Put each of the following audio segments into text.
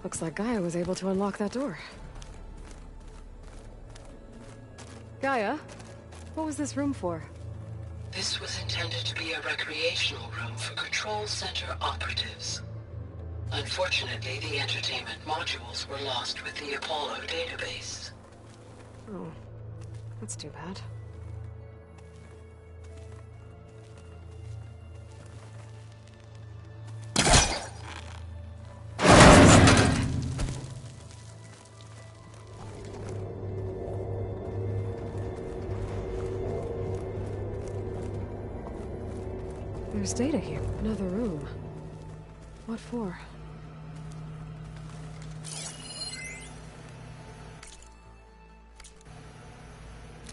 Looks like Gaia was able to unlock that door. Gaia, what was this room for? This was intended to be a recreational room for Control Center operatives. Unfortunately, the entertainment modules were lost with the Apollo database. Oh, that's too bad. There's data here. Another room. What for?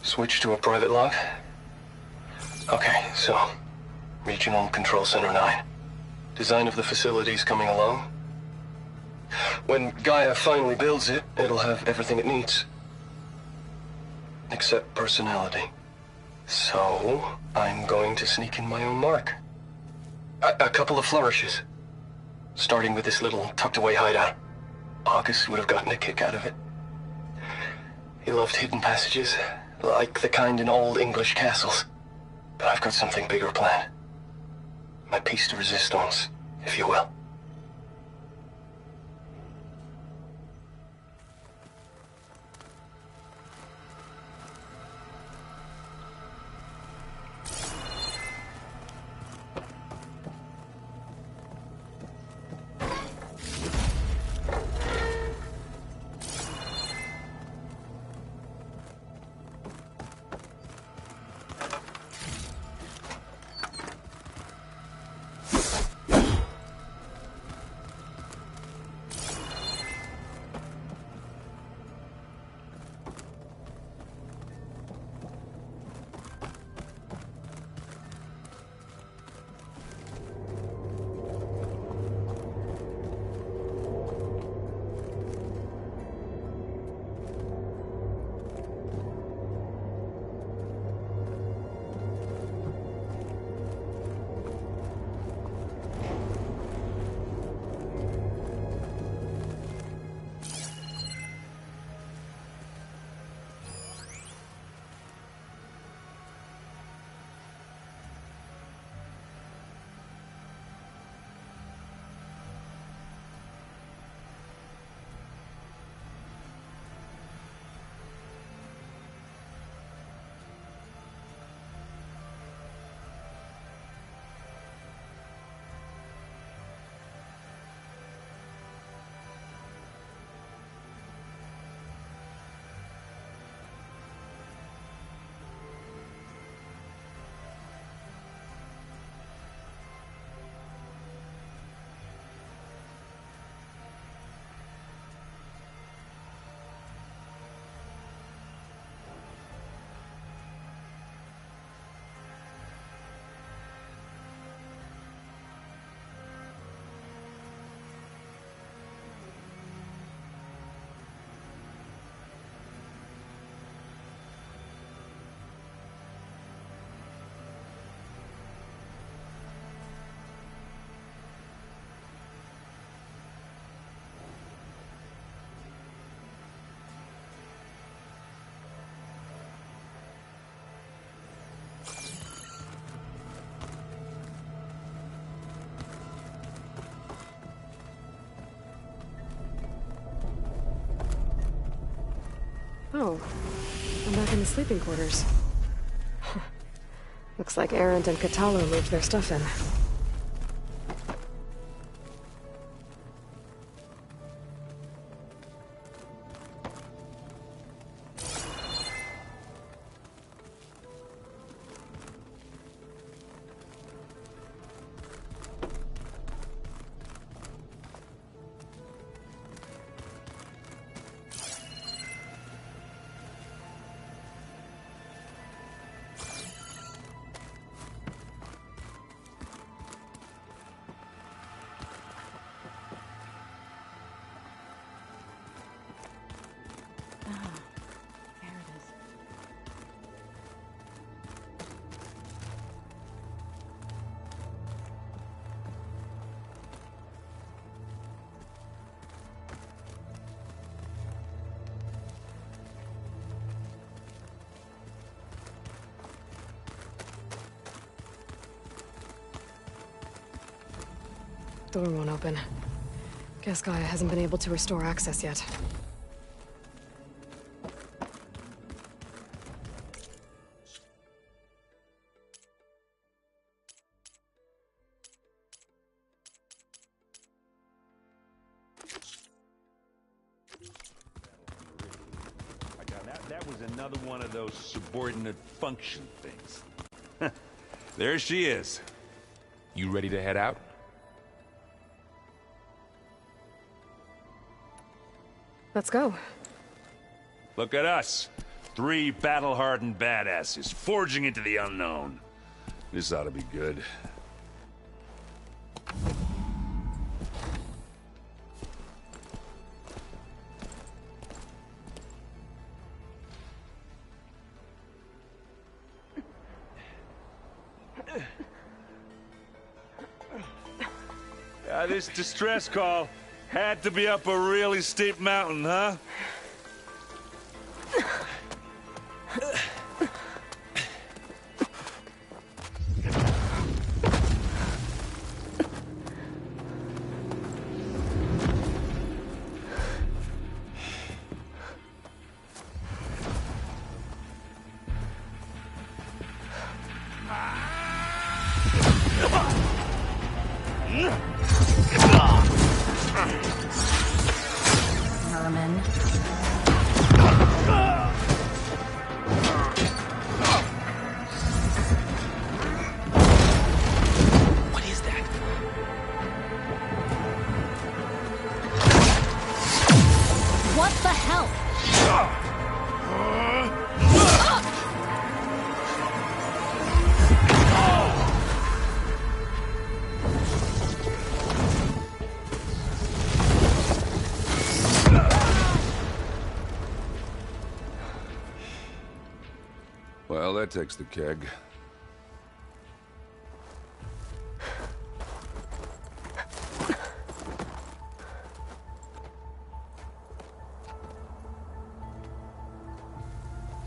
Switch to a private log? Okay, so... Regional Control Center 9. Design of the facility's coming along. When Gaia finally builds it, it'll have everything it needs. Except personality. So, I'm going to sneak in my own mark. A couple of flourishes. Starting with this little tucked-away hideout. August would have gotten a kick out of it. He loved hidden passages, like the kind in old English castles. But I've got something bigger planned. My piece de resistance, if you will. Oh, I'm back in the sleeping quarters. Looks like Erend and Kotallo moved their stuff in. door won't open. Guess Gaia hasn't been able to restore access yet. That was another one of those subordinate function things. There she is. You ready to head out? Let's go. Look at us. 3 battle-hardened badasses forging into the unknown. This ought to be good. This distress call had to be up a really steep mountain, huh? Vermin. What is that? What the hell? Well, that takes the keg.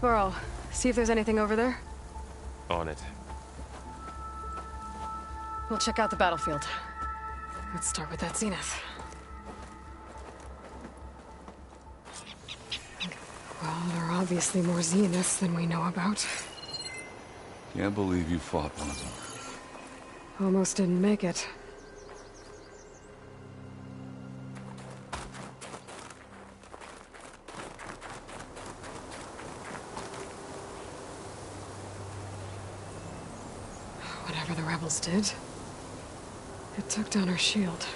Varl, see if there's anything over there. On it. We'll check out the battlefield. Let's start with that Zenith. Well, there are obviously more Zeniths than we know about. Can't believe you fought one of them. Almost didn't make it. Whatever the rebels did, it took down her shield.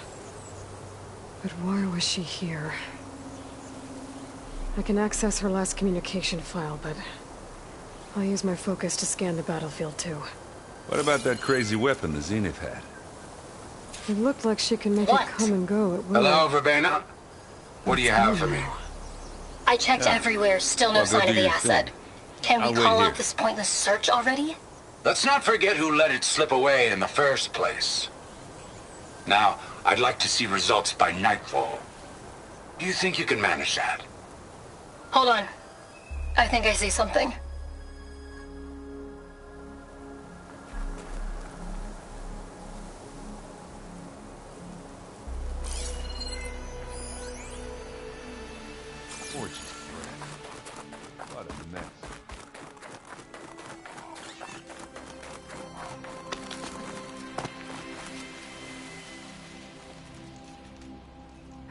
But why was she here? I can access her last communication file, but I'll use my focus to scan the battlefield too. What about that crazy weapon the Zenith had? It looked like she can make What? it come and go at will. Hello, Verbena? What do you have for me? I checked everywhere, still no Well, go sign of do the your asset. thing. Can we I'll wait call here. out this pointless search already? Let's not forget who let it slip away in the first place. Now, I'd like to see results by nightfall. Do you think you can manage that? Hold on. I think I see something. Gorgeous breath. What a mess.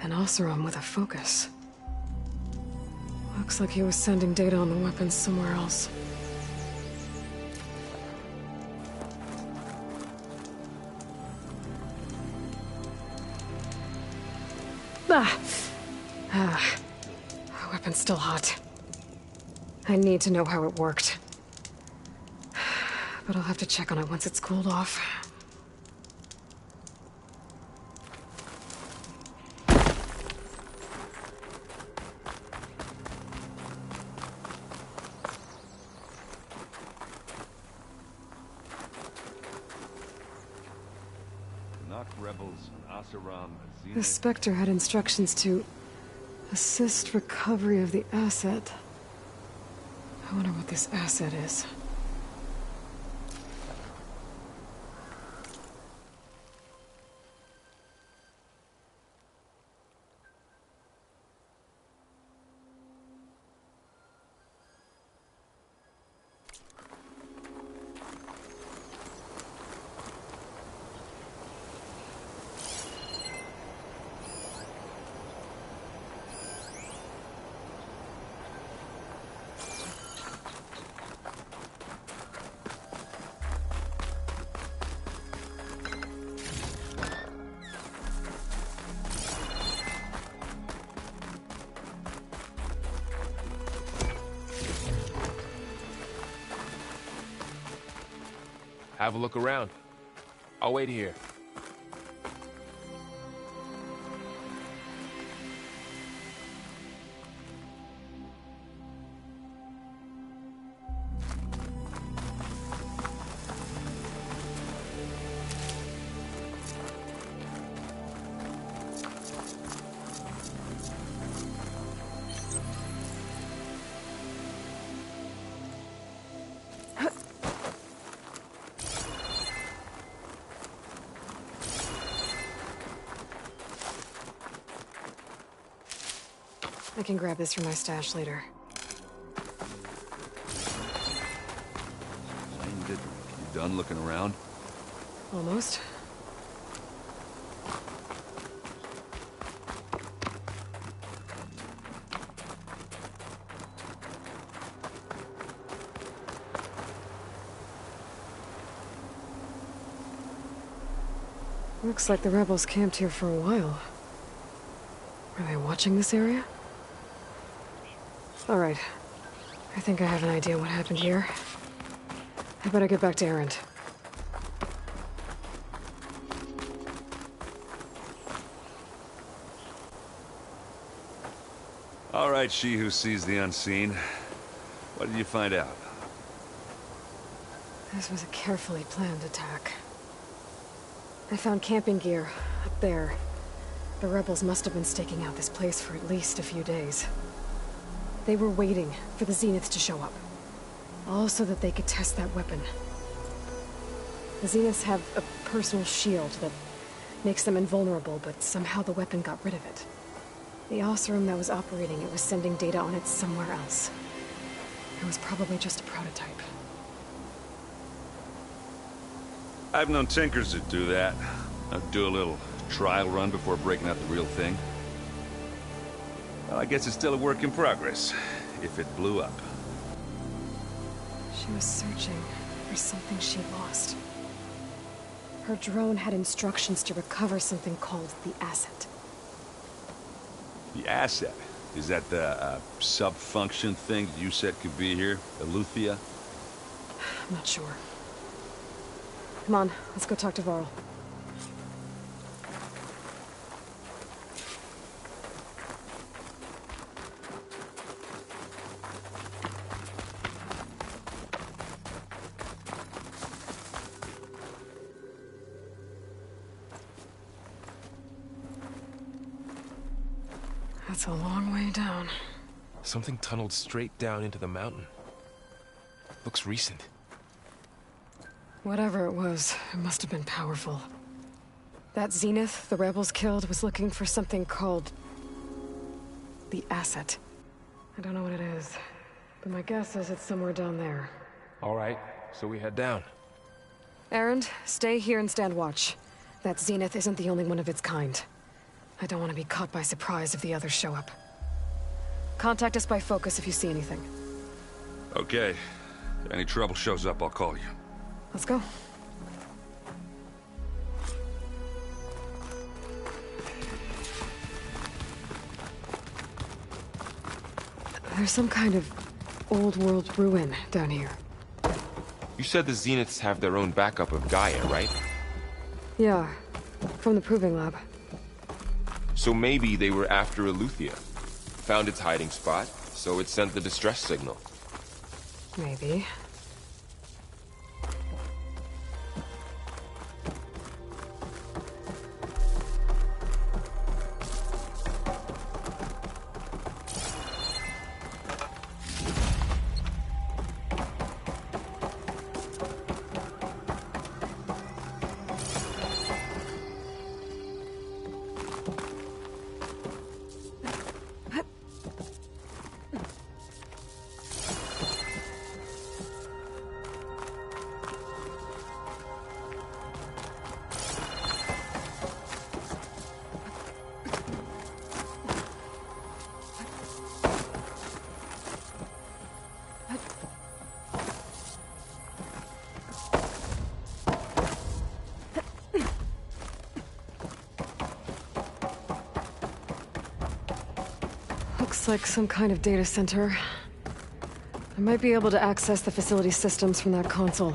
An Oseram with a focus. Looks like he was sending data on the weapons somewhere else. The weapon's still hot. I need to know how it worked. But I'll have to check on it once it's cooled off. Knock rebels, an Oseram, a Zenith. The Spectre had instructions to assist recovery of the asset. I wonder what this asset is. Have a look around. I'll wait here. I can grab this from my stash later. Splendid. You done looking around? Almost. Looks like the rebels camped here for a while. Are they watching this area? All right. I think I have an idea what happened here. I better get back to Erend. All right, she who sees the unseen. What did you find out? This was a carefully planned attack. I found camping gear up there. The rebels must have been staking out this place for at least a few days. They were waiting for the Zeniths to show up. All so that they could test that weapon. The Zeniths have a personal shield that makes them invulnerable, but somehow the weapon got rid of it. The Oseram that was operating it was sending data on it somewhere else. It was probably just a prototype. I've known tinkers that do that. I'd do a little trial run before breaking out the real thing. Well, I guess it's still a work in progress, if it blew up. She was searching for something she lost. Her drone had instructions to recover something called the Asset. The Asset? Is that the sub-function thing you said could be here? Eleuthia? I'm not sure. Come on, let's go talk to Varl. That's a long way down. Something tunneled straight down into the mountain. Looks recent. Whatever it was, it must have been powerful. That Zenith the rebels killed was looking for something called the Asset. I don't know what it is, but my guess is it's somewhere down there. All right, so we head down. Erend, stay here and stand watch. That Zenith isn't the only one of its kind. I don't want to be caught by surprise if the others show up. Contact us by focus if you see anything. Okay. If any trouble shows up, I'll call you. Let's go. There's some kind of old-world ruin down here. You said the Zeniths have their own backup of Gaia, right? Yeah, from the Proving Lab. So maybe they were after Eleuthia. Found its hiding spot, so it sent the distress signal. Maybe. Looks like some kind of data center. I might be able to access the facility systems from that console.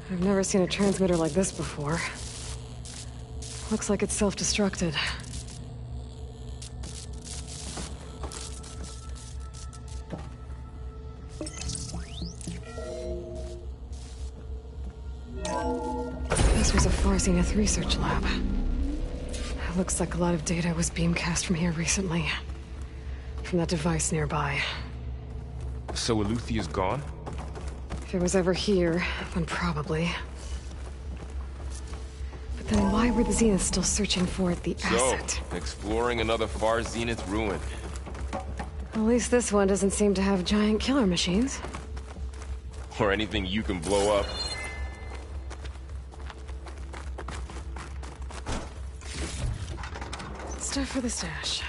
I've never seen a transmitter like this before. Looks like it's self-destructed. This was a Far Zenith research lab. It looks like a lot of data was beamcast from here recently. From that device nearby. So Eluthia's gone? If it was ever here, then probably. But then why were the Zeniths still searching for the asset? So, exploring another Far Zenith ruin. At least this one doesn't seem to have giant killer machines. Or anything you can blow up. Stuff for the stash.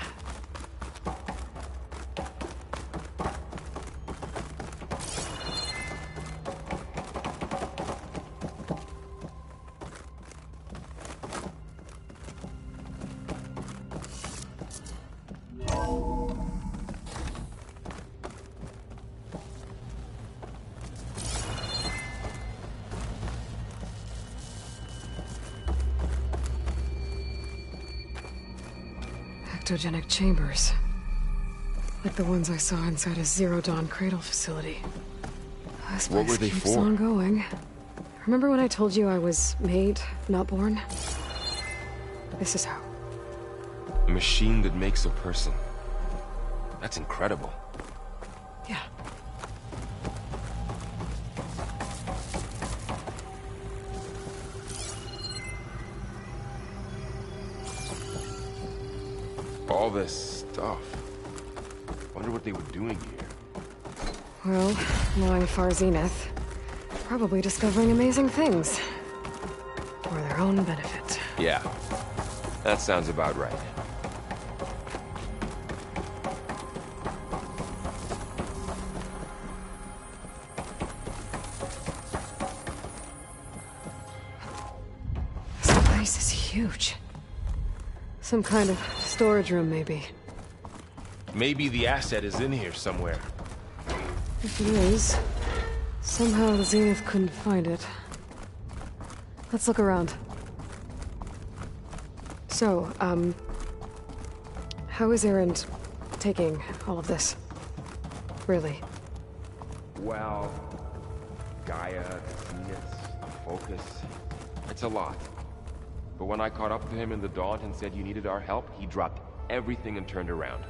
Ectogenic chambers. Like the ones I saw inside a Zero Dawn cradle facility. This What place were they keeps for? on going. Remember when I told you I was made, not born? This is how. A machine that makes a person. That's incredible. Yeah. All this stuff. Wonder what they were doing here. Well, knowing Far Zenith, probably discovering amazing things. For their own benefit. Yeah, that sounds about right. This place is huge. Some kind of storage room, maybe. Maybe the asset is in here somewhere. If it is, somehow the Zenith couldn't find it. Let's look around. So, how is Erend taking all of this? Really? Well, Gaia, the Zeniths, the Focus. It's a lot. But when I caught up to him in the Daunt and said you needed our help, he dropped everything and turned around.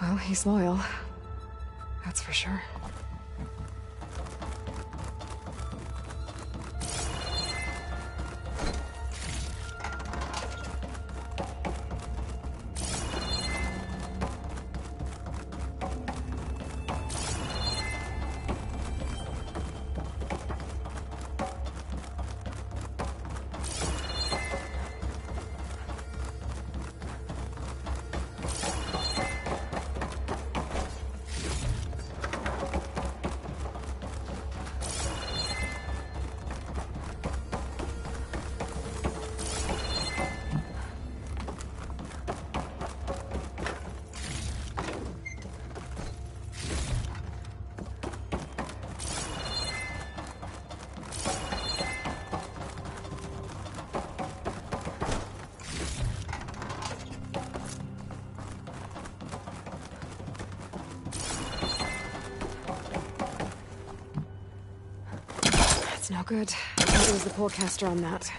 Well, he's loyal. That's for sure. No good. I'll use the pullcaster on that.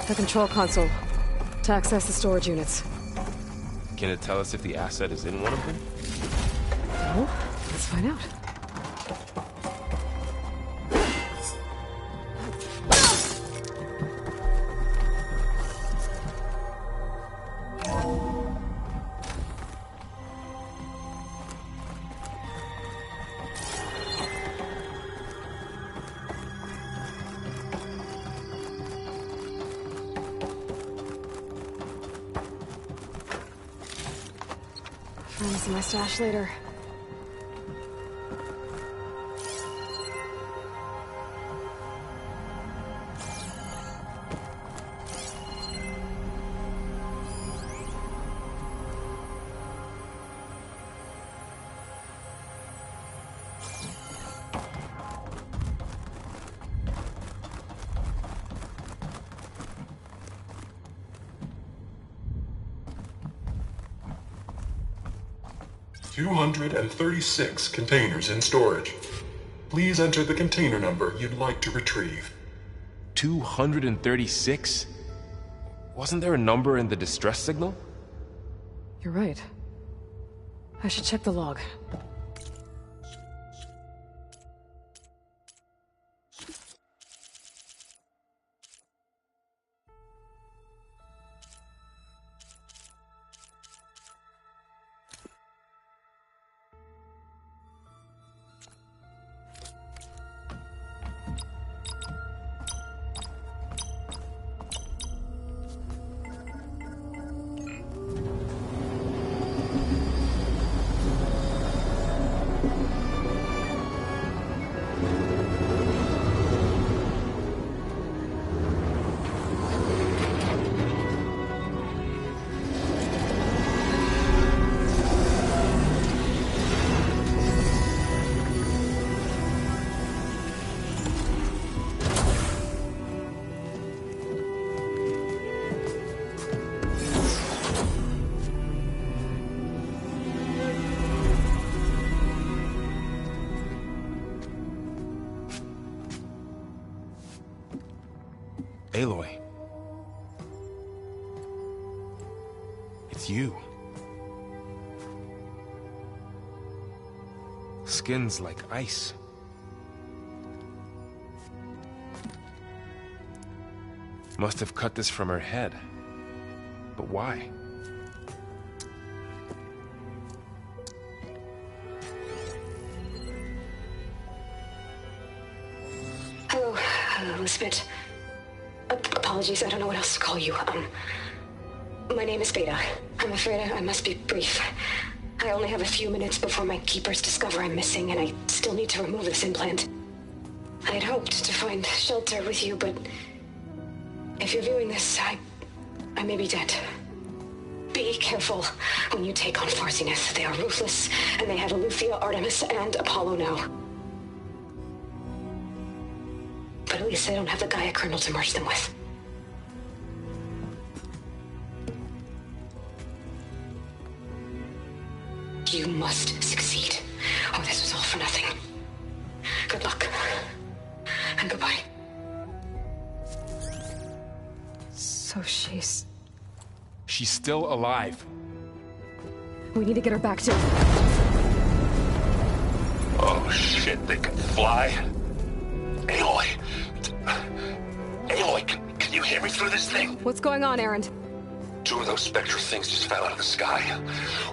The control console. To access the storage units. Can it tell us if the asset is in one of them? No? Let's find out. Find this in my stash later. 236 containers in storage. Please enter the container number you'd like to retrieve. 236? Wasn't there a number in the distress signal? You're right. I should check the log. Aloy. It's you. Skin's like ice. Must have cut this from her head. But why? Hello, Elizabeth. Apologies, I don't know what else to call you. My name is Beta. I'm afraid I must be brief. I only have a few minutes before my keepers discover I'm missing, and I still need to remove this implant. I had hoped to find shelter with you, but if you're viewing this, I may be dead. Be careful when you take on Far Zenith. They are ruthless, and they have Aletheia, Artemis, and Apollo now. But at least they don't have the Gaia kernel to merge them with. You must succeed, or this was all for nothing. Good luck. And goodbye. So she's still alive. We need to get her back to... Oh shit, they can fly? Aloy! Aloy, can you hear me through this thing? What's going on, Erend? Two of those spectral things just fell out of the sky.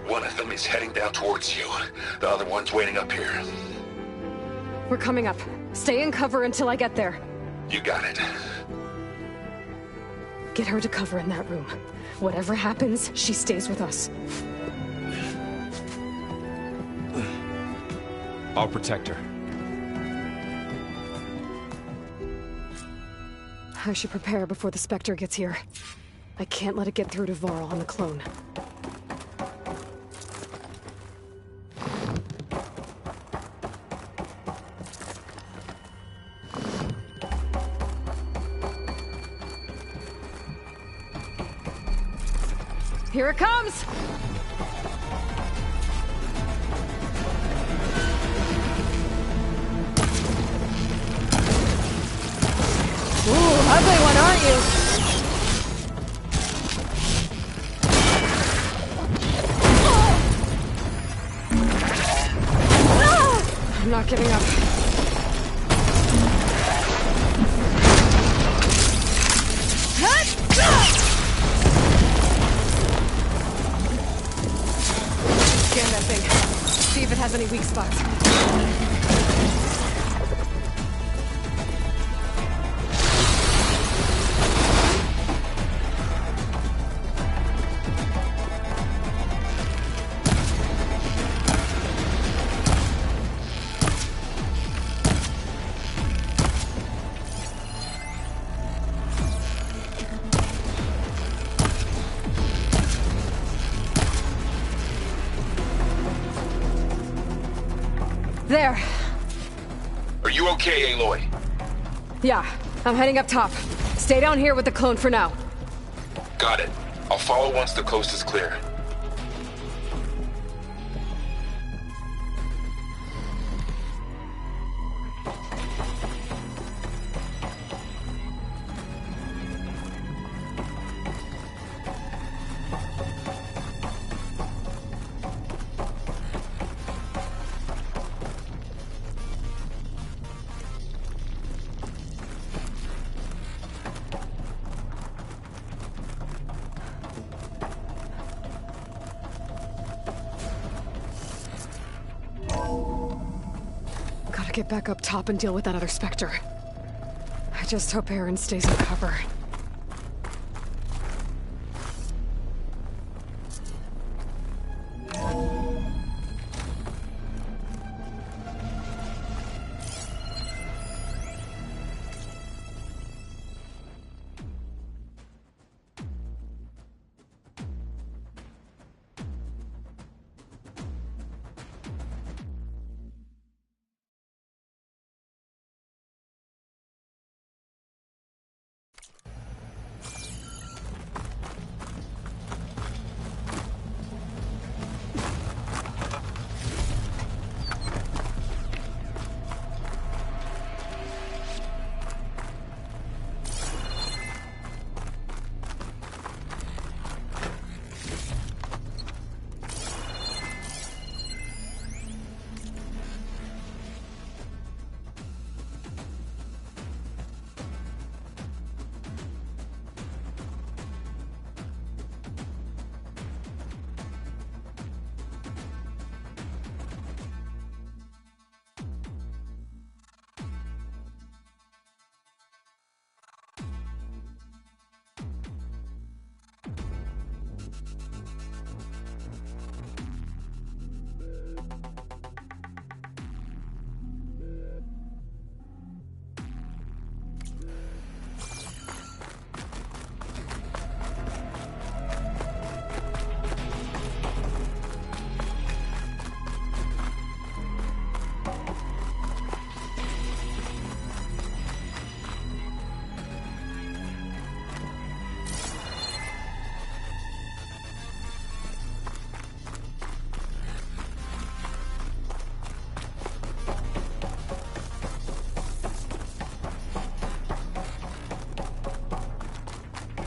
One of them is heading down towards you. The other one's waiting up here. We're coming up. Stay in cover until I get there. You got it. Get her to cover in that room. Whatever happens, she stays with us. I'll protect her. I should prepare before the Spectre gets here. I can't let it get through to Varl on the clone. Here it comes! Ooh, ugly one, aren't you? I'm not giving up. Scan that thing. See if it has any weak spots. There. Are you okay, Aloy? Yeah, I'm heading up top. Stay down here with the clone for now. Got it. I'll follow once the coast is clear. get back up top and deal with that other Spectre. I just hope Aaron stays in cover.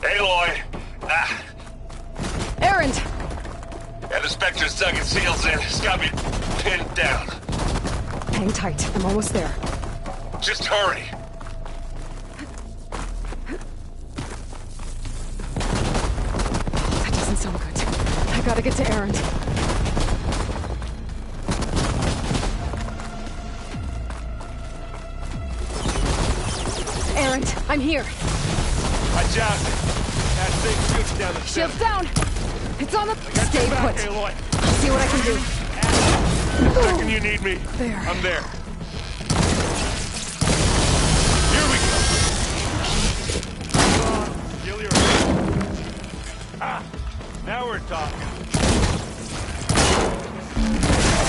Aloy! Erend! Yeah, the Spectre's dug its heels in. It's got me pinned down. Hang tight. I'm almost there. Just hurry. That doesn't sound good. I gotta get to Erend. Erend, I'm here. Watch out. That thing shoots down the Shield's center. down! It's on the... Stay Back, put. Aloy. I'll see what I can do. Second you need me. There. I'm there. Here we go. Kill your... Now we're talking.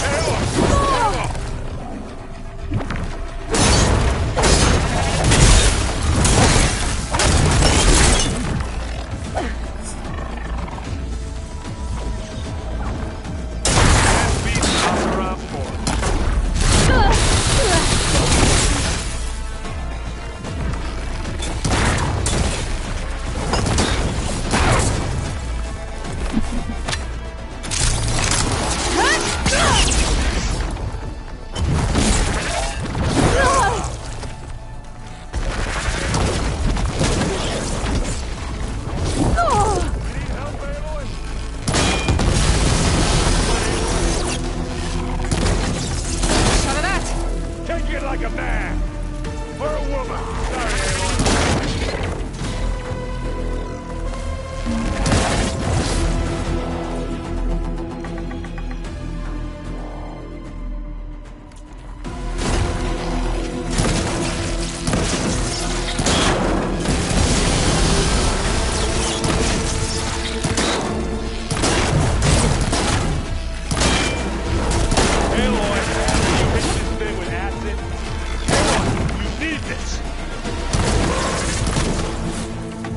Aloy! Like a man! For a woman! Sorry, Aloy.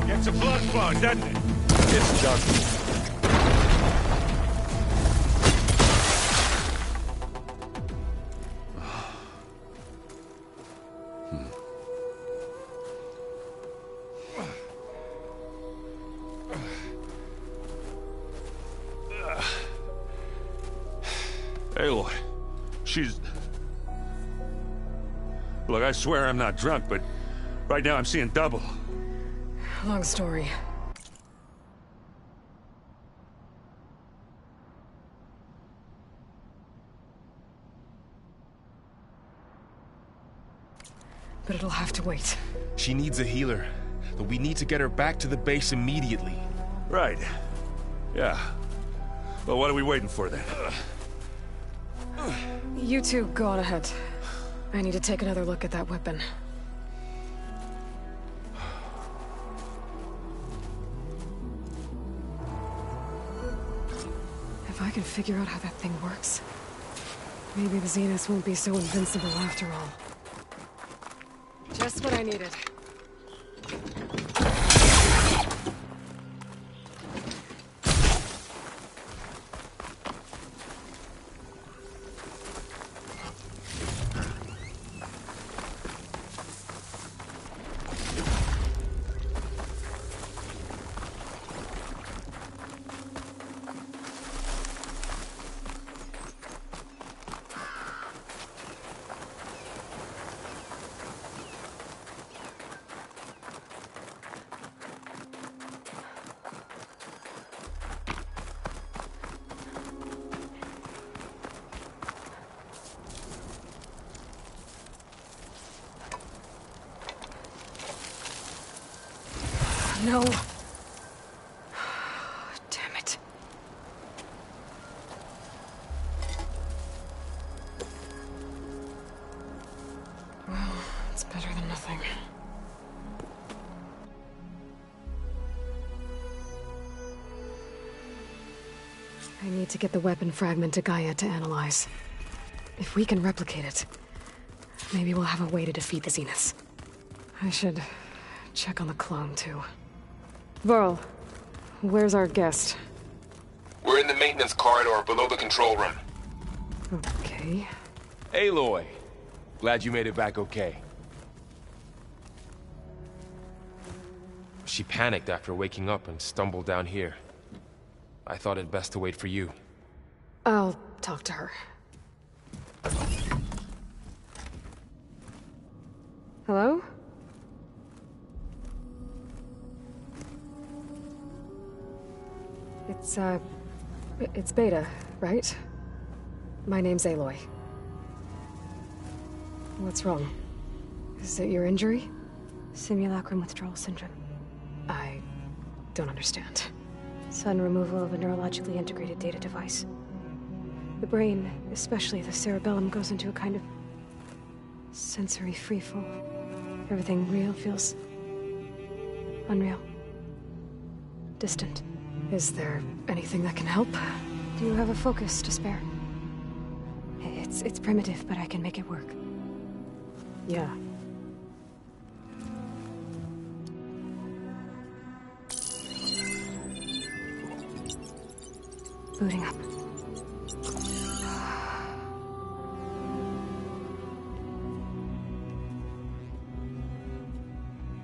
It's a blood fog, doesn't it? It's done. Aloy, she's... Look, I swear I'm not drunk, but right now I'm seeing double. Long story. but it'll have to wait. She needs a healer, but we need to get her back to the base immediately. Right. Yeah. Well, what are we waiting for then? You two, go on ahead. I need to take another look at that weapon. If I can figure out how that thing works, maybe the Zeniths won't be so invincible after all. Just what I needed. No. Damn it. Well, it's better than nothing. I need to get the weapon fragment to Gaia to analyze. If we can replicate it, maybe we'll have a way to defeat the Zeniths. I should check on the clone, too. Varl, where's our guest? We're in the maintenance corridor below the control room. Okay. Aloy, glad you made it back okay. She panicked after waking up and stumbled down here. I thought it best to wait for you. I'll talk to her. Hello? It's Beta, right? My name's Aloy. What's wrong? Is it your injury? Simulacrum withdrawal syndrome. I don't understand. Sudden removal of a neurologically integrated data device. The brain, especially the cerebellum, goes into a kind of sensory freefall. Everything real feels unreal. Distant. Is there anything that can help? Do you have a focus to spare? It's primitive, but I can make it work. Yeah. Booting up.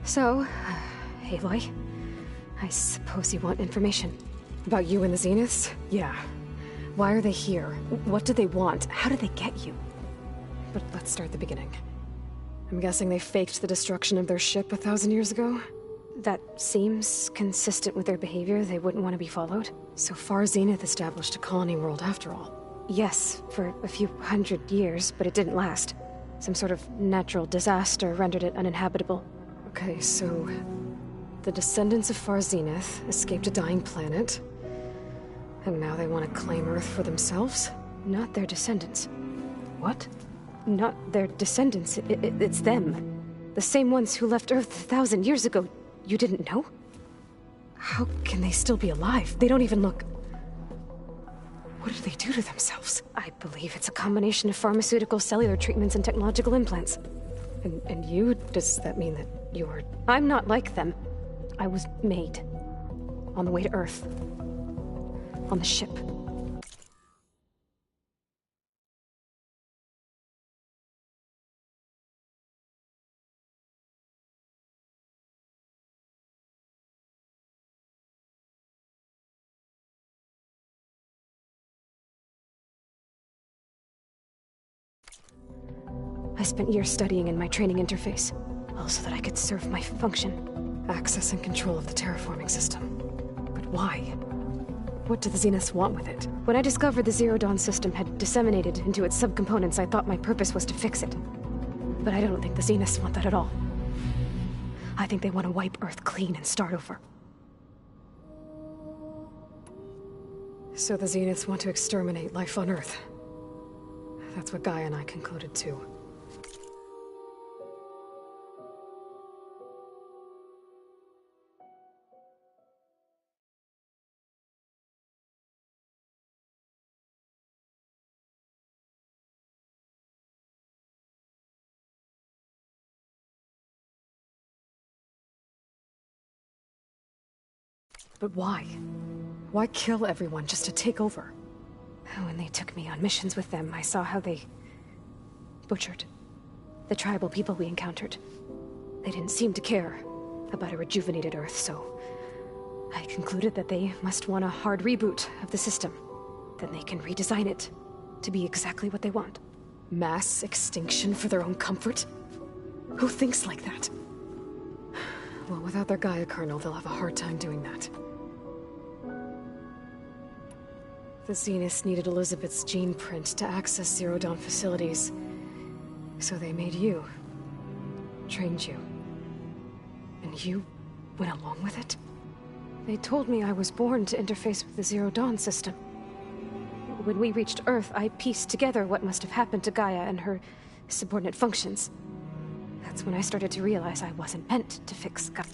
So, Aloy, I suppose you want information. About you and the Zeniths? Yeah. Why are they here? What do they want? How did they get you? But let's start at the beginning. I'm guessing they faked the destruction of their ship 1,000 years ago? That seems consistent with their behavior. They wouldn't want to be followed. So Far Zenith established a colony world after all. Yes, for a few hundred years, but it didn't last. Some sort of natural disaster rendered it uninhabitable. Okay, so the descendants of Far Zenith escaped a dying planet, and now they want to claim Earth for themselves? Not their descendants. What? Not their descendants. It's them. The same ones who left Earth 1,000 years ago. You didn't know? How can they still be alive? They don't even look... What did they do to themselves? I believe it's a combination of pharmaceutical, cellular treatments, and technological implants. And you? Does that mean that you're... I'm not like them. I was made. On the way to Earth. On the ship. I spent years studying in my training interface, all so that I could serve my function. Access and control of the terraforming system. But why? What do the Zeniths want with it? When I discovered the Zero Dawn system had disseminated into its subcomponents, I thought my purpose was to fix it. But I don't think the Zeniths want that at all. I think they want to wipe Earth clean and start over. So the Zeniths want to exterminate life on Earth. That's what Gaia and I concluded too. But why? Why kill everyone just to take over? When they took me on missions with them, I saw how they butchered the tribal people we encountered. They didn't seem to care about a rejuvenated Earth, so I concluded that they must want a hard reboot of the system. Then they can redesign it to be exactly what they want. Mass extinction for their own comfort? Who thinks like that? Well, without their Gaia kernel, they'll have a hard time doing that. The Zeniths needed Elizabeth's gene print to access Zero Dawn facilities. So they made you. Trained you. And you went along with it? They told me I was born to interface with the Zero Dawn system. When we reached Earth, I pieced together what must have happened to Gaia and her subordinate functions. That's when I started to realize I wasn't meant to fix Gaia.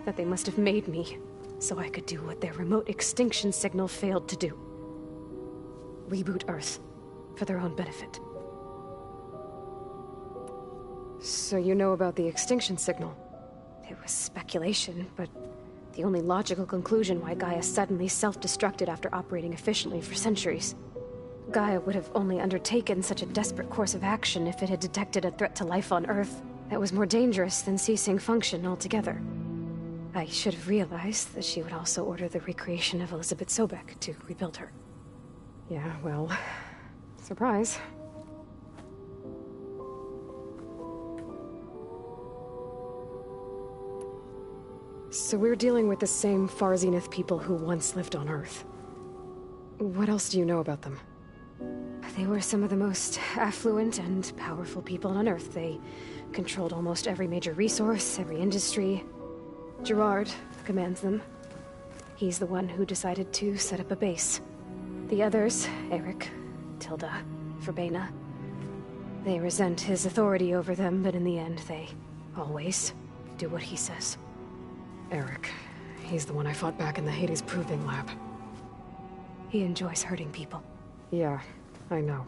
That they must have made me so I could do what their remote extinction signal failed to do. Reboot Earth for their own benefit. So you know about the extinction signal? It was speculation, but the only logical conclusion why Gaia suddenly self-destructed after operating efficiently for centuries. Gaia would have only undertaken such a desperate course of action if it had detected a threat to life on Earth that was more dangerous than ceasing function altogether. I should have realized that she would also order the recreation of Elizabeth Sobek to rebuild her. Yeah, well, surprise. So we're dealing with the same Far Zenith people who once lived on Earth. What else do you know about them? They were some of the most affluent and powerful people on Earth. They controlled almost every major resource, every industry. Gerard commands them. He's the one who decided to set up a base. The others, Eric, Tilda, Verbena, they resent his authority over them, but in the end, they always do what he says. Eric. He's the one I fought back in the Hades Proving Lab. He enjoys hurting people. Yeah, I know.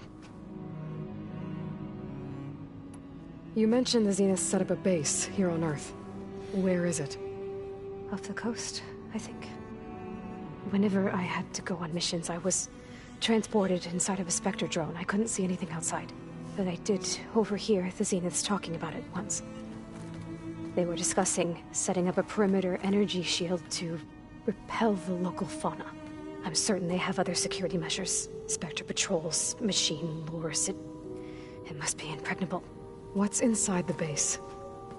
You mentioned the Zeniths set up a base here on Earth. Where is it? Off the coast, I think. Whenever I had to go on missions, I was transported inside of a Spectre drone. I couldn't see anything outside. But I did overhear the Zeniths talking about it once. They were discussing setting up a perimeter energy shield to repel the local fauna. I'm certain they have other security measures. Spectre patrols, machine lures. It must be impregnable. What's inside the base?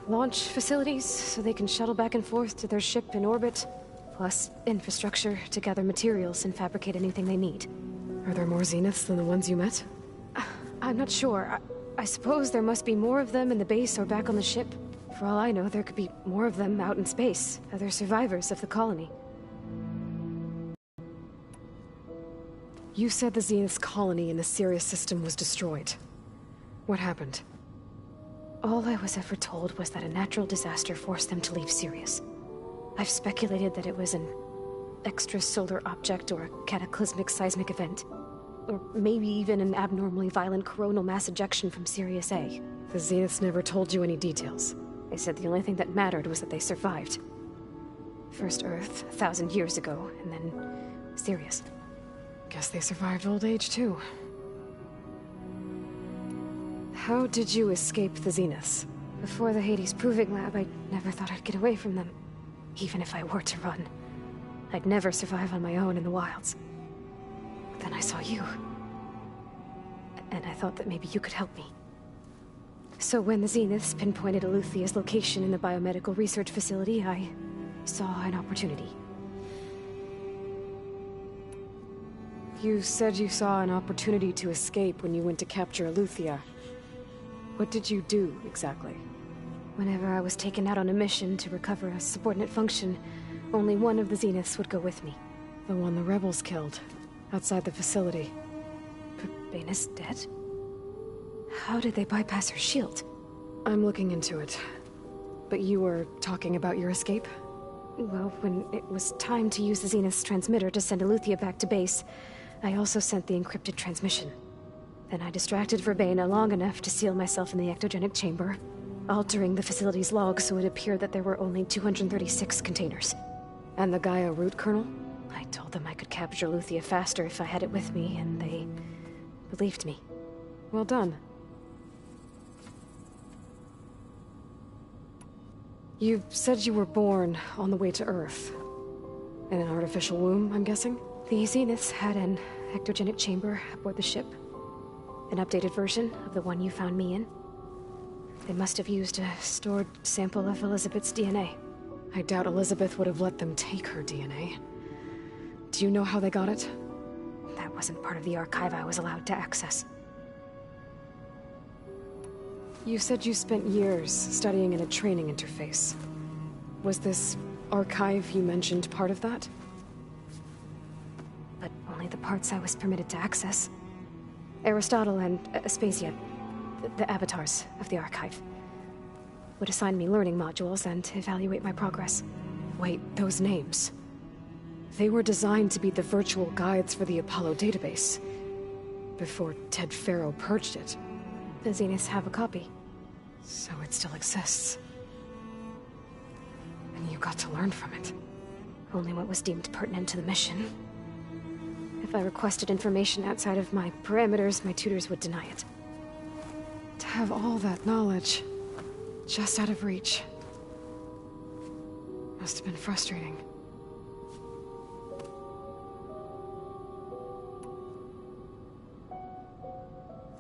Launch facilities, so they can shuttle back and forth to their ship in orbit. Plus, infrastructure to gather materials and fabricate anything they need. Are there more Zeniths than the ones you met? I'm not sure. I suppose there must be more of them in the base or back on the ship. For all I know, there could be more of them out in space, other survivors of the colony. You said the Zenith's colony in the Sirius system was destroyed. What happened? All I was ever told was that a natural disaster forced them to leave Sirius. I've speculated that it was an extrasolar object or a cataclysmic seismic event. Or maybe even an abnormally violent coronal mass ejection from Sirius A. The Zeniths never told you any details. They said the only thing that mattered was that they survived. First Earth, 1,000 years ago, and then Sirius. Guess they survived old age, too. How did you escape the Zeniths? Before the Hades Proving Lab, I never thought I'd get away from them. Even if I were to run, I'd never survive on my own in the wilds. Then I saw you. And I thought that maybe you could help me. So when the Zeniths pinpointed Eluthia's location in the biomedical research facility, I saw an opportunity. You said you saw an opportunity to escape when you went to capture Eluthia. What did you do, exactly? Whenever I was taken out on a mission to recover a subordinate function, only one of the Zeniths would go with me. The one the rebels killed, outside the facility. But Baina's dead? How did they bypass her shield? I'm looking into it. But you were talking about your escape? Well, when it was time to use the Zenith's transmitter to send Eluthia back to base, I also sent the encrypted transmission. Then I distracted Verbena long enough to seal myself in the ectogenic chamber, altering the facility's log so it appeared that there were only 236 containers. And the Gaia root kernel? I told them I could capture Eluthia faster if I had it with me, and they believed me. Well done. You said you were born on the way to Earth. In an artificial womb, I'm guessing? The Zeniths had an ectogenic chamber aboard the ship. An updated version of the one you found me in. They must have used a stored sample of Elizabeth's DNA. I doubt Elizabeth would have let them take her DNA. Do you know how they got it? That wasn't part of the archive I was allowed to access. You said you spent years studying in a training interface. Was this archive you mentioned part of that? But only the parts I was permitted to access. Aristotle and Aspasia, the avatars of the archive, would assign me learning modules and evaluate my progress. Wait, those names. They were designed to be the virtual guides for the Apollo database. Before Ted Faro purged it. The Zeniths have a copy. So it still exists. And you got to learn from it. Only what was deemed pertinent to the mission. If I requested information outside of my parameters, my tutors would deny it. To have all that knowledge, just out of reach. Must have been frustrating.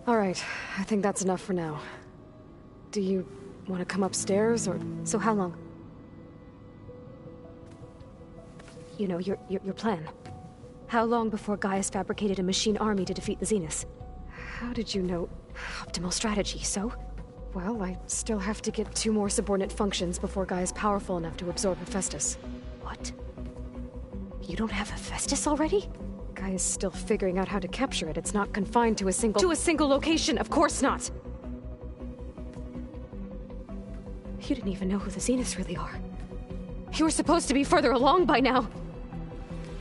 All right, I think that's enough for now. Do you want to come upstairs, or...? So how long? You know, your plan. How long before Gaius fabricated a machine army to defeat the Zeniths? How did you know? Optimal strategy, so? Well, I still have to get 2 more subordinate functions before Gaia's powerful enough to absorb Hephaestus. What? You don't have Hephaestus already? Gaia's still figuring out how to capture it. It's not confined to a single... To a single location! Of course not! You didn't even know who the Zeniths really are. You were supposed to be further along by now!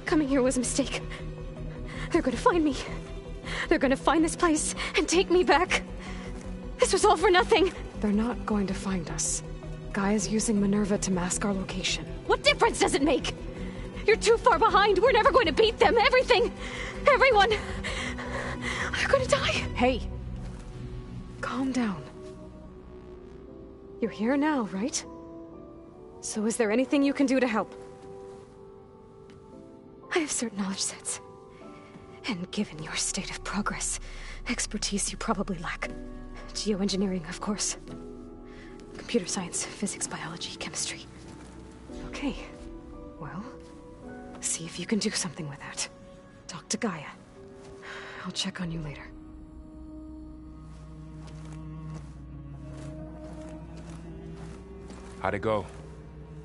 Coming here was a mistake. They're gonna find me. They're gonna find this place and take me back. This was all for nothing. They're not going to find us. Gaia's using Minerva to mask our location. What difference does it make? You're too far behind. We're never going to beat them. Everything. Everyone. They're gonna die. Hey. Calm down. You're here now, right? So is there anything you can do to help? I have certain knowledge sets. And given your state of progress, expertise you probably lack. Geoengineering, of course. Computer science, physics, biology, chemistry. Okay. Well, see if you can do something with that. Talk to Gaia. I'll check on you later. How'd it go?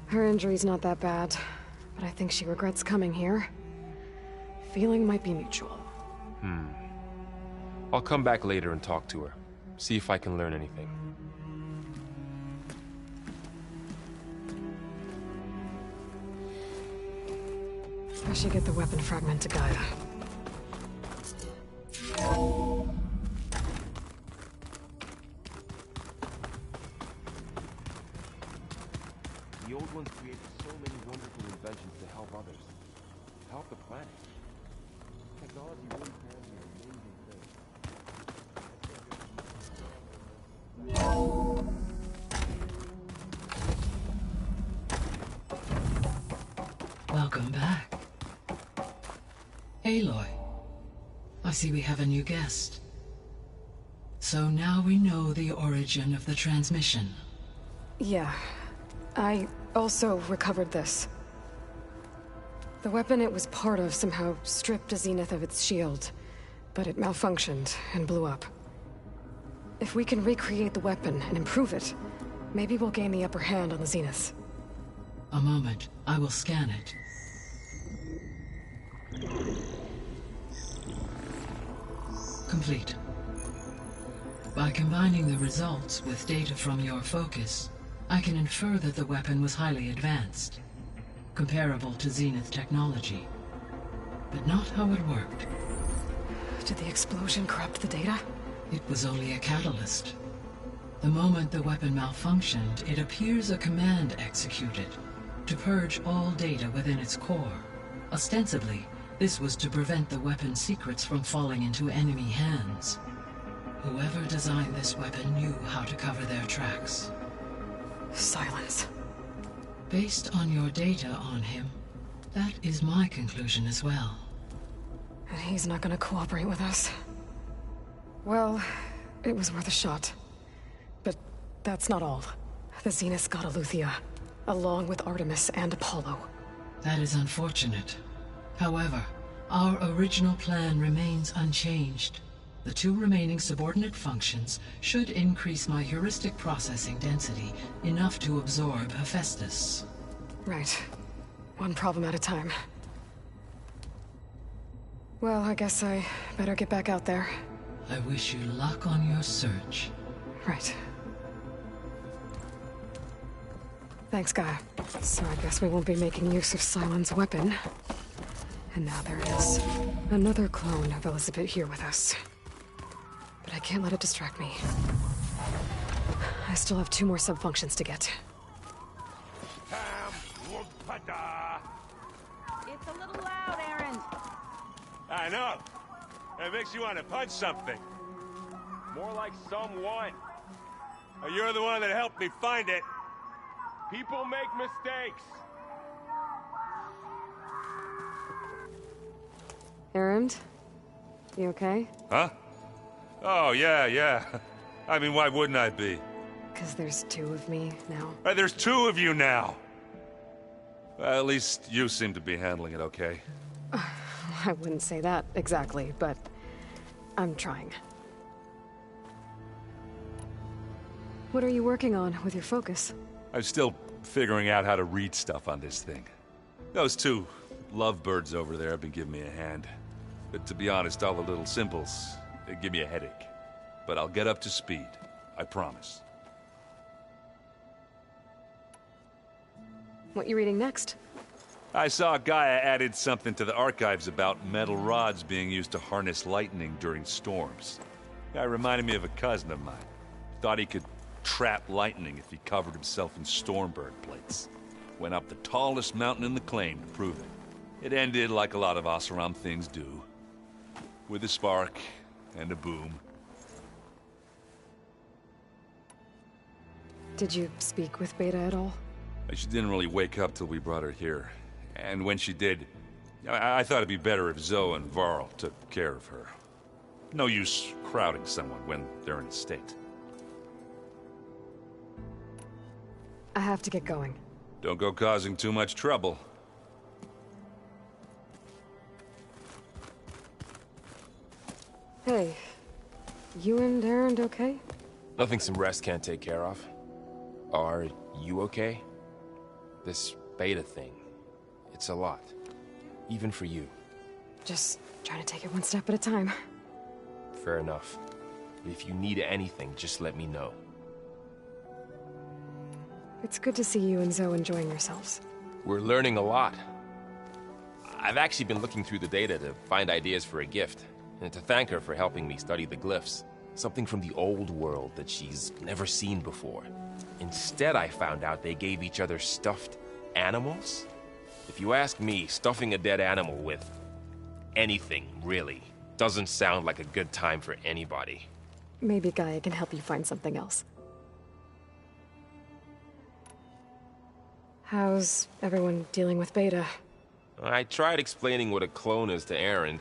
Her injury's not that bad, but I think she regrets coming here. Feeling might be mutual. I'll come back later and talk to her. See if I can learn anything. I should get the weapon fragment to Gaia. The old ones created so many wonderful inventions to help others. Help the planet. Technology really can be an amazing Welcome back. Aloy, I see we have a new guest. So now we know the origin of the transmission. Yeah. I also recovered this. The weapon it was part of somehow stripped Zenith of its shield, but it malfunctioned and blew up. If we can recreate the weapon and improve it, maybe we'll gain the upper hand on the Zeniths. A moment. I will scan it. Complete. By combining the results with data from your focus, I can infer that the weapon was highly advanced, comparable to Zenith technology. But not how it worked. Did the explosion corrupt the data? It was only a catalyst. The moment the weapon malfunctioned, it appears a command executed to purge all data within its core. Ostensibly, this was to prevent the weapon's secrets from falling into enemy hands. Whoever designed this weapon knew how to cover their tracks. Silence. Based on your data on him, that is my conclusion as well. And he's not gonna cooperate with us. Well, it was worth a shot. But that's not all. The Zeniths got Eleuthia, along with Artemis and Apollo. That is unfortunate. However, our original plan remains unchanged. The two remaining subordinate functions should increase my heuristic processing density enough to absorb Hephaestus. Right. One problem at a time. Well, I guess I better get back out there. I wish you luck on your search. Right. Thanks, Gaia. So I guess we won't be making use of Sylens' weapon. And now there is another clone of Elizabeth here with us. But I can't let it distract me. I still have 2 more sub-functions to get. It's a little loud, Aaron. I know. It makes you want to punch something. More like someone. You're the one that helped me find it. People make mistakes. Erend? You okay? Huh? Oh, yeah. I mean, why wouldn't I be? Because there's 2 of me now. There's 2 of you now! Well, at least you seem to be handling it okay. I wouldn't say that exactly, but I'm trying. What are you working on with your focus? I'm still figuring out how to read stuff on this thing. Those 2 lovebirds over there have been giving me a hand. But to be honest, all the little symbols, they give me a headache. But I'll get up to speed. I promise. What you reading next? I saw Gaia added something to the archives about metal rods being used to harness lightning during storms. Guy reminded me of a cousin of mine. Thought he could trap lightning if he covered himself in Stormbird plates. Went up the tallest mountain in the claim to prove it. It ended like a lot of Oseram things do. With a spark and a boom. Did you speak with Beta at all? She didn't really wake up till we brought her here. And when she did, I thought it'd be better if Zoe and Varl took care of her. No use crowding someone when they're in a state. I have to get going. Don't go causing too much trouble. Hey, you and Erend okay? Nothing some rest can't take care of. Are you okay? This Beta thing, it's a lot. Even for you. Just trying to take it one step at a time. Fair enough. If you need anything, just let me know. It's good to see you and Zoe enjoying yourselves. We're learning a lot. I've actually been looking through the data to find ideas for a gift, and to thank her for helping me study the glyphs. Something from the old world that she's never seen before. Instead, I found out they gave each other stuffed animals? If you ask me, stuffing a dead animal with anything, really, doesn't sound like a good time for anybody. Maybe Gaia can help you find something else. How's everyone dealing with Beta? I tried explaining what a clone is to Aaron.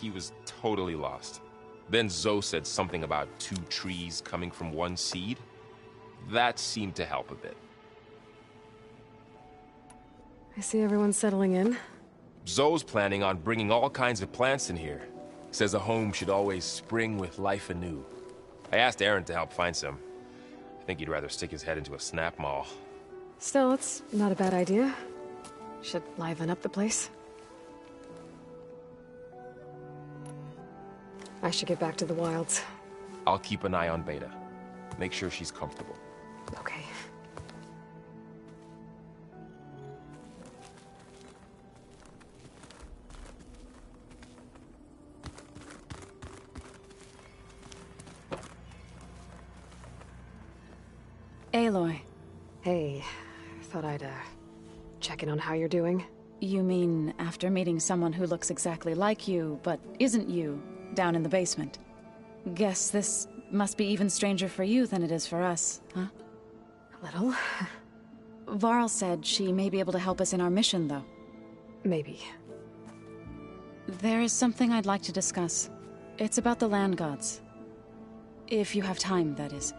he was totally lost. Then Zoe said something about 2 trees coming from 1 seed. That seemed to help a bit. I see everyone settling in. Zoe's planning on bringing all kinds of plants in here. Says a home should always spring with life anew. I asked Aaron to help find some. I think he'd rather stick his head into a snap mall. Still, it's not a bad idea. Should liven up the place. I should get back to the wilds. I'll keep an eye on Beta. Make sure she's comfortable. Okay. Aloy. Hey, thought I'd, check in on how you're doing. You mean after meeting someone who looks exactly like you, but isn't you, down in the basement? Guess this must be even stranger for you than it is for us, huh? A little. Varl said she may be able to help us in our mission, though. Maybe. There is something I'd like to discuss. It's about the land gods. If you have time, that is.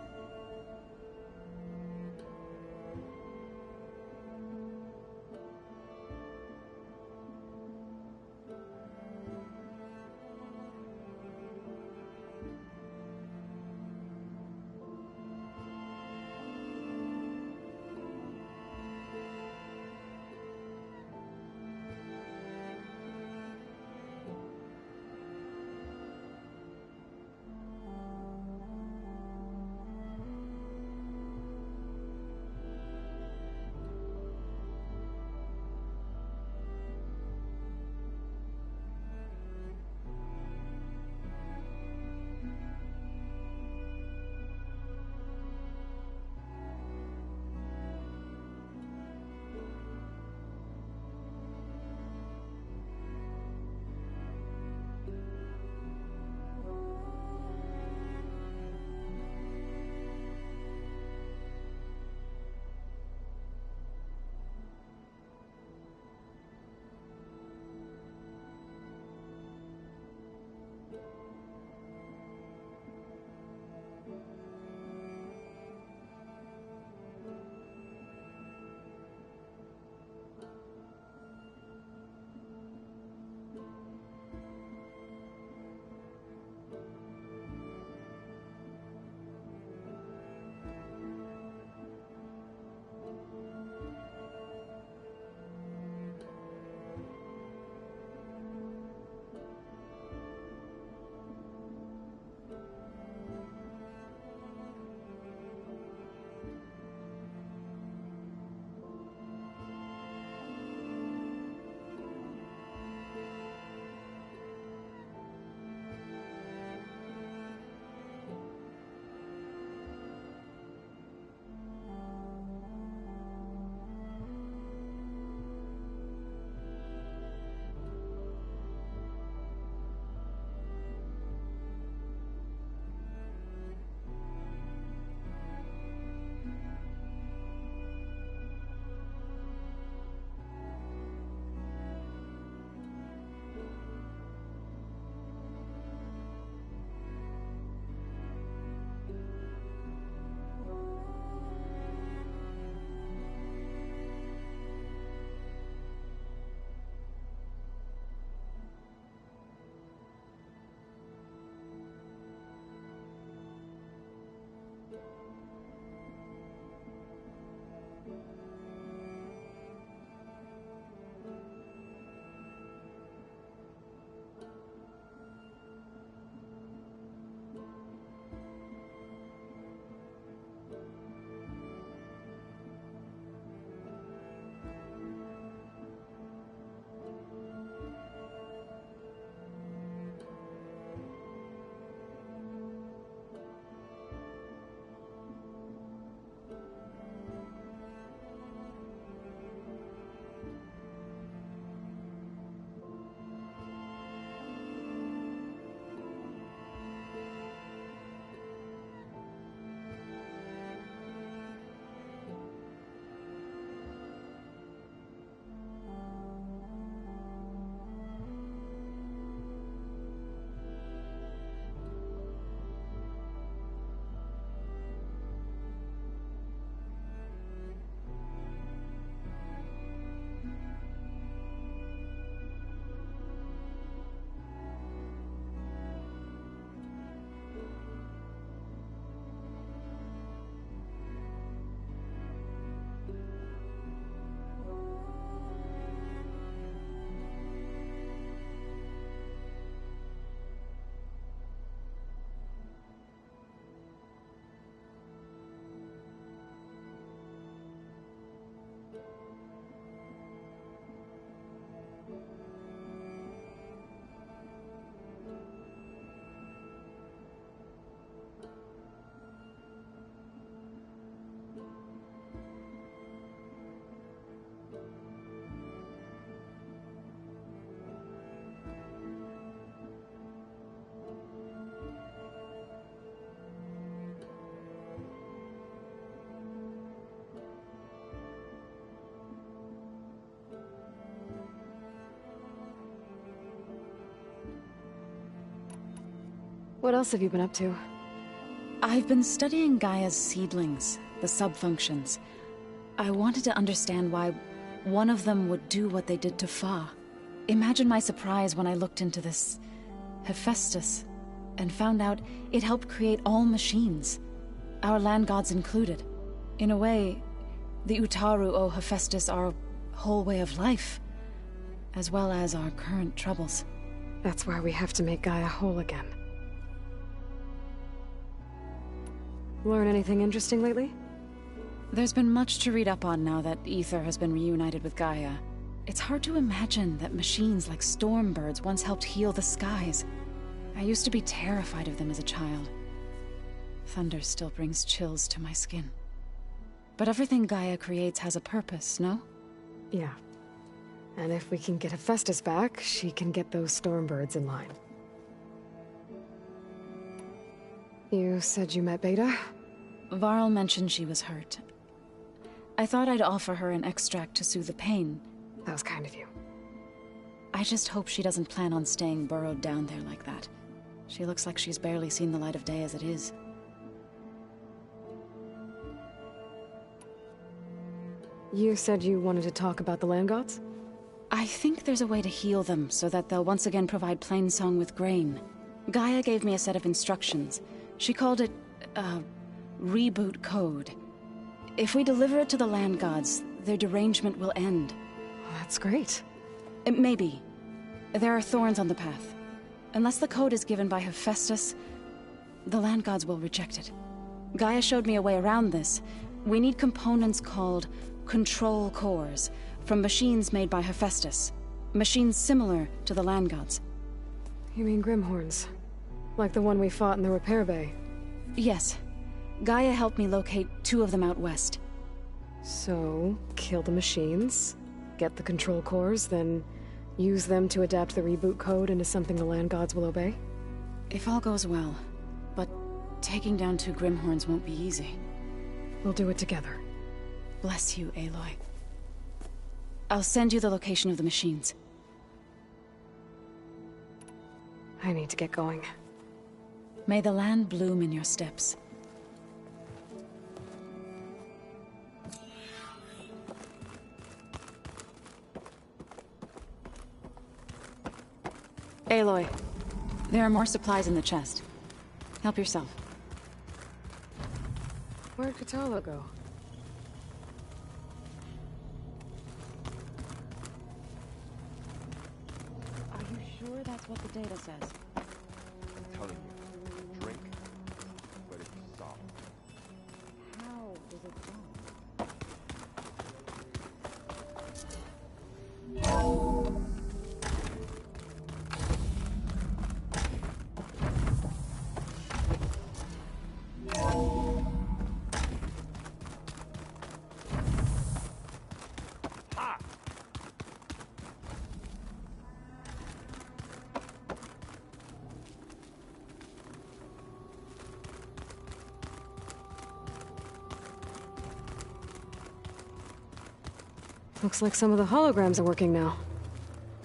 What else have you been up to? I've been studying Gaia's seedlings, the subfunctions. I wanted to understand why one of them would do what they did to Fa. Imagine my surprise when I looked into this Hephaestus and found out it helped create all machines, our land gods included. In a way, the Utaru owe Hephaestus our whole way of life, as well as our current troubles. That's why we have to make Gaia whole again. Learn anything interesting lately? There's been much to read up on now that Aether has been reunited with Gaia. It's hard to imagine that machines like Stormbirds once helped heal the skies. I used to be terrified of them as a child. Thunder still brings chills to my skin. But everything Gaia creates has a purpose, no? Yeah. And if we can get Hephaestus back, she can get those Stormbirds in line. You said you met Beta? Varl mentioned she was hurt. I thought I'd offer her an extract to soothe the pain. That was kind of you. I just hope she doesn't plan on staying burrowed down there like that. She looks like she's barely seen the light of day as it is. You said you wanted to talk about the land gods? I think there's a way to heal them so that they'll once again provide Plainsong with grain. Gaia gave me a set of instructions. She called it, reboot code. If we deliver it to the land gods, their derangement will end. Well, that's great. Maybe. There are thorns on the path. Unless the code is given by Hephaestus, the land gods will reject it. Gaia showed me a way around this. We need components called control cores from machines made by Hephaestus. Machines similar to the land gods. You mean Grimhorns? Like the one we fought in the repair bay? Yes. Gaia helped me locate 2 of them out west. So, kill the machines, get the control cores, then use them to adapt the reboot code into something the land gods will obey? If all goes well. But taking down 2 Grimhorns won't be easy. We'll do it together. Bless you, Aloy. I'll send you the location of the machines. I need to get going. May the land bloom in your steps. Aloy, there are more supplies in the chest. Help yourself. Where'd Kotallo go? Are you sure that's what the data says? I'm telling you, drink, but it's soft. How does it go? Looks like some of the holograms are working now.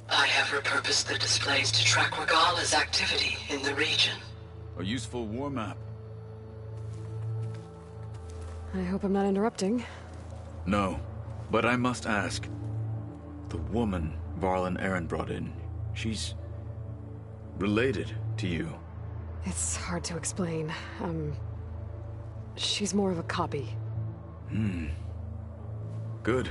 I have repurposed the displays to track Regala's activity in the region. A useful war map. I hope I'm not interrupting. No, but I must ask. The woman Varl and Erend brought in, she's related to you. It's hard to explain. She's more of a copy. Good.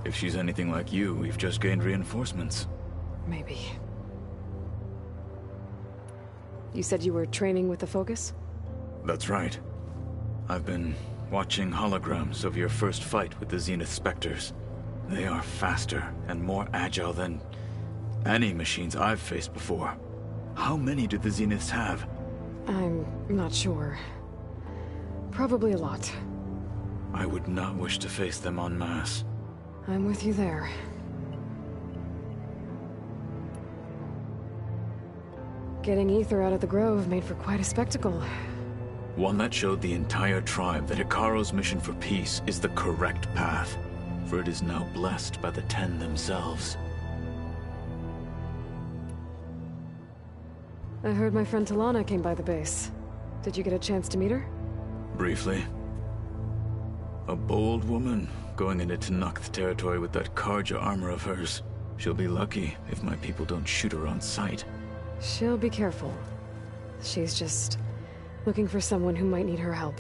If she's anything like you, we've just gained reinforcements. Maybe. You said you were training with the Focus? That's right. I've been watching holograms of your first fight with the Zenith Spectres. They are faster and more agile than any machines I've faced before. How many do the Zeniths have? I'm not sure. Probably a lot. I would not wish to face them en masse. I'm with you there. Getting Aether out of the Grove made for quite a spectacle. One that showed the entire tribe that Hekarro's mission for peace is the correct path, for it is now blessed by the Ten themselves. I heard my friend Talana came by the base. Did you get a chance to meet her? Briefly. A bold woman going into Tenakth territory with that Karja armor of hers. She'll be lucky if my people don't shoot her on sight. She'll be careful. She's just looking for someone who might need her help.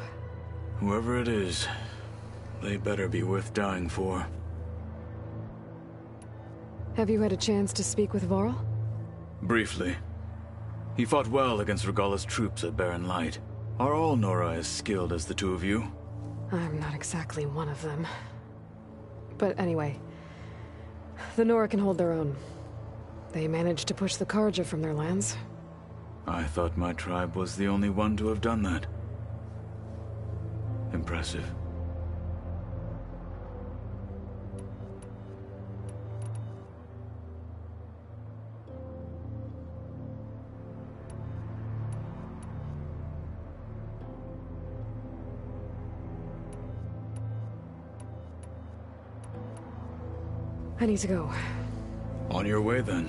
Whoever it is, they better be worth dying for. Have you had a chance to speak with Varl? Briefly. He fought well against Regalla's troops at Barren Light. Are all Nora as skilled as the two of you? I'm not exactly one of them. But anyway, the Nora can hold their own. They managed to push the Karja from their lands. I thought my tribe was the only one to have done that. Impressive. I need to go. On your way, then.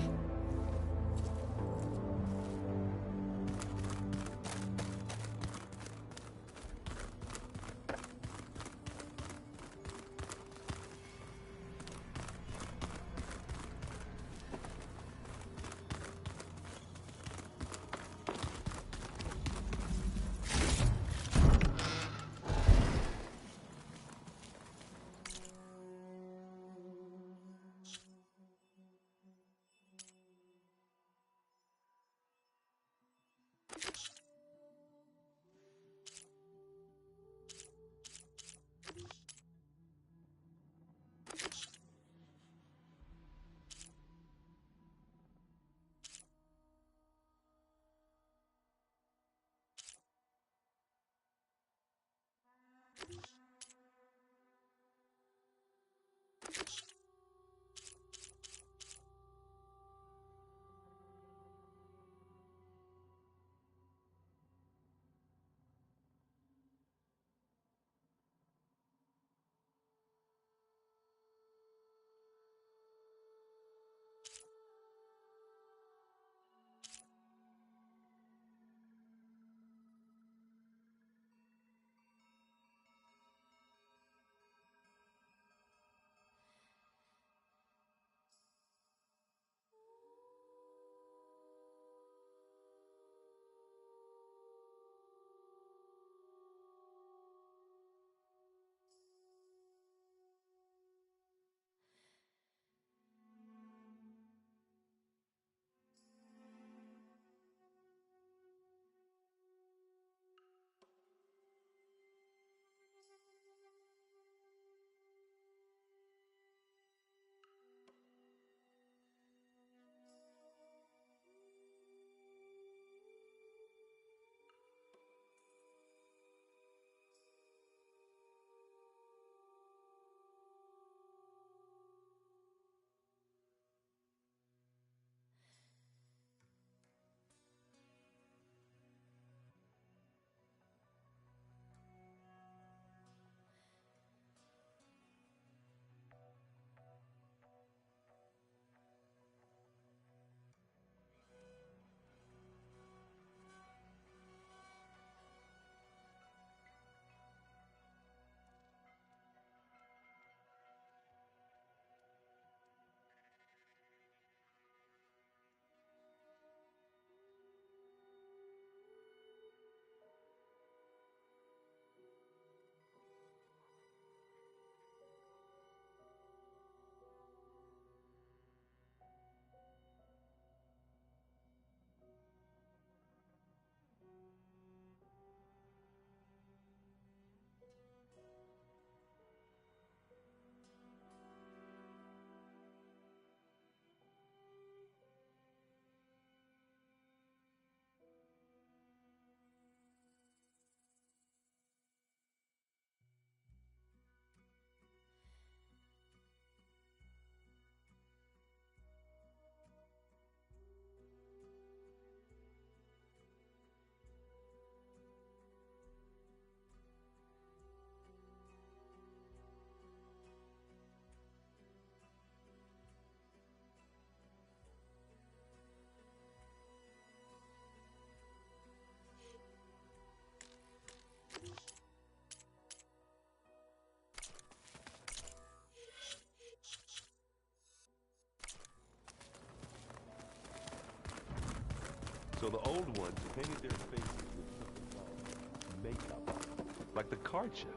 So the old ones painted their faces with makeup, like the card show.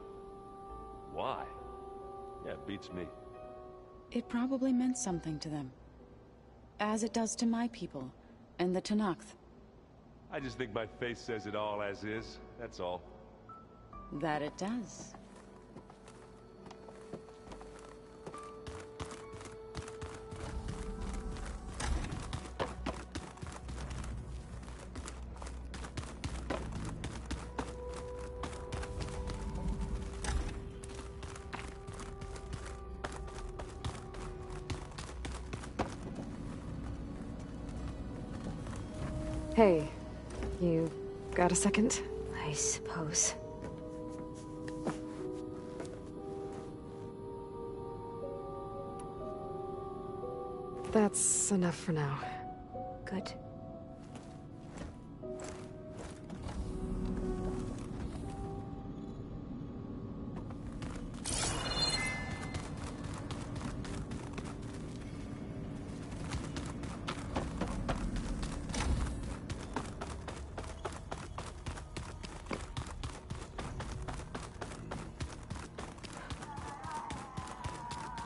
Why? Yeah, it beats me. It probably meant something to them. As it does to my people, and the Tenakth. I just think my face says it all as is, that's all. That it does. Hey, you got a second? I suppose. That's enough for now. Good.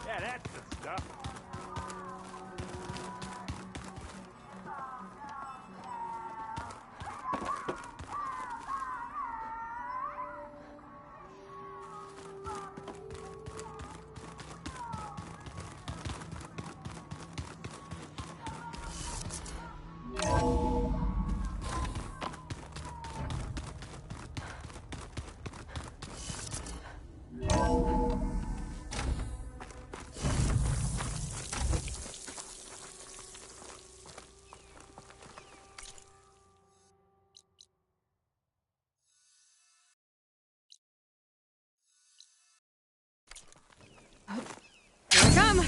Yeah, that's the stuff. Here I come!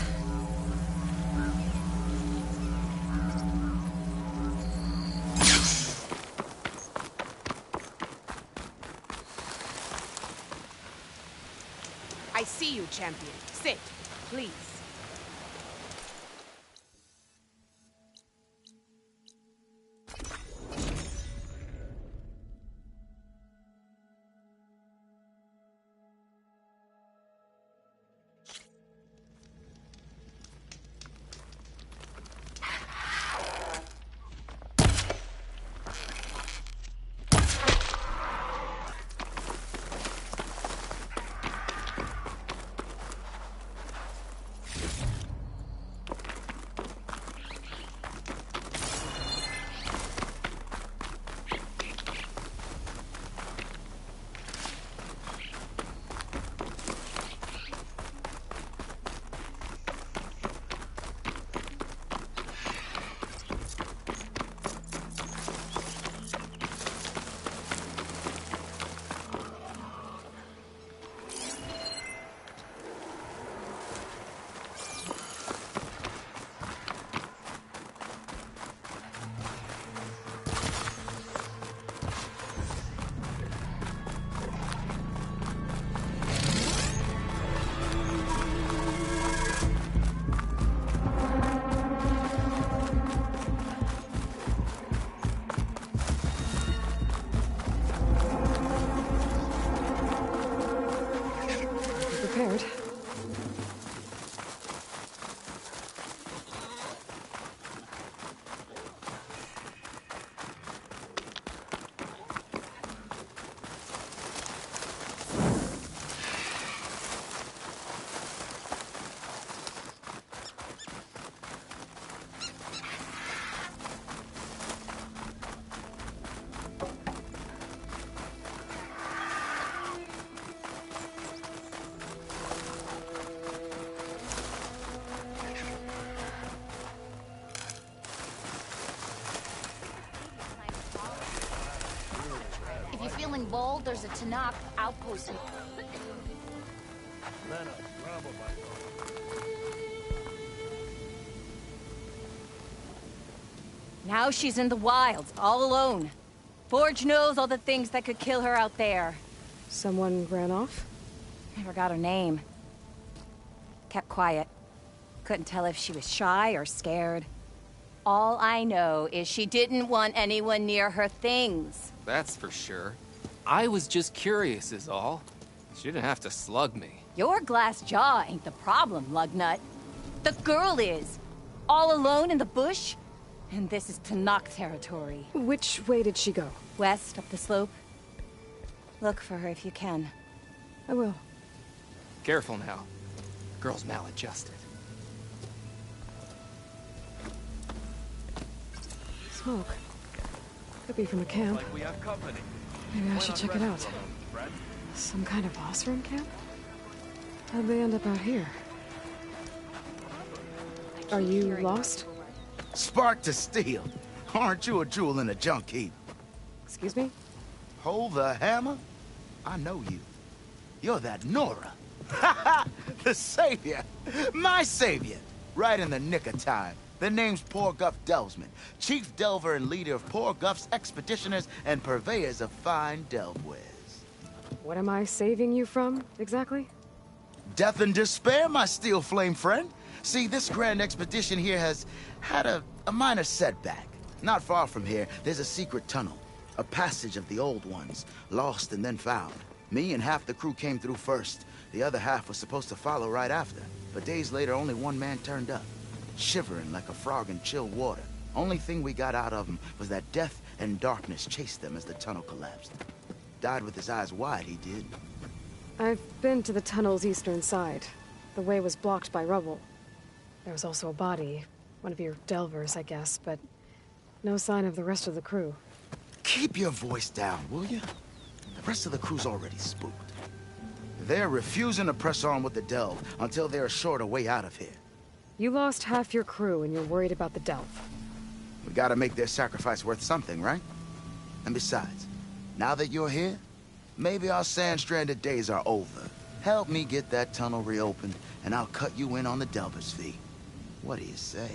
I see you, champion. Sit, please. Prepared. If you're feeling bold, there's a Tenakth outpost. Now she's in the wilds, all alone. Forge knows all the things that could kill her out there. Someone ran off? I forgot her name. Kept quiet. Couldn't tell if she was shy or scared. All I know is she didn't want anyone near her things. That's for sure. I was just curious is all. She didn't have to slug me. Your glass jaw ain't the problem, Lugnut. The girl is. All alone in the bush. And this is Tenakth territory. Which way did she go? West, up the slope. Look for her if you can. I will. Careful now. Girl's maladjusted. Smoke. Could be from a camp. Like we have company. Maybe I should check it out. Some kind of boss room camp? How'd they end up out here? Are you lost? Spark to steel. Aren't you a jewel in a junk heap? Excuse me? Hold the hammer? I know you. You're that Nora. The savior. My savior. Right in the nick of time. The name's Porguff Delvesman, chief delver and leader of Porguff's expeditioners and purveyors of fine delve wares. What am I saving you from, exactly? Death and despair, my steel flame friend. See, this grand expedition here has had a minor setback. Not far from here, there's a secret tunnel. A passage of the old ones, lost and then found. Me and half the crew came through first. The other half was supposed to follow right after. But days later, only one man turned up. Shivering like a frog in chill water. Only thing we got out of him was that death and darkness chased them as the tunnel collapsed. Died with his eyes wide, he did. I've been to the tunnel's eastern side. The way was blocked by rubble. There was also a body. One of your delvers, I guess, but no sign of the rest of the crew. Keep your voice down, will you? The rest of the crew's already spooked. They're refusing to press on with the delve until they're assured a way out of here. You lost half your crew and you're worried about the delve. We gotta make their sacrifice worth something, right? And besides, now that you're here, maybe our sand-stranded days are over. Help me get that tunnel reopened, and I'll cut you in on the delver's fee. What do you say?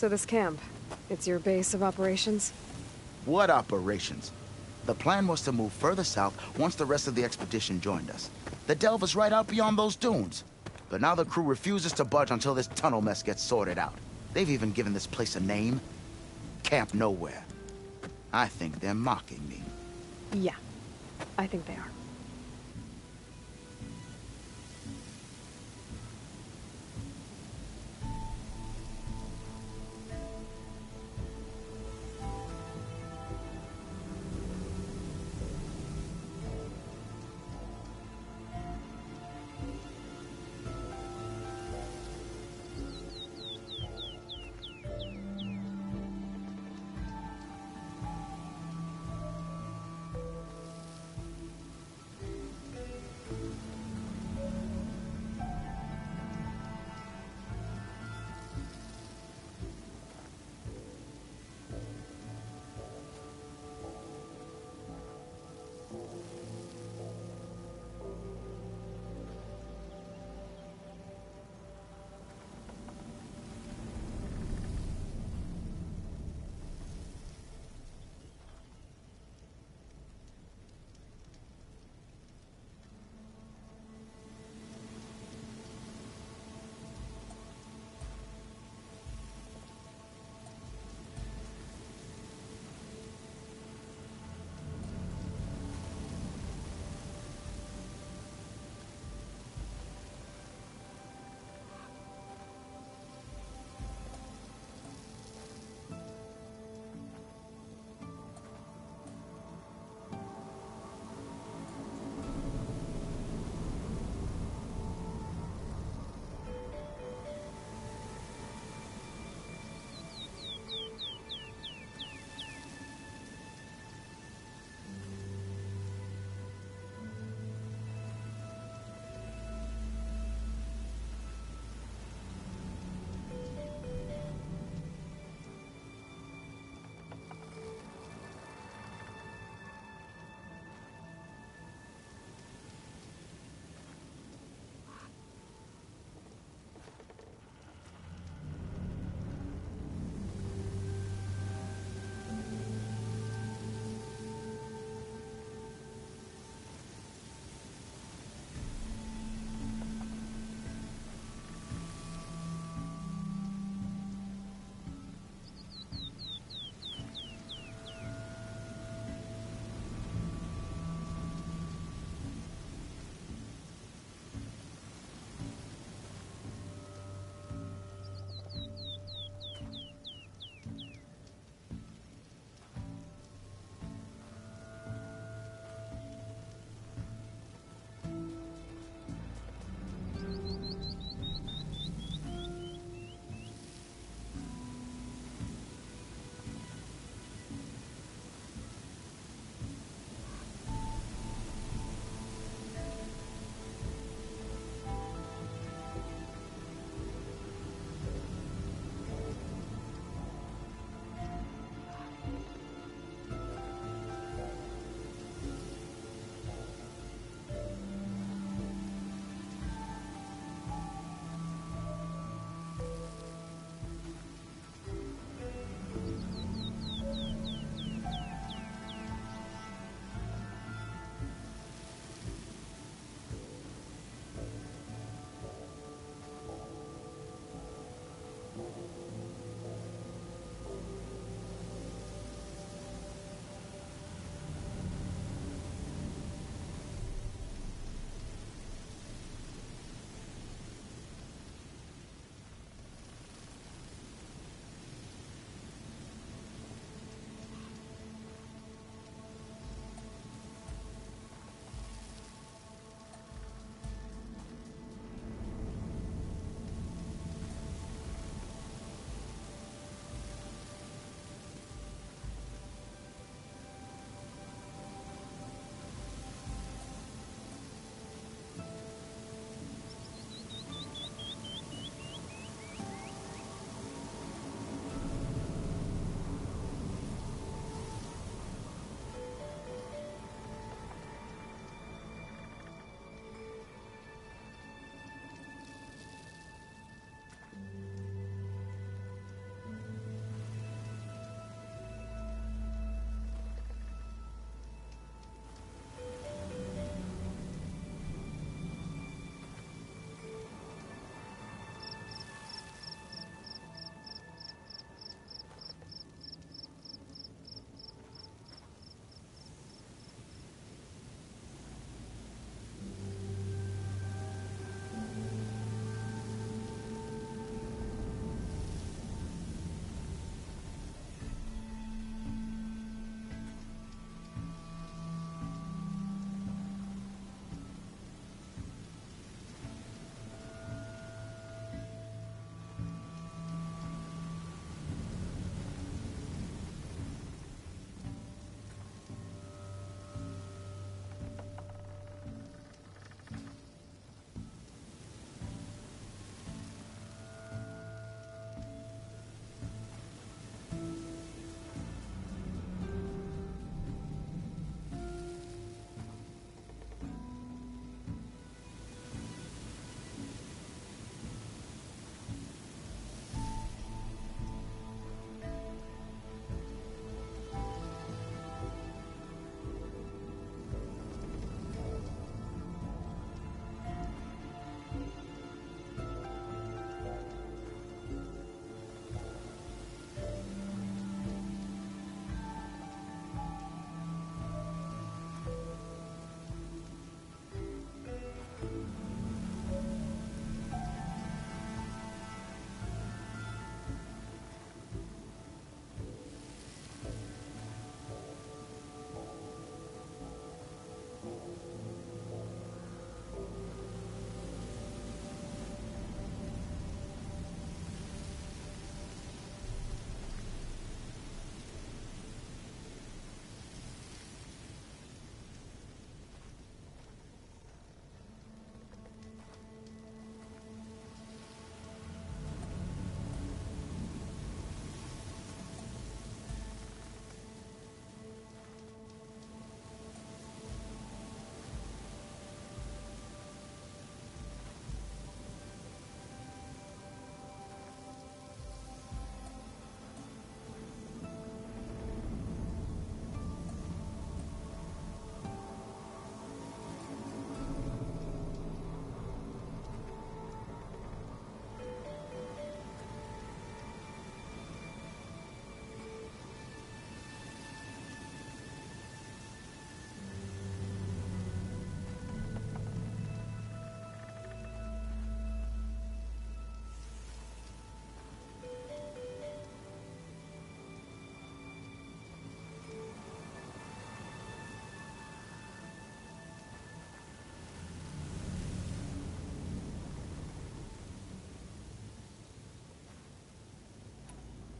So this camp, it's your base of operations? What operations? The plan was to move further south once the rest of the expedition joined us. The delve is right out beyond those dunes. But now the crew refuses to budge until this tunnel mess gets sorted out. They've even given this place a name. Camp Nowhere. I think they're mocking me. Yeah, I think they are.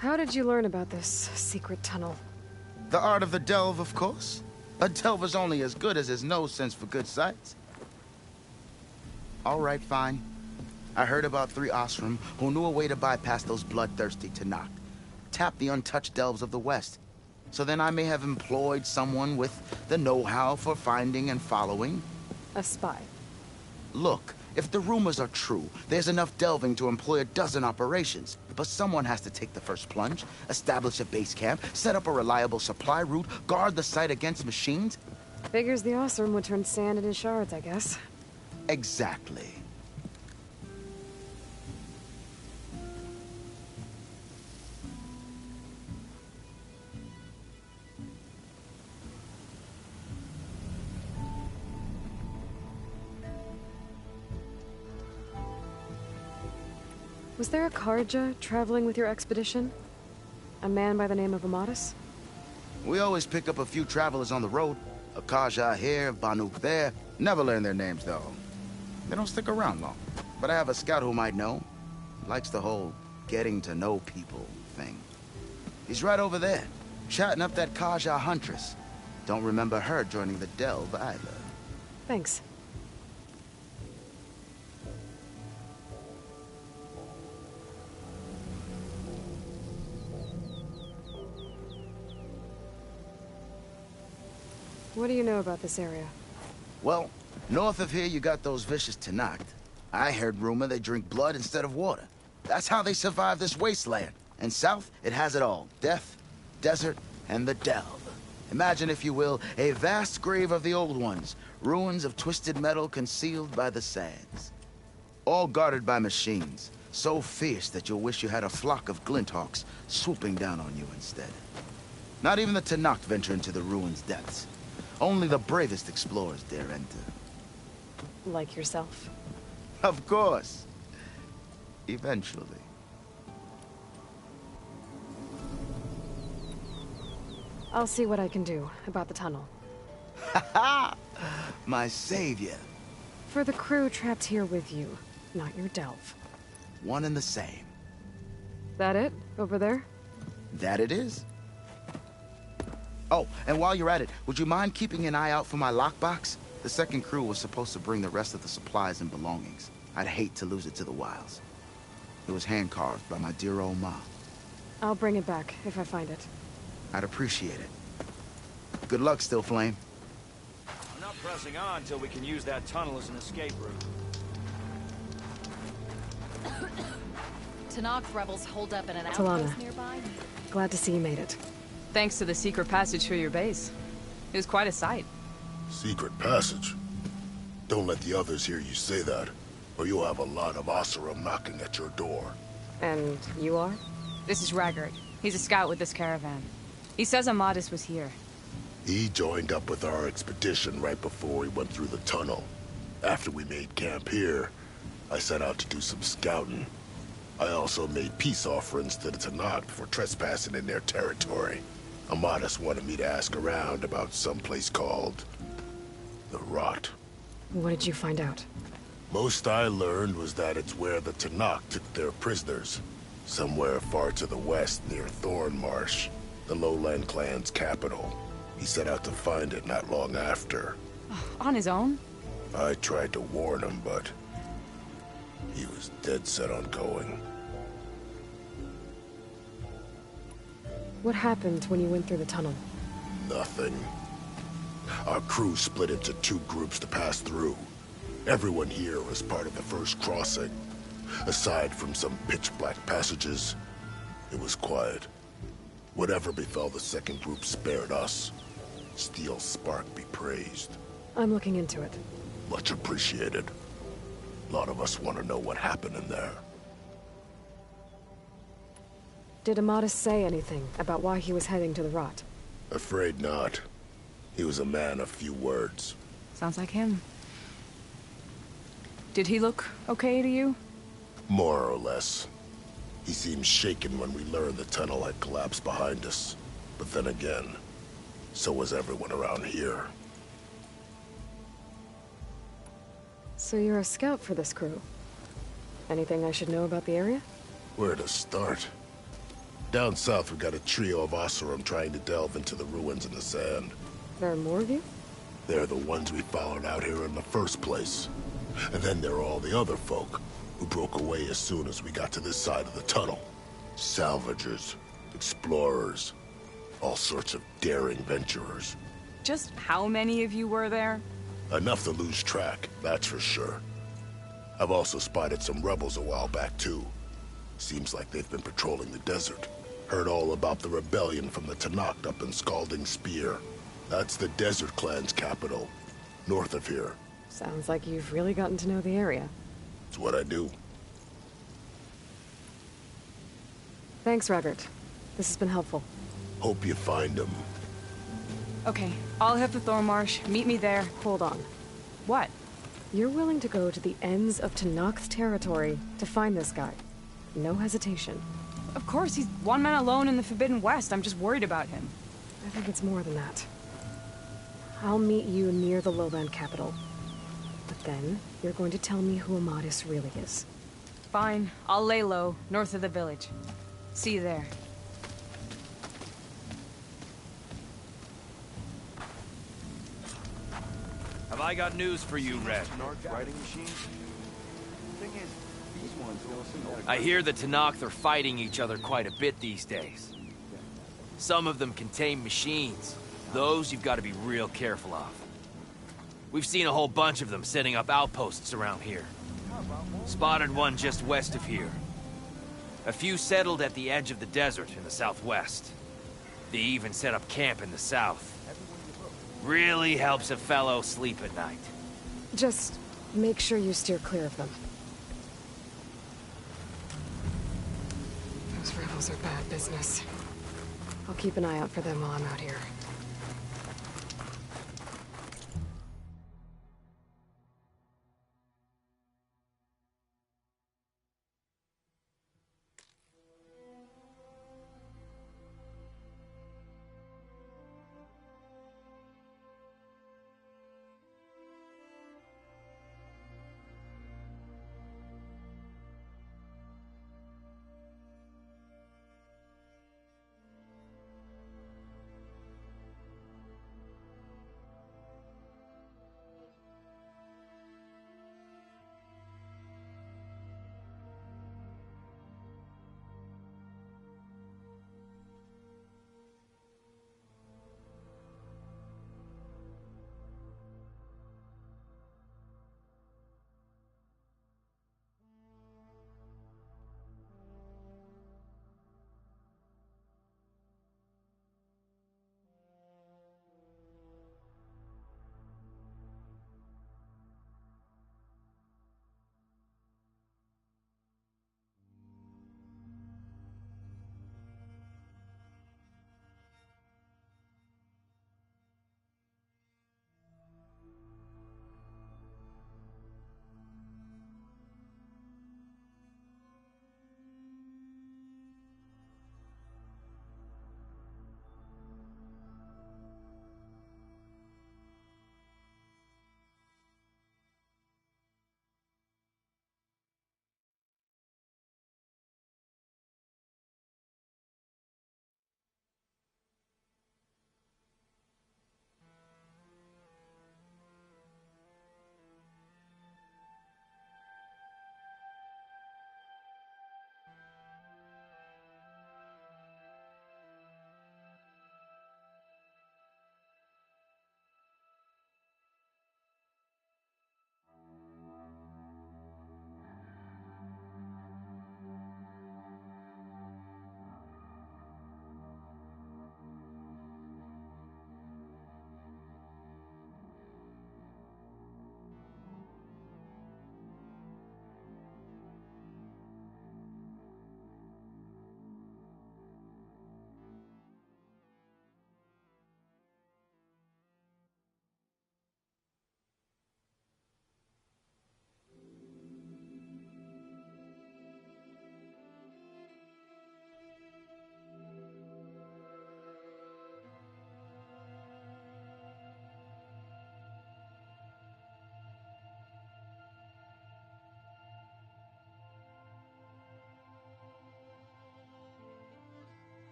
How did you learn about this secret tunnel? The art of the delve, of course. A delver's only as good as his nose sense for good sights. All right, fine. I heard about 3 Osram who knew a way to bypass those bloodthirsty Tenakth. Tap the untouched delves of the West. So then I may have employed someone with the know-how for finding and following. A spy. Look, if the rumors are true, there's enough delving to employ a dozen operations. But someone has to take the first plunge, establish a base camp, set up a reliable supply route, guard the site against machines. Figures the Osram would turn sand into shards, I guess. Exactly. Was there a Carja traveling with your expedition? A man by the name of Amadis? We always pick up a few travelers on the road. A Carja here, Banuk there. Never learn their names, though. They don't stick around long. But I have a scout who might know. Likes the whole getting to know people thing. He's right over there, chatting up that Carja huntress. Don't remember her joining the delve either. Thanks. What do you know about this area? Well, north of here you got those vicious Tenakth. I heard rumor they drink blood instead of water. That's how they survive this wasteland. And south, it has it all. Death, desert, and the delve. Imagine, if you will, a vast grave of the old ones. Ruins of twisted metal concealed by the sands. All guarded by machines. So fierce that you'll wish you had a flock of Glinthawks swooping down on you instead. Not even the Tenakth venture into the ruins' depths. Only the bravest explorers dare enter. Like yourself? Of course. Eventually. I'll see what I can do about the tunnel. Ha-ha! My savior. For the crew trapped here with you, not your delve. One and the same. That it? Over there? That it is. Oh, and while you're at it, would you mind keeping an eye out for my lockbox? The second crew was supposed to bring the rest of the supplies and belongings. I'd hate to lose it to the wilds. It was hand-carved by my dear old ma. I'll bring it back if I find it. I'd appreciate it. Good luck, Still Flame. I'm not pressing on until we can use that tunnel as an escape route. Tenakth rebels hold up in an Talana. outpost nearby. Glad to see you made it. Thanks to the secret passage through your base. It was quite a sight. Secret passage? Don't let the others hear you say that, or you'll have a lot of Oseram knocking at your door. And you are? This is Raggart. He's a scout with this caravan. He says Amadis was here. He joined up with our expedition right before we went through the tunnel. After we made camp here, I set out to do some scouting. I also made peace offerings to the Tenakth for trespassing in their territory. Amadis wanted me to ask around about some place called the Rot. What did you find out? Most I learned was that it's where the Tenakth took their prisoners. Somewhere far to the west near Thornmarsh, the Lowland clan's capital. He set out to find it not long after. On his own? I tried to warn him, but he was dead set on going. What happened when you went through the tunnel? Nothing. Our crew split into 2 groups to pass through. Everyone here was part of the first crossing. Aside from some pitch-black passages, it was quiet. Whatever befell the second group spared us. Steel Spark be praised. I'm looking into it. Much appreciated. A lot of us want to know what happened in there. Did Amadis say anything about why he was heading to the Rot? Afraid not. He was a man of few words. Sounds like him. Did he look okay to you? More or less. He seemed shaken when we learned the tunnel had collapsed behind us. But then again, so was everyone around here. So you're a scout for this crew? Anything I should know about the area? Where to start? Down south, we got a trio of Oseram trying to delve into the ruins in the sand. There are more of you? They're the ones we followed out here in the first place. And then there are all the other folk, who broke away as soon as we got to this side of the tunnel. Salvagers, explorers, all sorts of daring venturers. Just how many of you were there? Enough to lose track, that's for sure. I've also spotted some rebels a while back, too. Seems like they've been patrolling the desert. Heard all about the rebellion from the Tenakth up in Scalding Spear. That's the Desert Clan's capital, north of here. Sounds like you've really gotten to know the area. It's what I do. Thanks, Raggart. This has been helpful. Hope you find him. Okay, I'll head for Thormarsh. Meet me there. Hold on. What? You're willing to go to the ends of Tenakth territory to find this guy. No hesitation. Of course, he's one man alone in the Forbidden West. I'm just worried about him. I think it's more than that. I'll meet you near the lowland capital. But then, you're going to tell me who Amadis really is. Fine. I'll lay low, north of the village. See you there. Have I got news for you, Red? Writing machines? Thing is, these ones don't seem that I hear the Tenakth are fighting each other quite a bit these days. Some of them contain machines. Those you've got to be real careful of. We've seen a whole bunch of them setting up outposts around here. Spotted one just west of here. A few settled at the edge of the desert in the southwest. They even set up camp in the south. Really helps a fellow sleep at night. Just make sure you steer clear of them. Those rebels are bad business. I'll keep an eye out for them while I'm out here.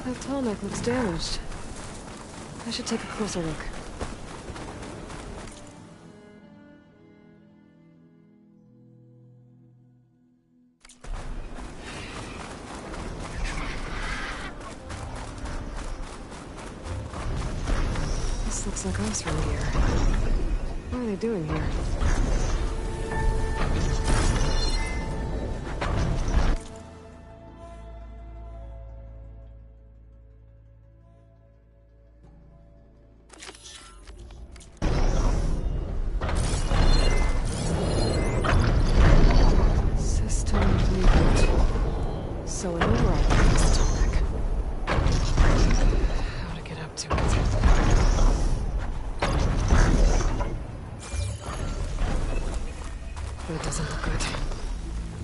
That tall neck looks damaged. I should take a closer look. This looks like Osram gear. What are they doing here?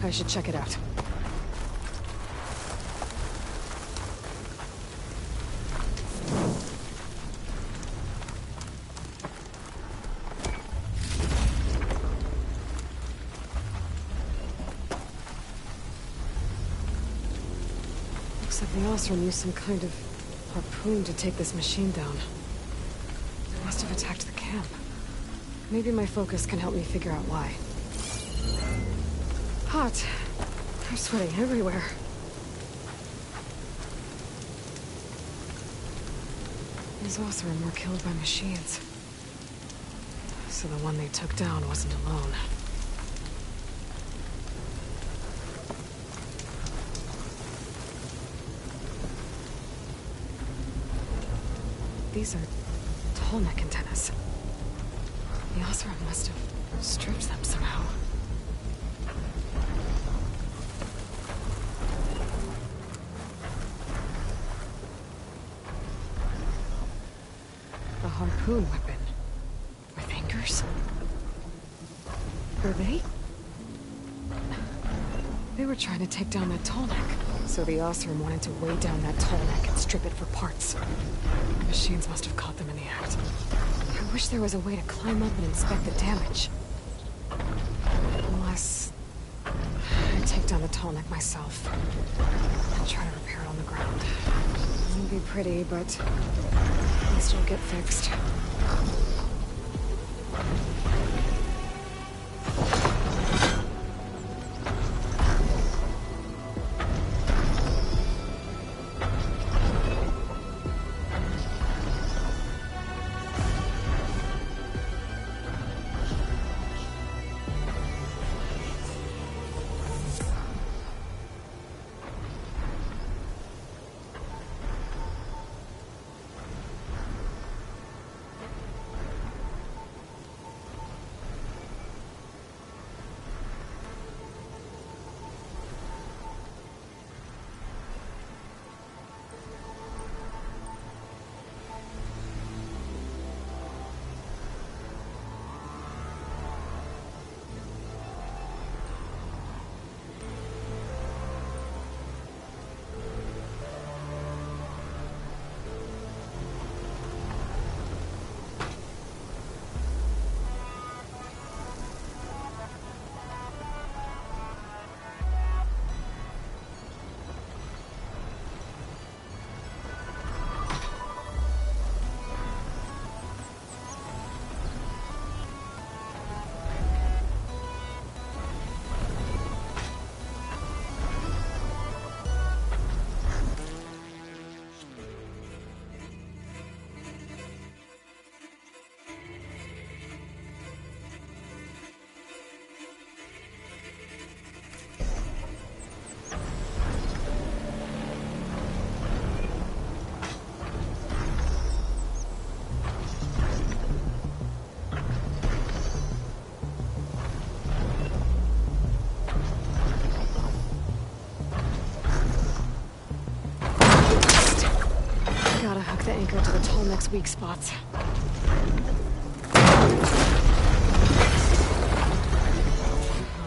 I should check it out. Looks like the Osram used some kind of harpoon to take this machine down. It must have attacked the camp. Maybe my focus can help me figure out why. Hot. I'm sweating everywhere. These Osram were killed by machines. So the one they took down wasn't alone. These are tall neck antennas. The Osram must have stripped them somehow. A harpoon weapon. With anchors? Were they? They were trying to take down that tall neck. So the Osram wanted to weigh down that tall neck and strip it for parts. The machines must have caught them in the act. I wish there was a way to climb up and inspect the damage. Unless I take down the tall neck myself and try to repair it on the ground. It won't be pretty, but at least it'll get fixed. The anchor to the tall neck's weak spots. Oh,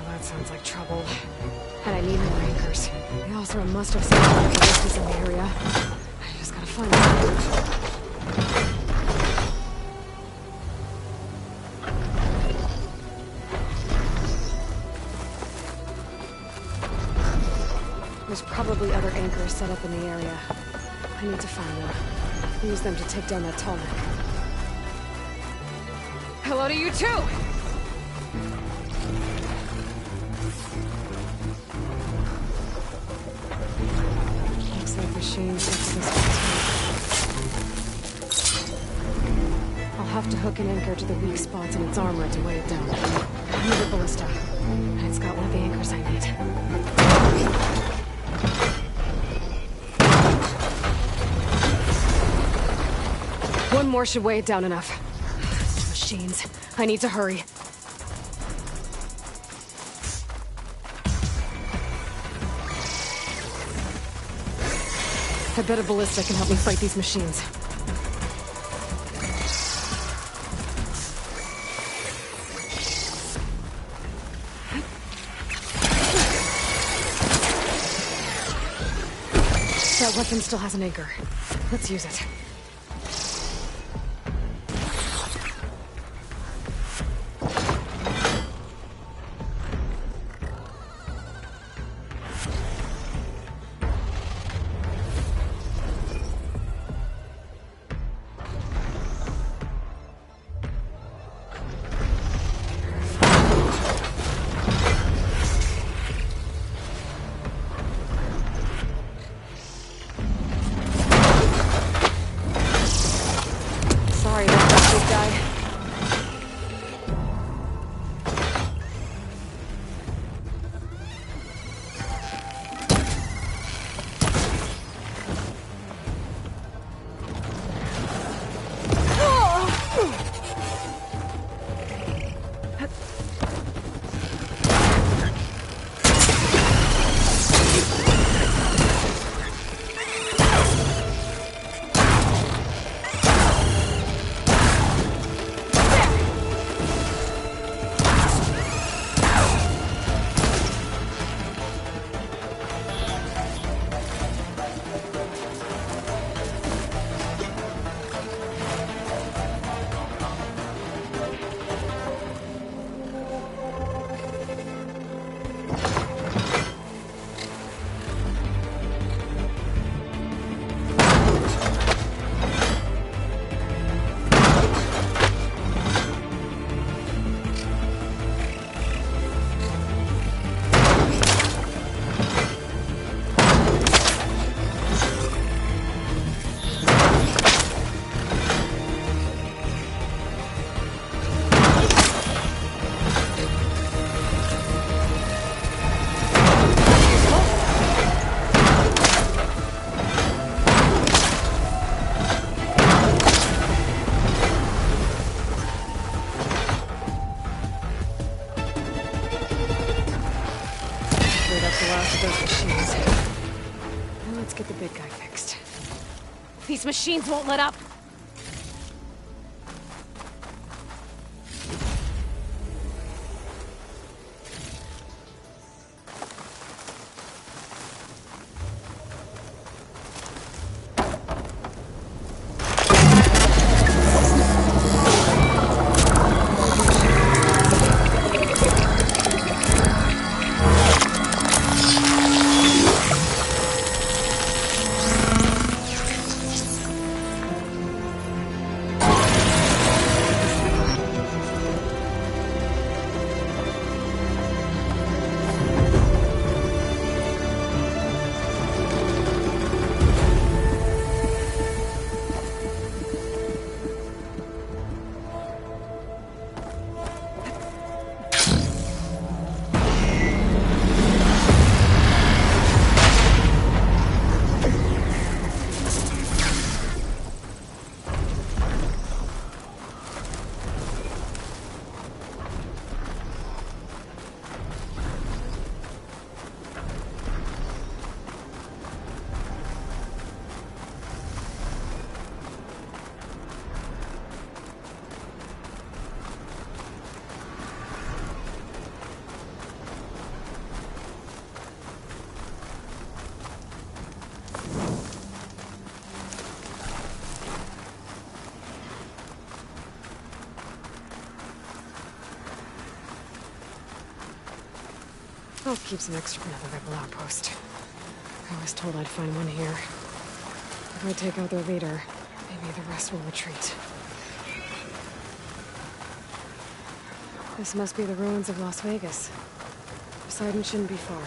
that sounds like trouble. And I need more anchors. The Osram must have seen Archaeologists in the area. I just gotta find them. There's probably other anchors set up in the area. I need to find them. Use them to take down that Tallneck. Hello to you too! Looks like machines into this one. I'll have to hook an anchor to the weak spots in its armor to weigh it down. I need a ballista, and it's got one of the anchors I need. One more should weigh it down enough. Machines. I need to hurry. I bet a ballista can help me fight these machines. That weapon still has an anchor. Let's use it. Sorry about that, big guy. Let's get the big guy fixed. These machines won't let up! I'll keep some extra for another rebel outpost. I was told I'd find one here. If I take out their leader, maybe the rest will retreat. This must be the ruins of Las Vegas. Poseidon shouldn't be far.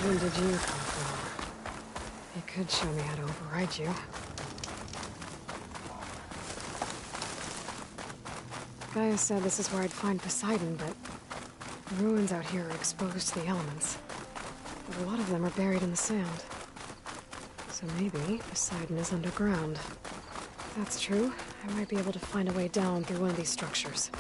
Where did you come from? You could show me how to override you. Gaia said this is where I'd find Poseidon, but the ruins out here are exposed to the elements. But a lot of them are buried in the sand. So maybe Poseidon is underground. If that's true, I might be able to find a way down through one of these structures.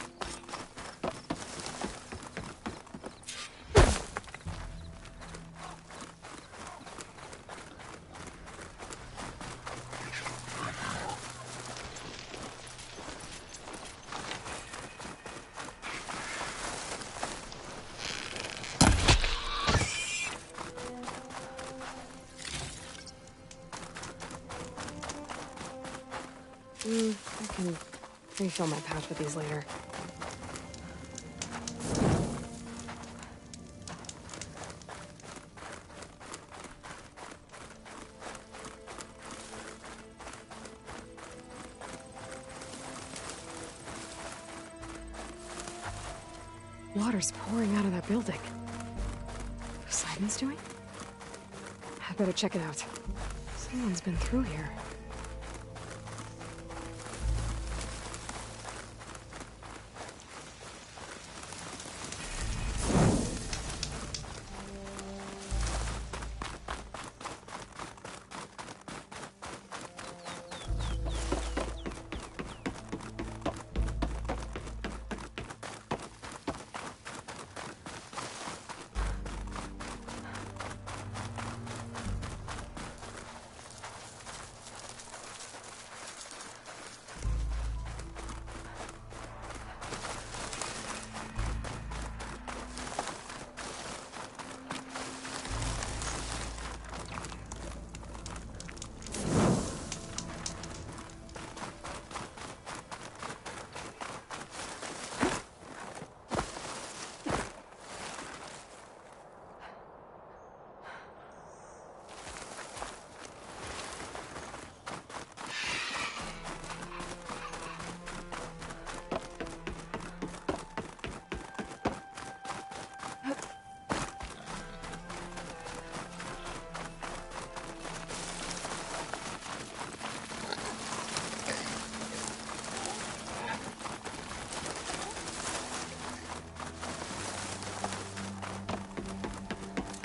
I can refill my pouch with these later. Water's pouring out of that building. Poseidon's doing? I better check it out. Someone's been through here.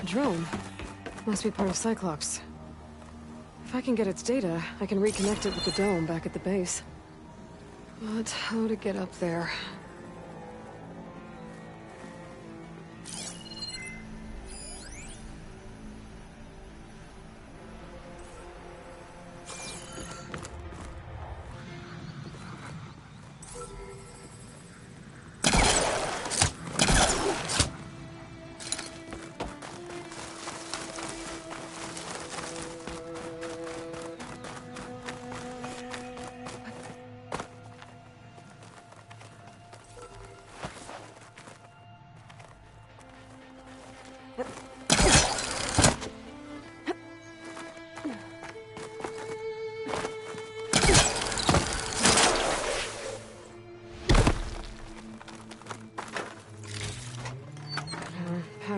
Drone. Must be part of Cyclops. If I can get its data, I can reconnect it with the dome back at the base. But how to get up there?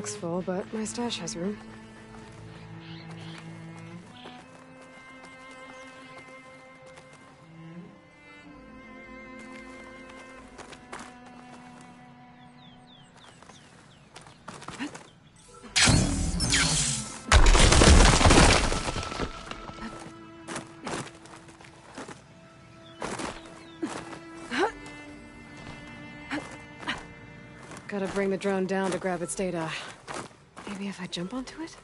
pack's full, but my stash has room. Gotta bring the drone down to grab its data. Maybe if I jump onto it?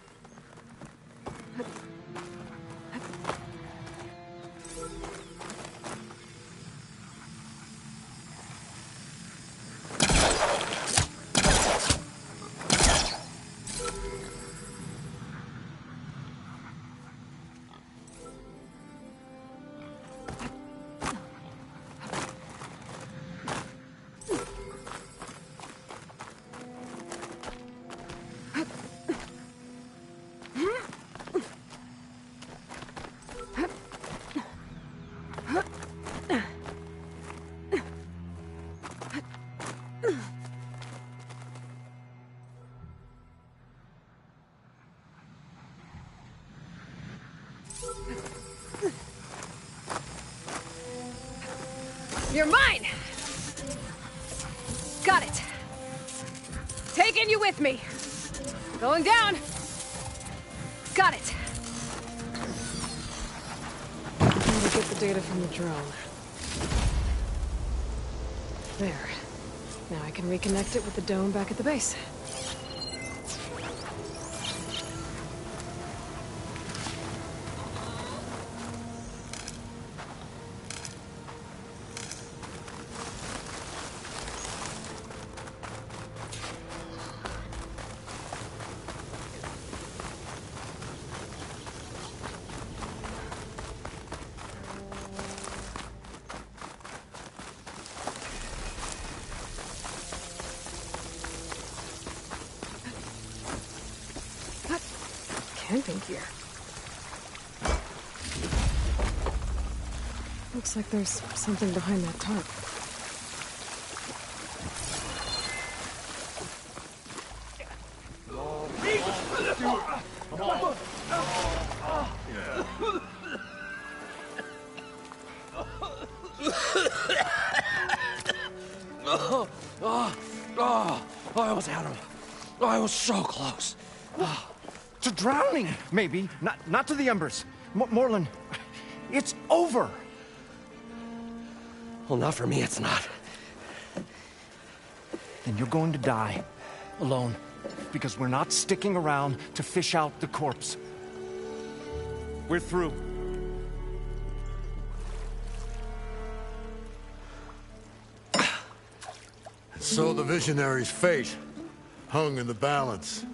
You're mine! Got it. Taking you with me. Going down. Got it. Gotta get the data from the drone. There. Now I can reconnect it with the dome back at the base. Camping gear. Looks like there's something behind that tarp. I almost had him. I was so close. To drowning, maybe. Not to the embers. Morlund, it's over. Well, not for me, it's not. Then you're going to die. Alone. Because we're not sticking around to fish out the corpse. We're through. So the visionary's fate hung in the balance.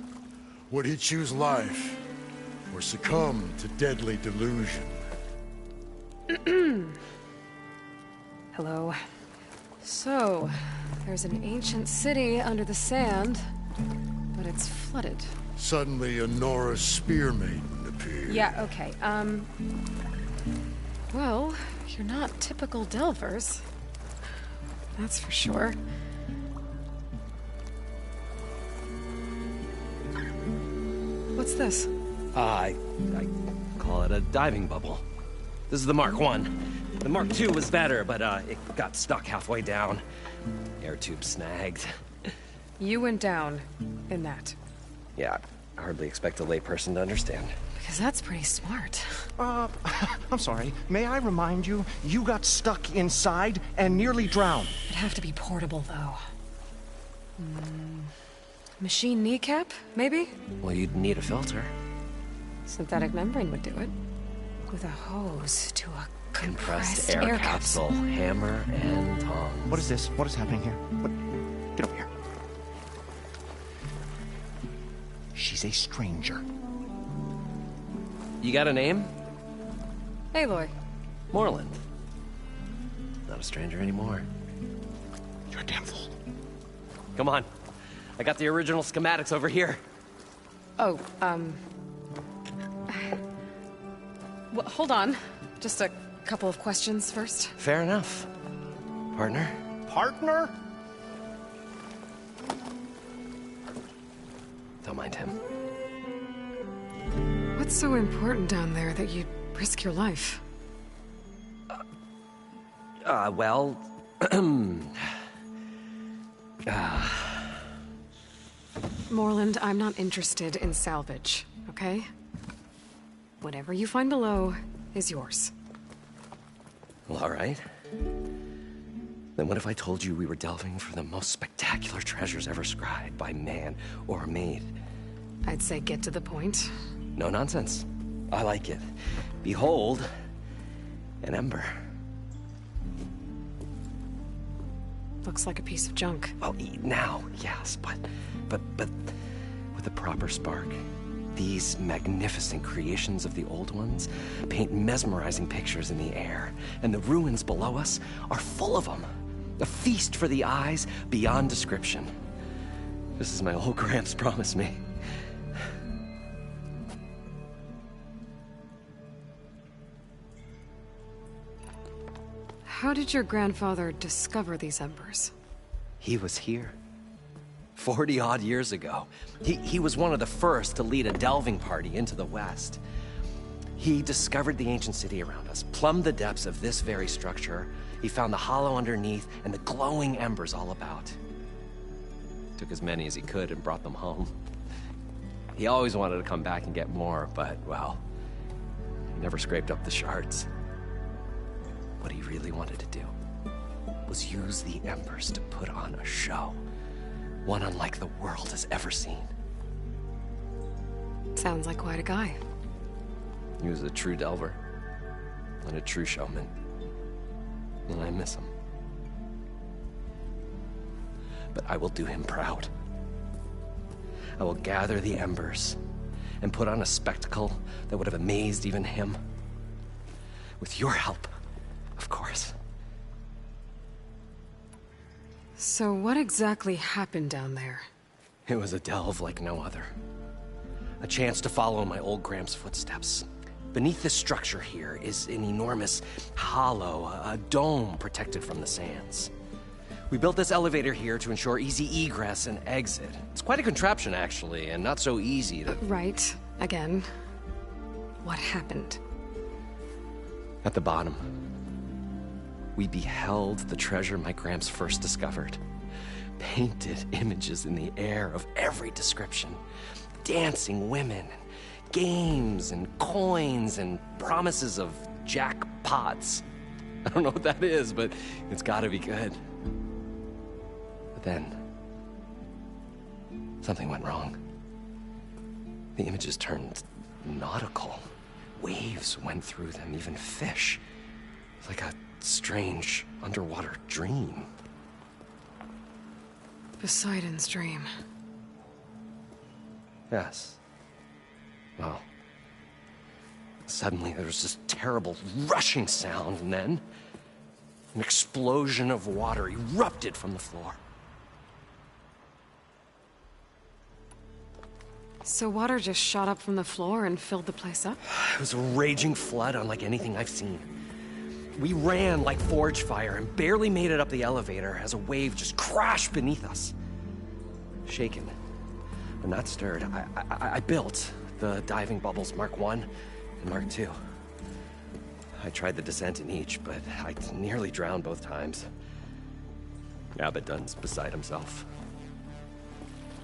Would he choose life, or succumb to deadly delusion? Hello. So, there's an ancient city under the sand, but it's flooded. Suddenly, a Nora spear maiden appeared. Yeah, okay, well, you're not typical Delvers. That's for sure. What's this? I call it a diving bubble. This is the Mark 1. The Mark 2 was better, but it got stuck halfway down. Air tube snagged. You went down in that. Yeah, I hardly expect a layperson to understand. Because that's pretty smart. I'm sorry. May I remind you, you got stuck inside and nearly drowned. It'd have to be portable, though. Machine kneecap, maybe? Well, you'd need a filter. Synthetic membrane would do it. With a hose to a compressed air capsule. Hammer and tongs. What is this? What is happening here? What? Get over here. She's a stranger. You got a name? Aloy. Morlund. Not a stranger anymore. You're a damn fool. Come on. I got the original schematics over here. Oh, well, hold on. Just a couple of questions first. Fair enough. Partner? Partner? Don't mind him. What's so important down there that you'd risk your life? Well... Morland, I'm not interested in salvage, okay? Whatever you find below is yours. Well, all right. Then what if I told you we were delving for the most spectacular treasures ever scribed by man or maid? I'd say get to the point. No nonsense. I like it. Behold, an ember. Looks like a piece of junk. Well, now, yes, but with a proper spark. These magnificent creations of the old ones paint mesmerizing pictures in the air, and the ruins below us are full of them. A feast for the eyes beyond description. Just as my old Gramps promised me. How did your grandfather discover these embers? He was here. 40-odd years ago. He was one of the first to lead a delving party into the West. He discovered the ancient city around us, plumbed the depths of this very structure. He found the hollow underneath and the glowing embers all about. Took as many as he could and brought them home. He always wanted to come back and get more, but, well, he never scraped up the shards. What he really wanted to do was use the embers to put on a show. One unlike the world has ever seen. Sounds like quite a guy. He was a true delver. And a true showman. And I miss him. But I will do him proud. I will gather the embers and put on a spectacle that would have amazed even him. With your help, of course. So what exactly happened down there? It was a delve like no other. A chance to follow in my old Gramps' footsteps. Beneath this structure here is an enormous hollow, a dome protected from the sands. We built this elevator here to ensure easy egress and exit. It's quite a contraption, actually, and not so easy to... Right. Again. What happened? At the bottom, we beheld the treasure my Gramps first discovered. Painted images in the air of every description. Dancing women, games and coins and promises of jackpots. I don't know what that is, but it's gotta be good. But then, something went wrong. The images turned nautical. Waves went through them, even fish. Like a strange underwater dream. Poseidon's dream. Yes. Well, suddenly there was this terrible rushing sound, and then an explosion of water erupted from the floor. So water just shot up from the floor and filled the place up? It was a raging flood unlike anything I've seen. We ran like forge fire and barely made it up the elevator as a wave just crashed beneath us. Shaken, but not stirred, I built the diving bubbles Mark I and Mark II. I tried the descent in each, but I nearly drowned both times. Abaddon's beside himself.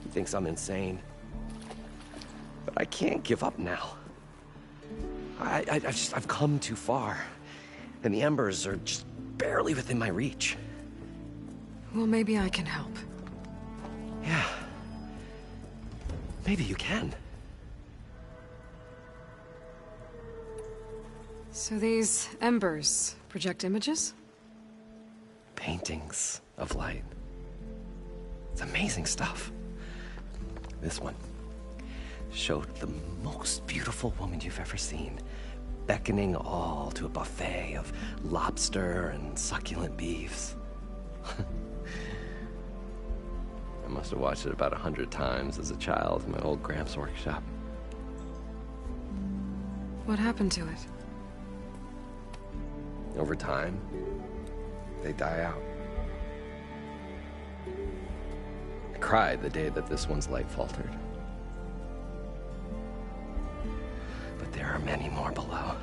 He thinks I'm insane. But I can't give up now. I've come too far. And the embers are just barely within my reach. Well, maybe I can help. Yeah. Maybe you can. So these embers project images? Paintings of light. It's amazing stuff. This one showed the most beautiful woman you've ever seen, beckoning all to a buffet of lobster and succulent beefs. I must have watched it about 100 times as a child in my old Gramps' workshop. What happened to it? Over time, they die out. I cried the day that this one's light faltered. are many more below.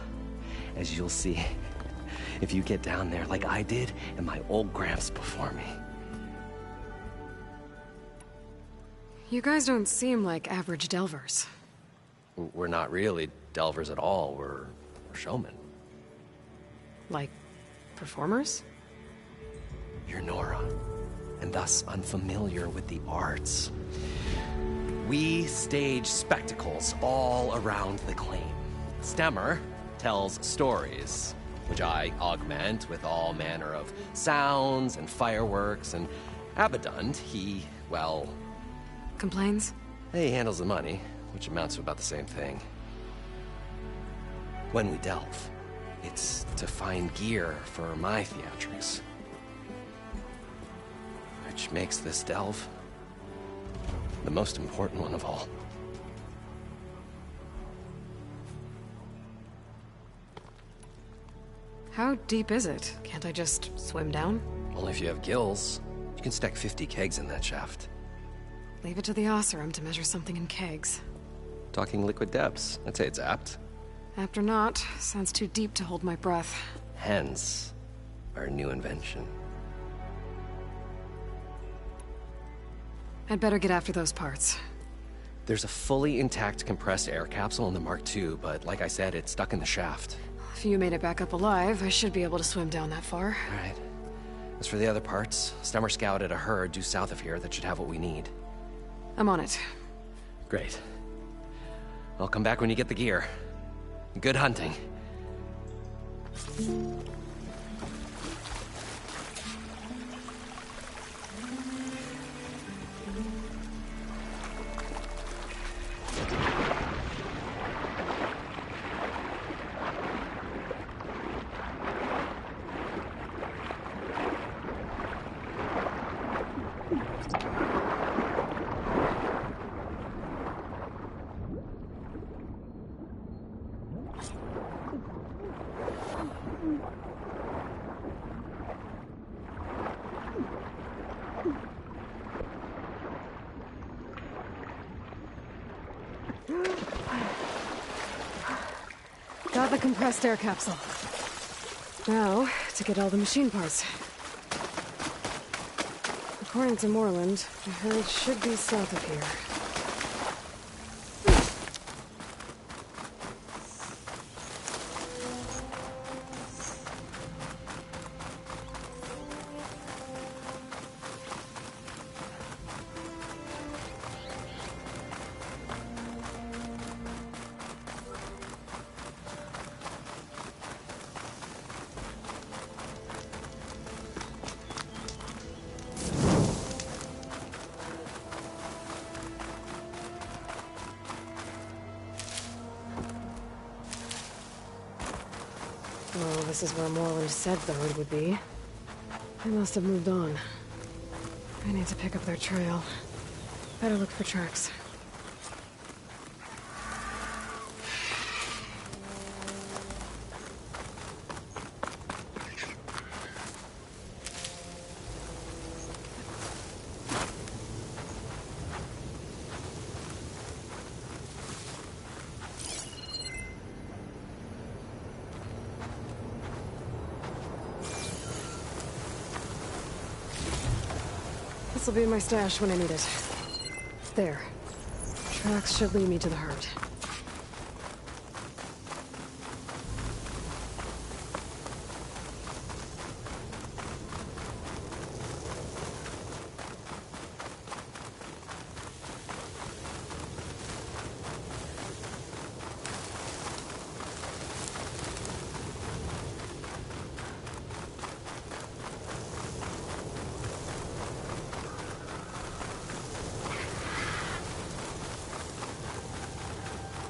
As you'll see, if you get down there like I did and my old Gramps before me. You guys don't seem like average delvers. We're not really delvers at all, we're showmen. Like, performers? You're Nora, and thus unfamiliar with the arts. We stage spectacles all around the claim. Stemmer tells stories, which I augment with all manner of sounds and fireworks, and Abadund, he, well... Complains? He handles the money, which amounts to about the same thing. When we delve, it's to find gear for my theatrics. Which makes this delve the most important one of all. How deep is it? Can't I just swim down? Only if you have gills. You can stack 50 kegs in that shaft. Leave it to the Oseram to measure something in kegs. Talking liquid depths. I'd say it's apt. Apt or not, sounds too deep to hold my breath. Hence, our new invention. I'd better get after those parts. There's a fully intact compressed air capsule in the Mark II, but like I said, it's stuck in the shaft. If you made it back up alive, I should be able to swim down that far. All right. As for the other parts, Stemmer scouted a herd due south of here that should have what we need. I'm on it. Great. I'll come back when you get the gear. Good hunting. Got the compressed air capsule. Now, to get all the machine parts. According to Moreland, the herd should be south of here. Oh, this is where Moreland said the herd would be. They must have moved on. I need to pick up their trail. Better look for tracks. This'll be my stash when I need it. There. Tracks should lead me to the herd.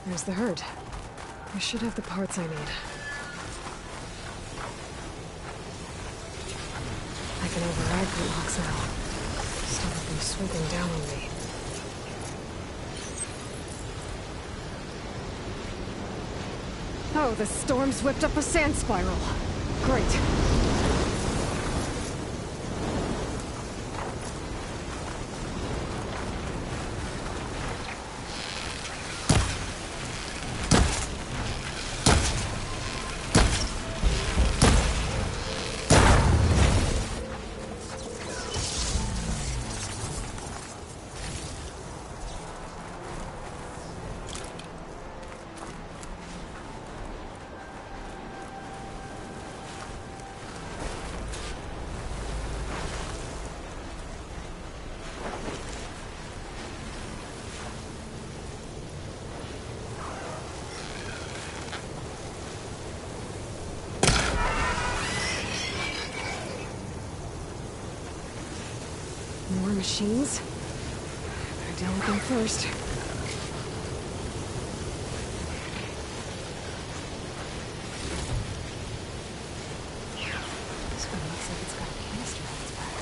There's the herd. I should have the parts I need. I can override the locks now. Stop them swooping down on me. Oh, the storm's whipped up a sand spiral. Great. machines. Better deal with them first. This one looks like it's got a canister on its back.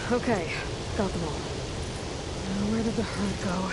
Okay, got them all. Now where did the herd go?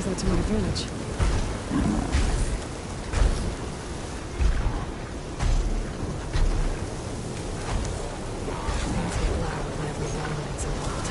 use that to my advantage. Things get loud when every dominates involved.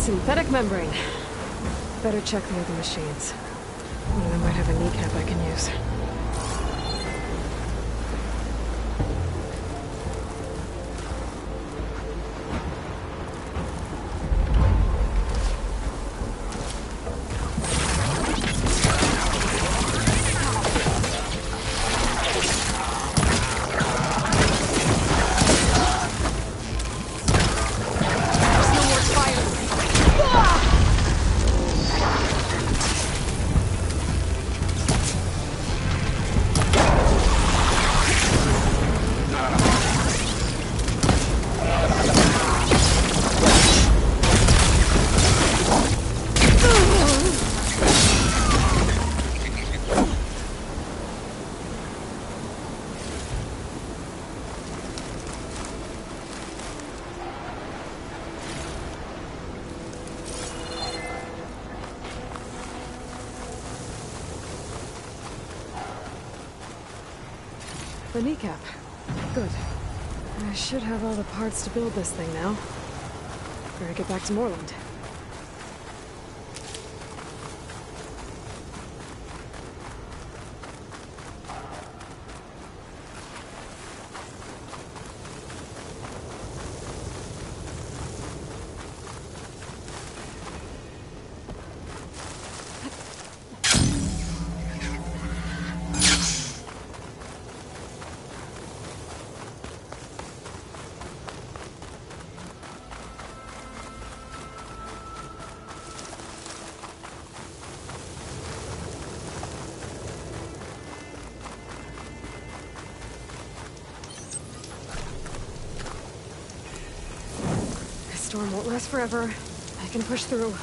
Synthetic membrane. Better check the other machines. One of them might have a kneecap I can use. The kneecap. Good. I should have all the parts to build this thing now. Better get back to Moreland. Storm won't last forever. I can push through.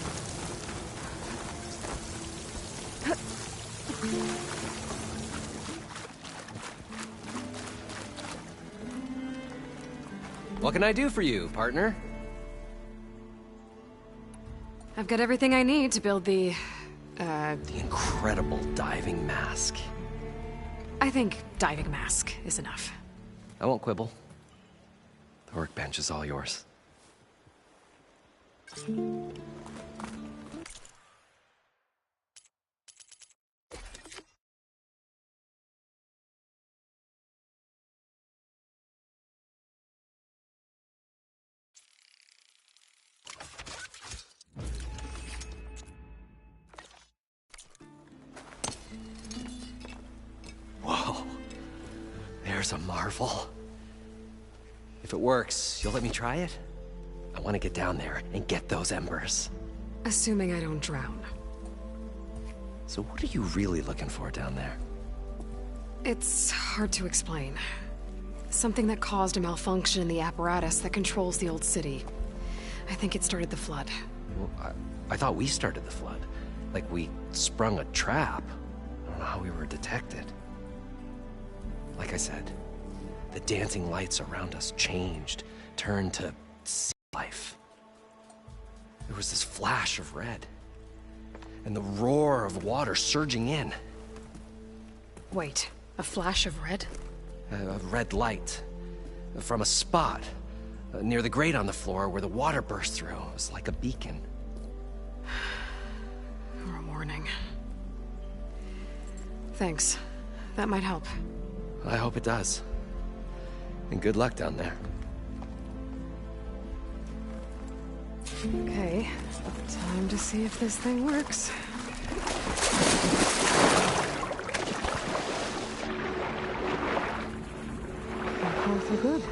What can I do for you, partner? I've got everything I need to build the incredible diving mask. I think diving mask is enough. I won't quibble. The workbench is all yours. Whoa. There's a marvel. If it works, you'll let me try it? I want to get down there and get those embers. Assuming I don't drown. So what are you really looking for down there? It's hard to explain. Something that caused a malfunction in the apparatus that controls the old city. I think it started the flood. Well, I thought we started the flood. Like we sprung a trap. I don't know how we were detected. Like I said, the dancing lights around us changed, turned to sea life. There was this flash of red, and the roar of water surging in. Wait, a flash of red? A red light from a spot near the grate on the floor where the water burst through. It was like a beacon. Or a warning. Thanks. That might help. I hope it does. And good luck down there. Okay, time to see if this thing works. So far, so good.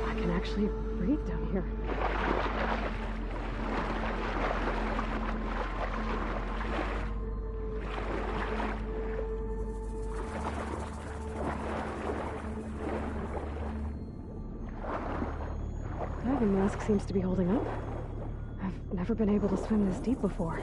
I can actually breathe down here. Diving mask seems to be holding up. I've never been able to swim this deep before.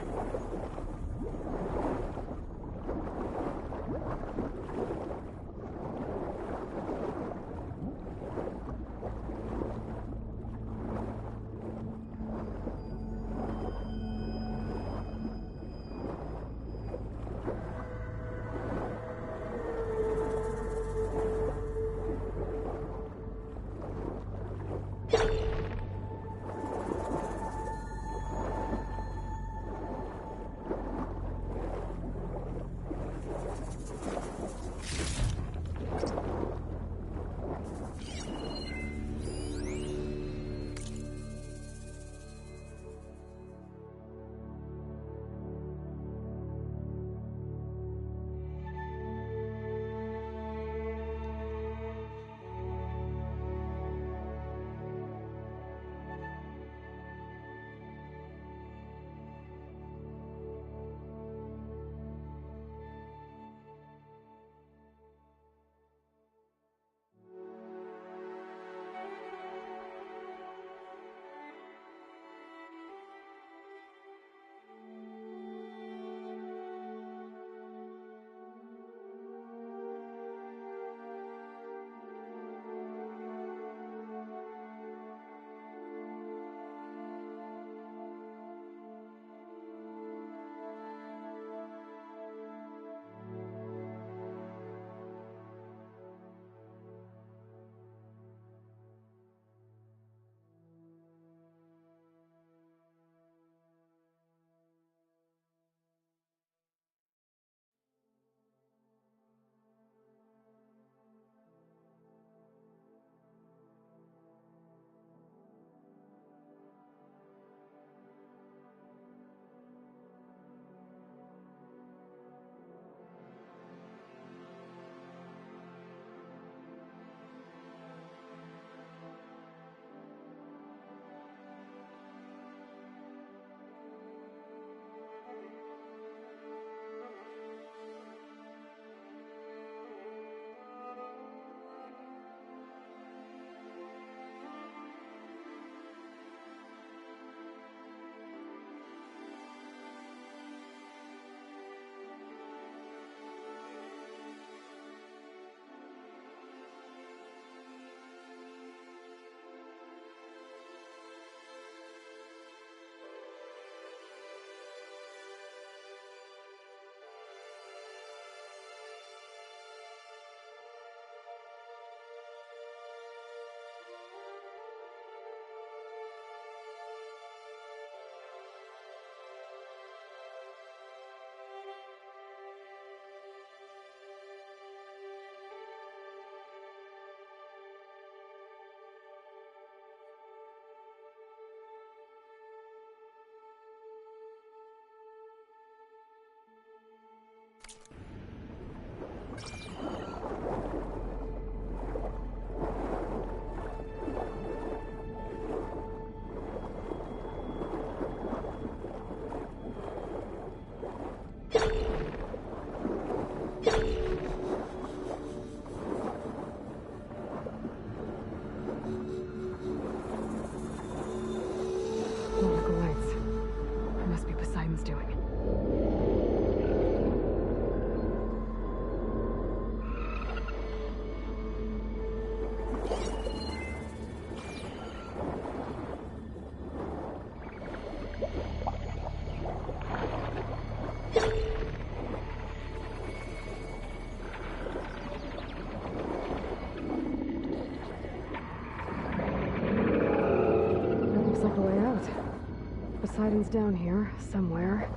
Poseidon's down here, somewhere.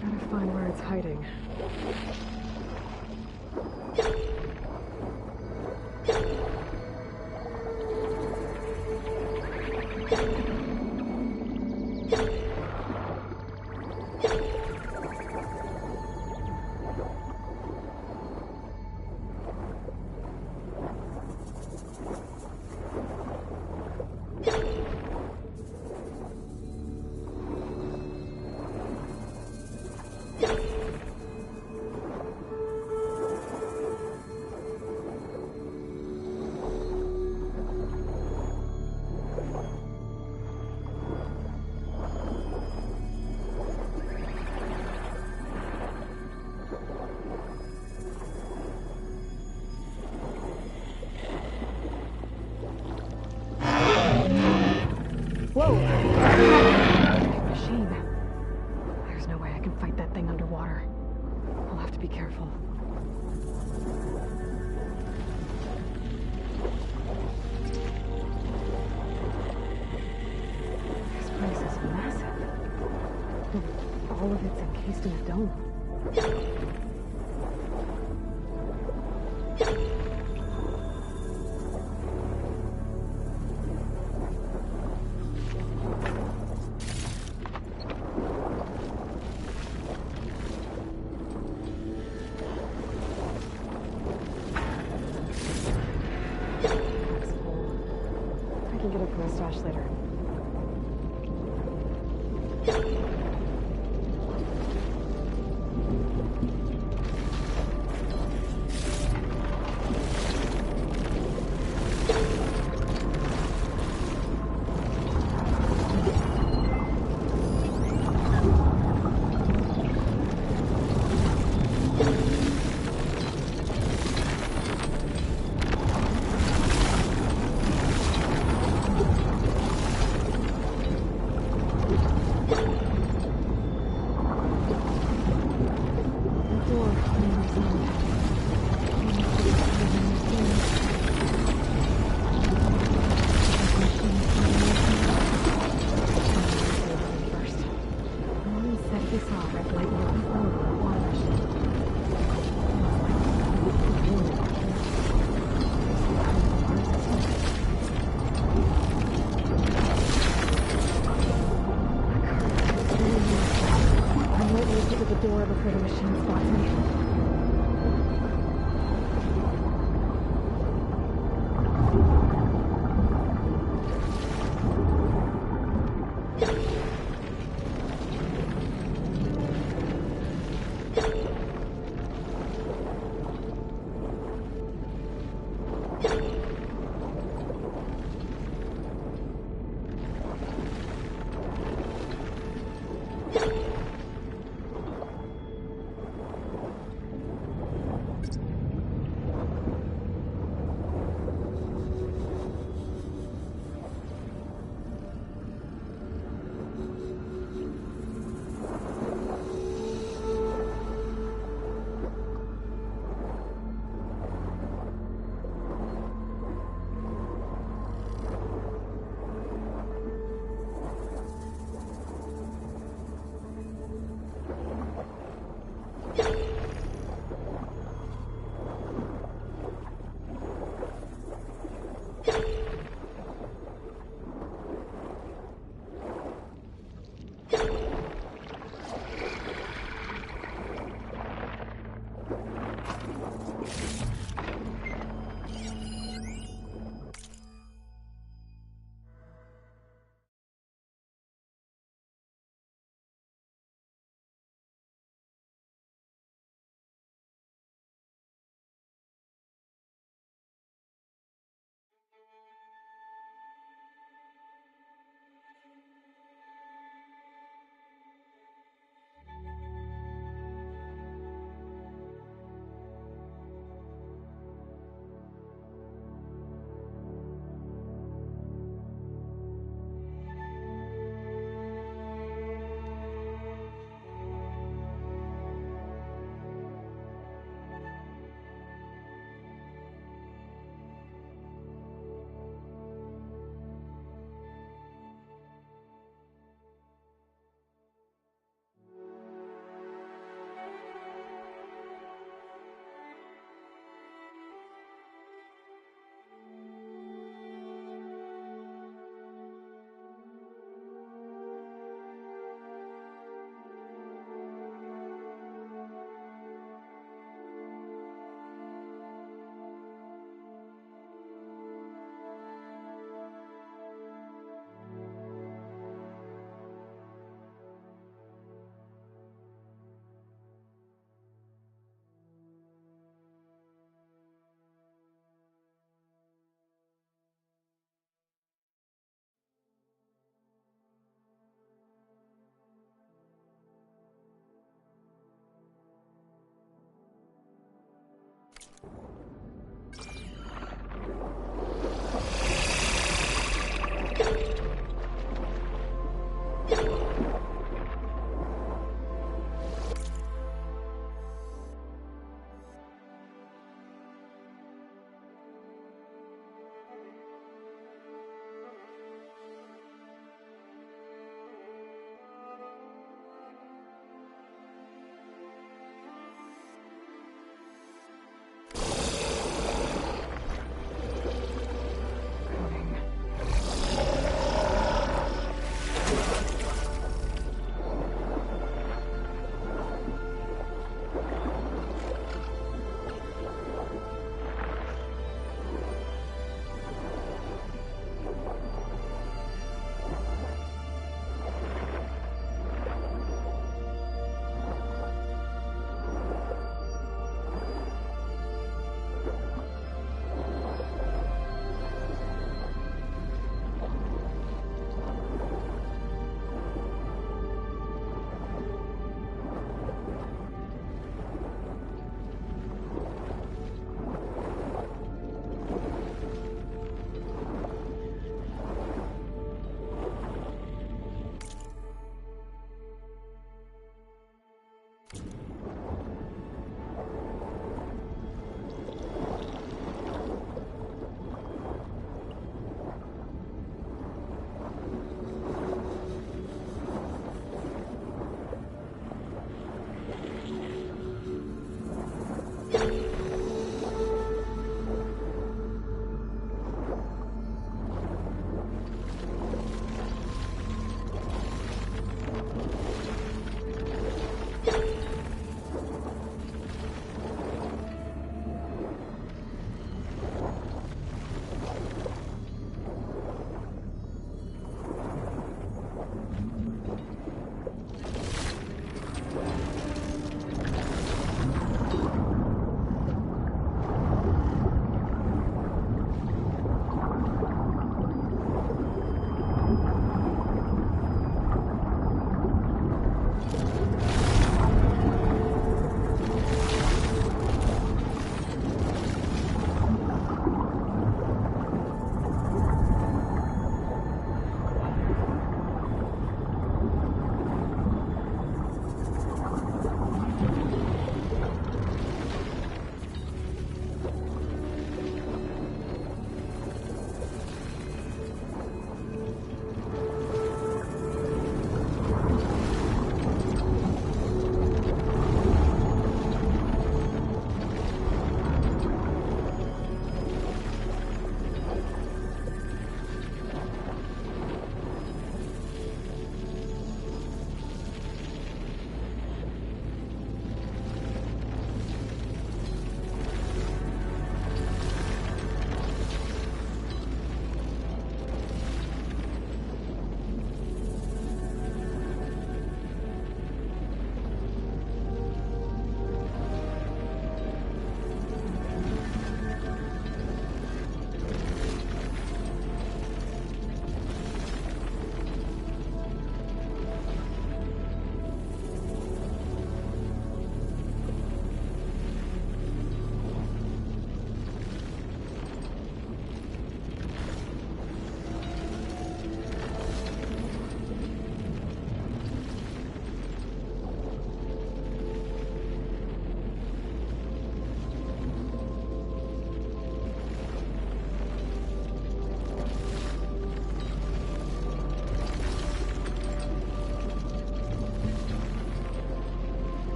Gotta find where it's hiding. Whoa! Machine. There's no way I can fight that thing underwater. I'll have to be careful. This place is massive. All of it's encased in a dome. Stash later.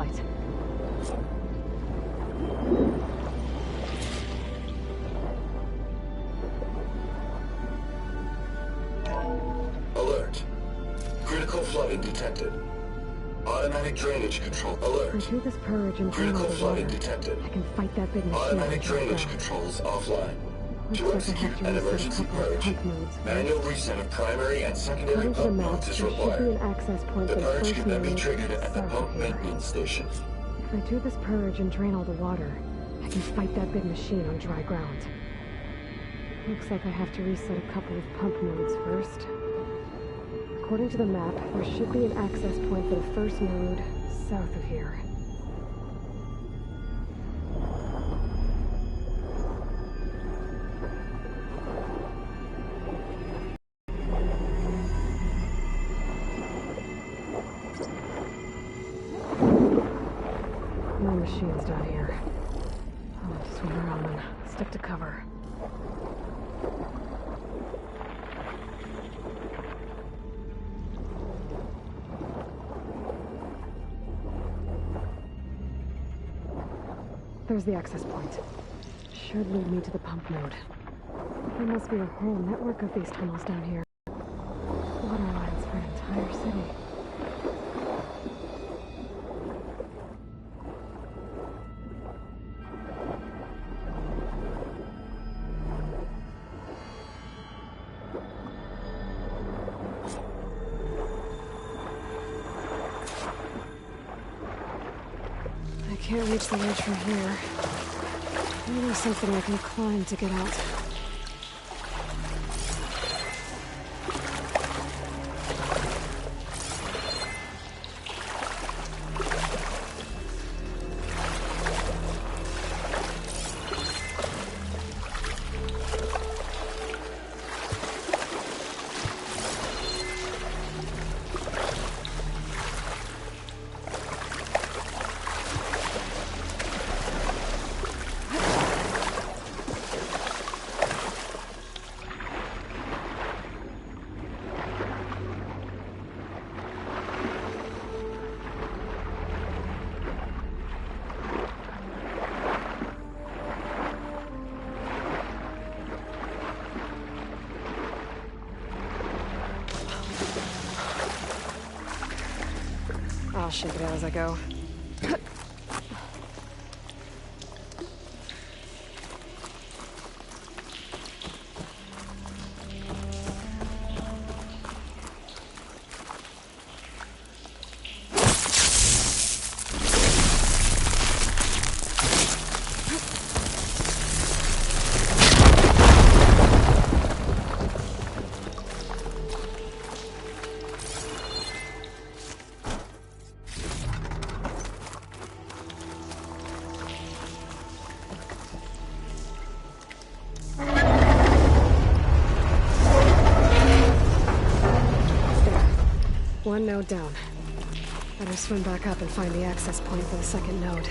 flight. Alert. Critical flooding detected. Automatic drainage control. Alert. If I do this purge and drain all Critical the flooding water, detected. I can fight that big machine. Automatic drainage controls offline. To execute an emergency purge, manual reset of primary and secondary According to the pump map, nodes there is should be required. an access point The for the purge first can then be node triggered at the south pump of here. maintenance station. If I do this purge and drain all the water, I can fight that big machine on dry ground. Looks like I have to reset a couple of pump nodes first. According to the map, there should be an access point for the first node south of here. No machines down here. I'll have to swim around them. Stick to cover. There's the access point. Should lead me to the pump node. There must be a whole network of these tunnels down here. Water lines for an entire city. I can't reach the ledge from here. Maybe something I can climb to get out. I'll shake it out as I go. One node down. Better swim back up and find the access point for the second node.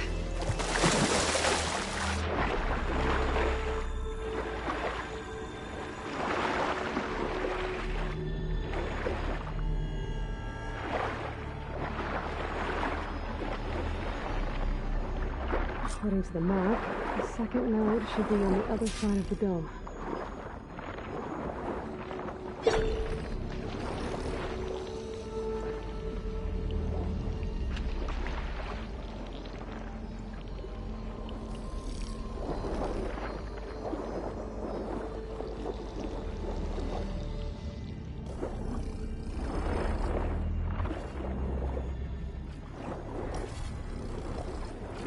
According to the map, the second node should be on the other side of the dome.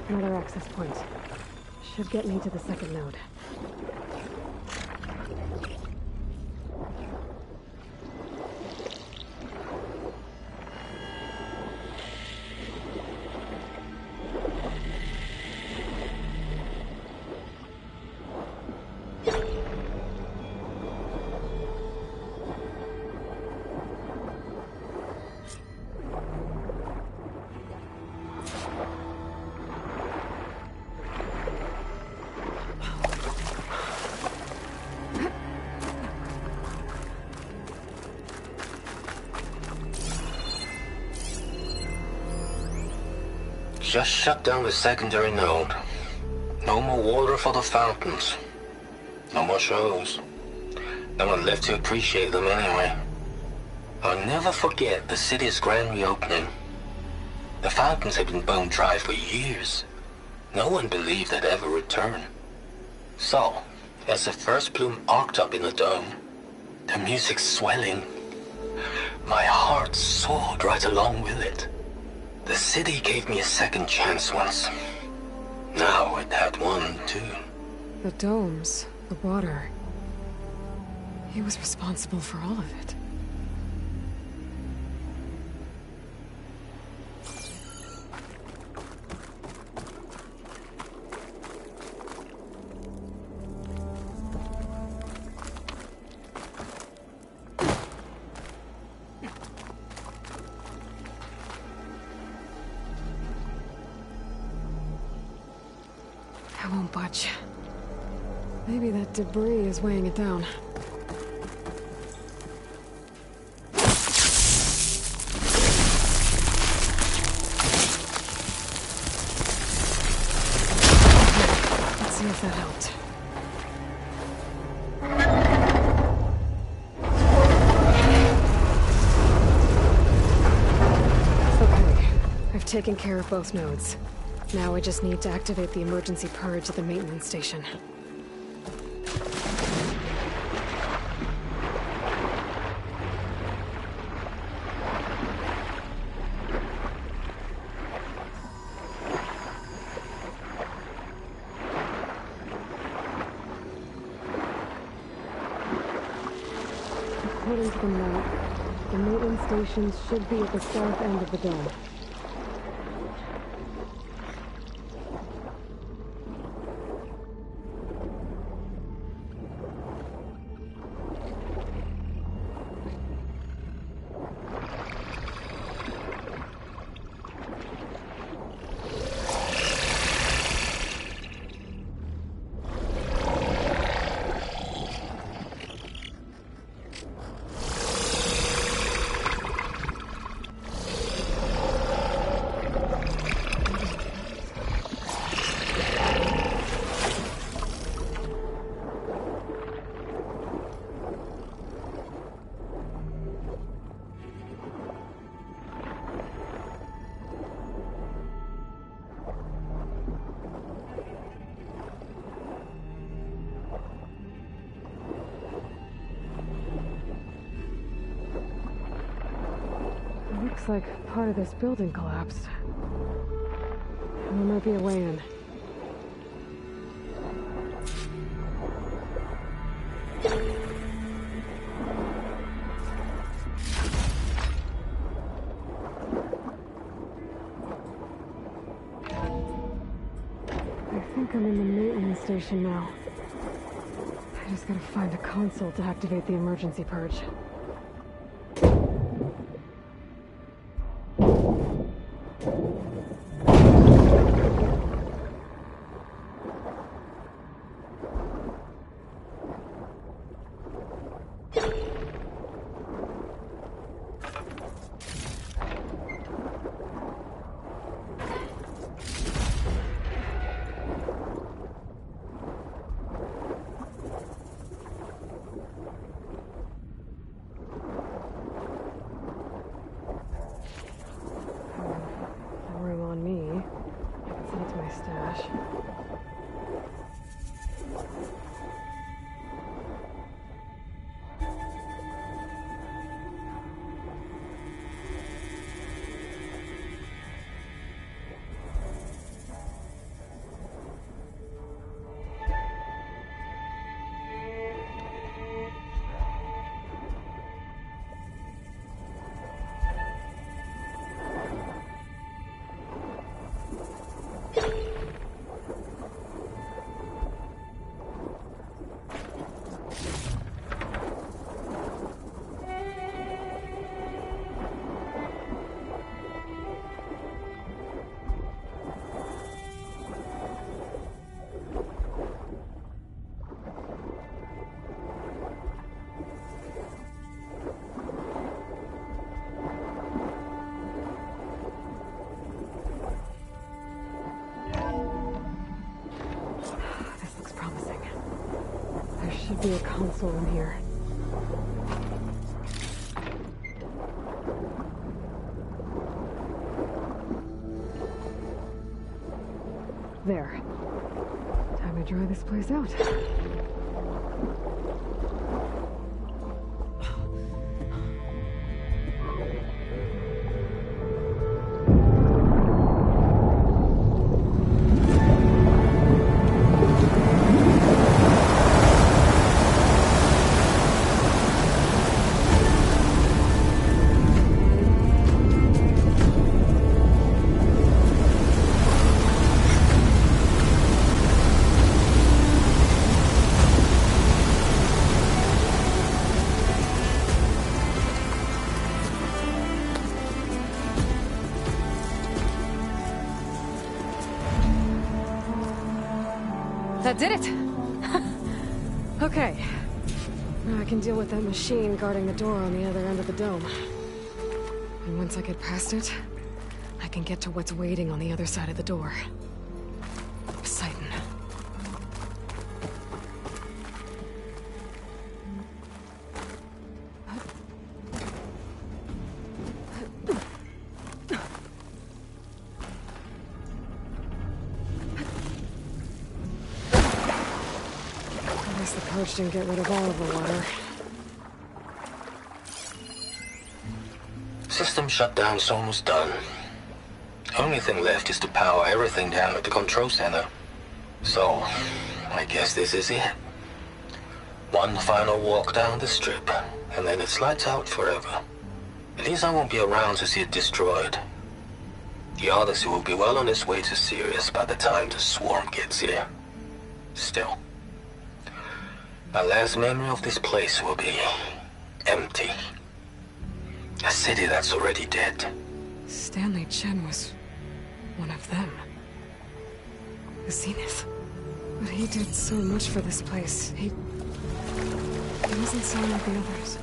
Another access point. Should get me to the second node. just shut down the secondary node. No more water for the fountains. No more shows. No one left to appreciate them anyway. I'll never forget the city's grand reopening. The fountains had been bone dry for years. No one believed they'd ever return. So, as the first plume arced up in the dome, the music swelling, my heart soared right along with it. The city gave me a second chance once. Now it had one, too. The domes, the water. He was responsible for all of it. I won't budge. Maybe that debris is weighing it down. Let's see if that helped. Okay, I've taken care of both nodes. Now I just need to activate the emergency purge at the maintenance station. According to the map, the maintenance stations should be at the south end of the dome. Looks like part of this building collapsed. There might be a way in. I think I'm in the maintenance station now. I just gotta find a console to activate the emergency purge. be a console in here. There. Time to dry this place out. That did it! Okay. Now I can deal with that machine guarding the door on the other end of the dome. And once I get past it, I can get to what's waiting on the other side of the door. Poseidon. The purge didn't get rid of all of the water. System shutdown's almost done. Only thing left is to power everything down at the control center. So, I guess this is it. One final walk down the strip, and then it's lights out forever. At least I won't be around to see it destroyed. The Odyssey will be well on its way to Sirius by the time the swarm gets here. Still, my last memory of this place will be empty. A city that's already dead. Stanley Chen was one of them. The Zenith. But he did so much for this place. He wasn't some like the others.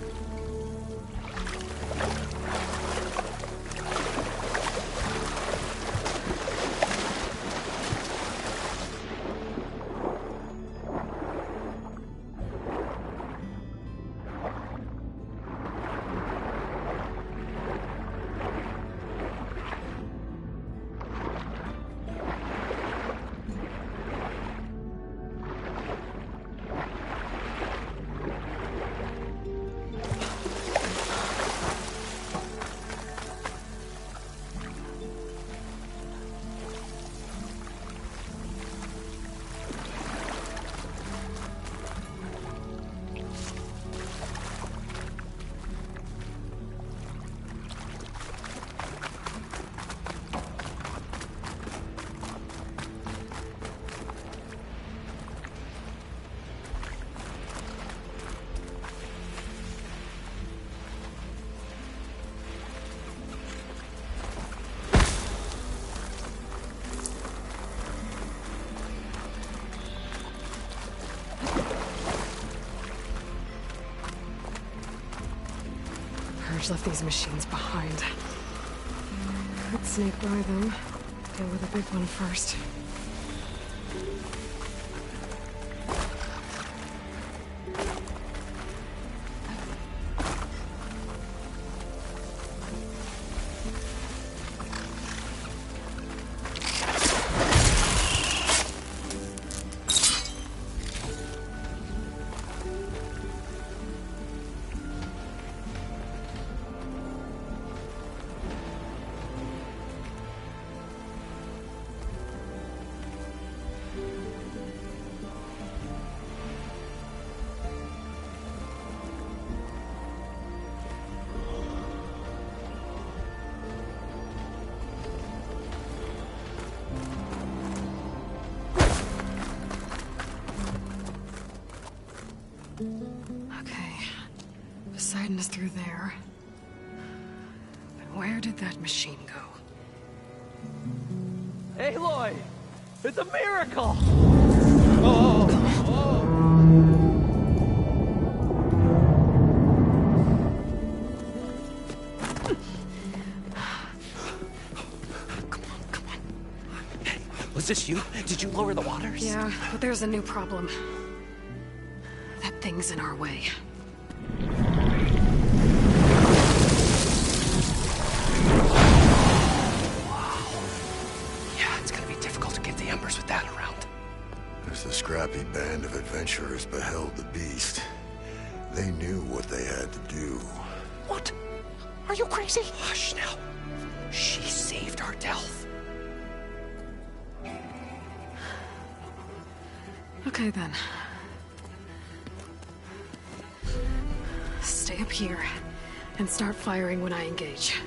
Left these machines behind. Could sneak by them. Deal with the big one first. Poseidon is through there. But where did that machine go? Aloy! It's a miracle! Was this you? Did you lower the waters? Yeah, but there's a new problem. That things in our way. Yeah, it's gonna be difficult to get the Embers with that around. As the scrappy band of adventurers beheld the beast, they knew what they had to do. What? Are you crazy? Hush now. She saved our Delph. Okay then. Stay up here and start firing when I engage.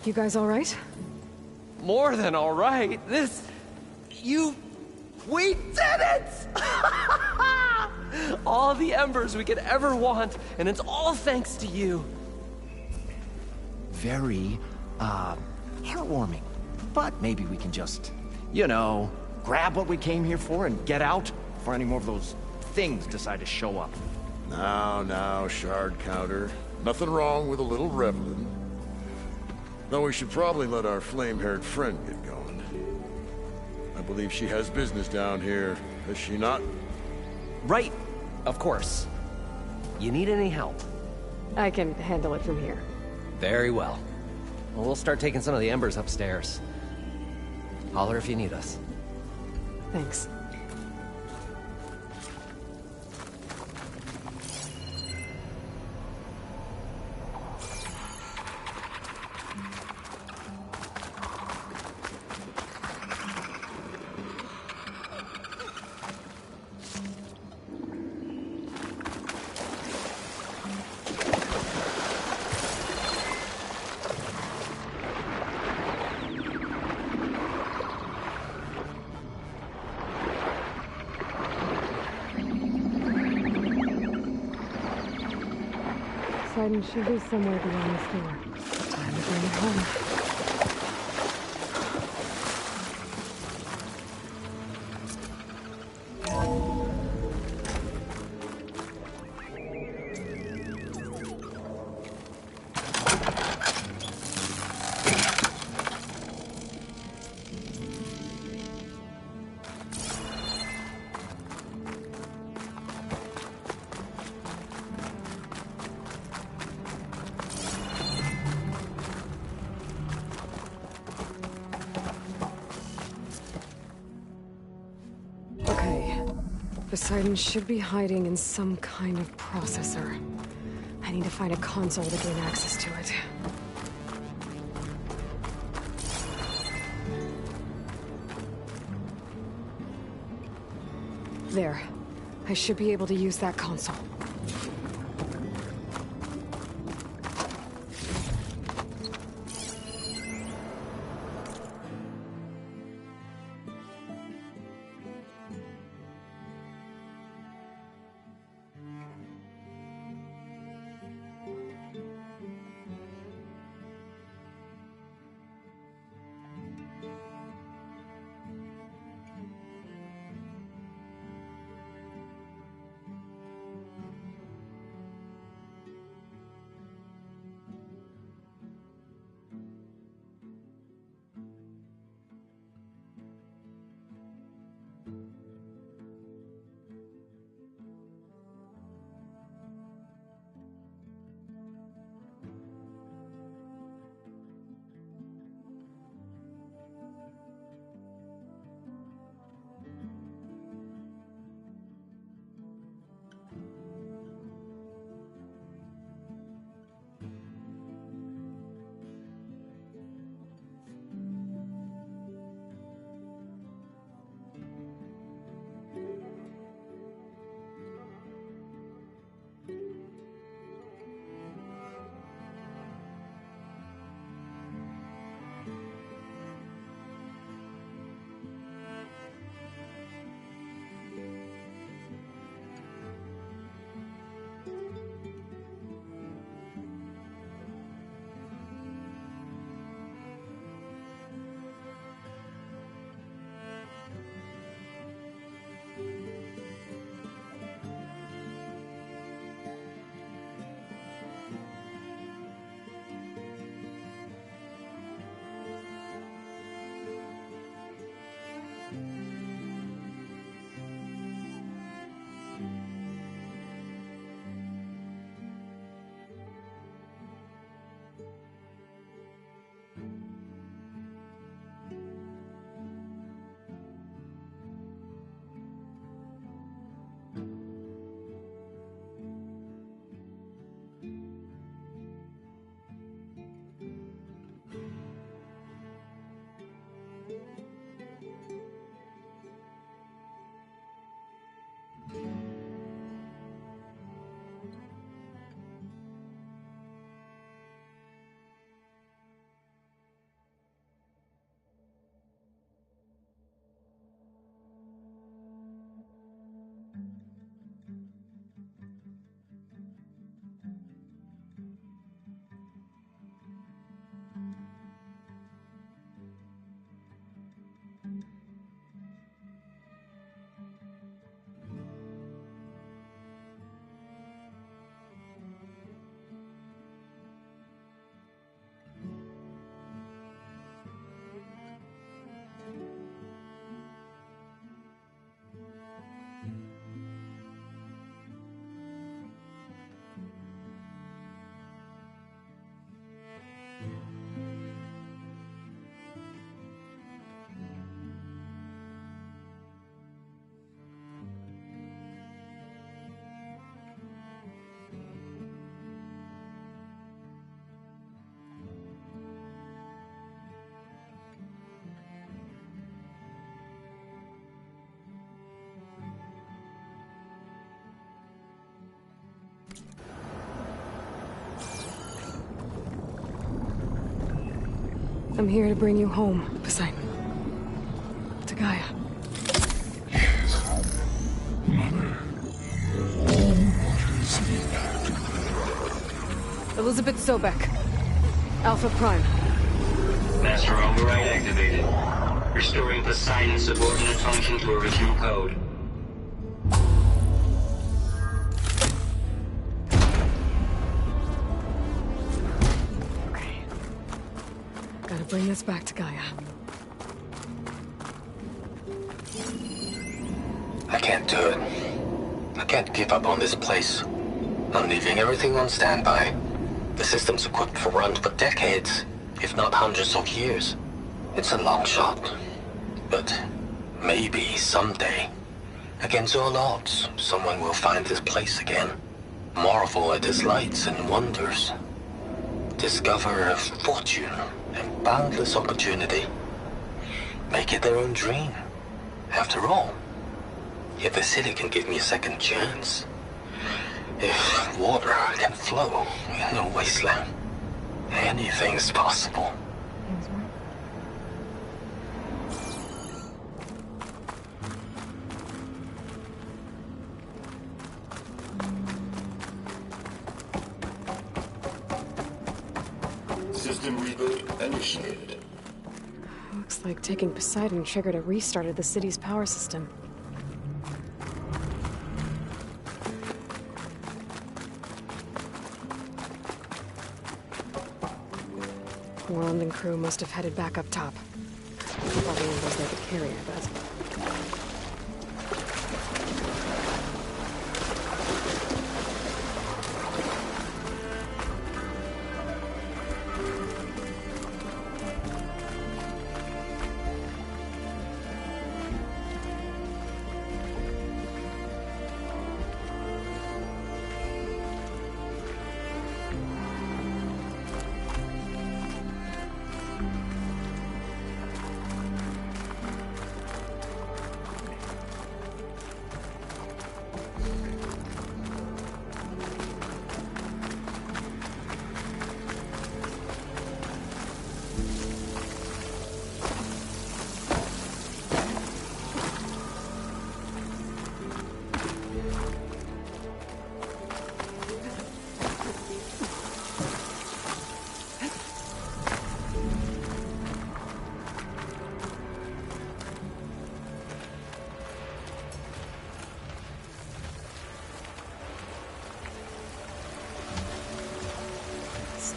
You guys all right? More than all right. We did it! All the Embers we could ever want, and it's all thanks to you. Very, heartwarming. But maybe we can just, you know, grab what we came here for and get out before any more of those things decide to show up. Now, Shard Counter. Nothing wrong with a little reveling. Though we should probably let our flame-haired friend get going. I believe she has business down here, does she not? Right, of course. You need any help? I can handle it from here. Very well. Well, we'll start taking some of the Embers upstairs. Holler if you need us. Thanks. Poseidon should be somewhere beyond this door. Time to bring it home. Poseidon should be hiding in some kind of processor. I need to find a console to gain access to it. There. I should be able to use that console. I'm here to bring you home, Poseidon. To Gaia. Mother, all what is left. Elizabeth Sobek. Alpha Prime. Master override activated. Restoring Poseidon's subordinate function to original code. Okay. Gotta bring this back to Gaia. I can't do it. I can't give up on this place. I'm leaving everything on standby. The system's equipped for runs for decades, if not hundreds of years. It's a long shot. But maybe someday, against all odds, someone will find this place again. Marvel at its lights and wonders. Discover a fortune and boundless opportunity. Make it their own dream. After all, if the city can give me a second chance, if water can flow in a wasteland, anything's possible. System reboot initiated. Looks like taking Poseidon triggered a restart of the city's power system. Moreland and crew must have headed back up top. Probably was they could carry, I bet.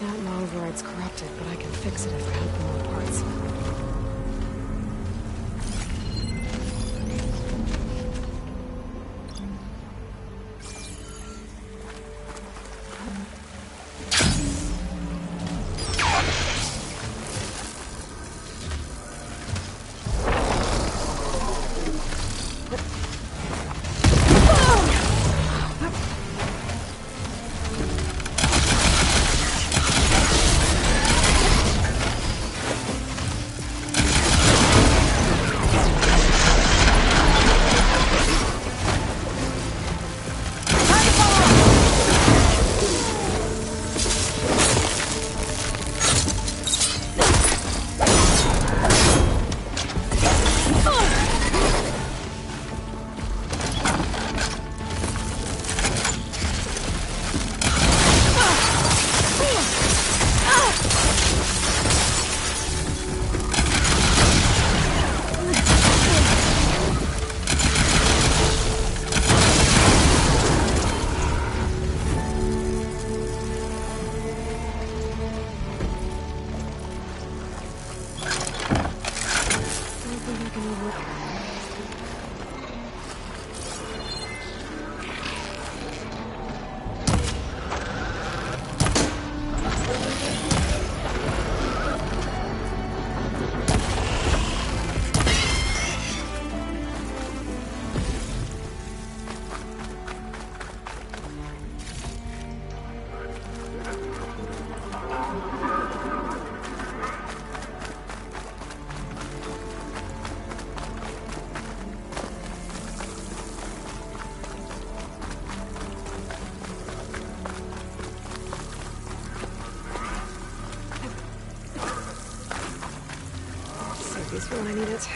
That override's corrupted, but I can fix it if I help them with parts. This one I need it.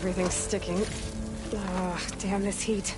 Everything's sticking. Ugh, damn this heat.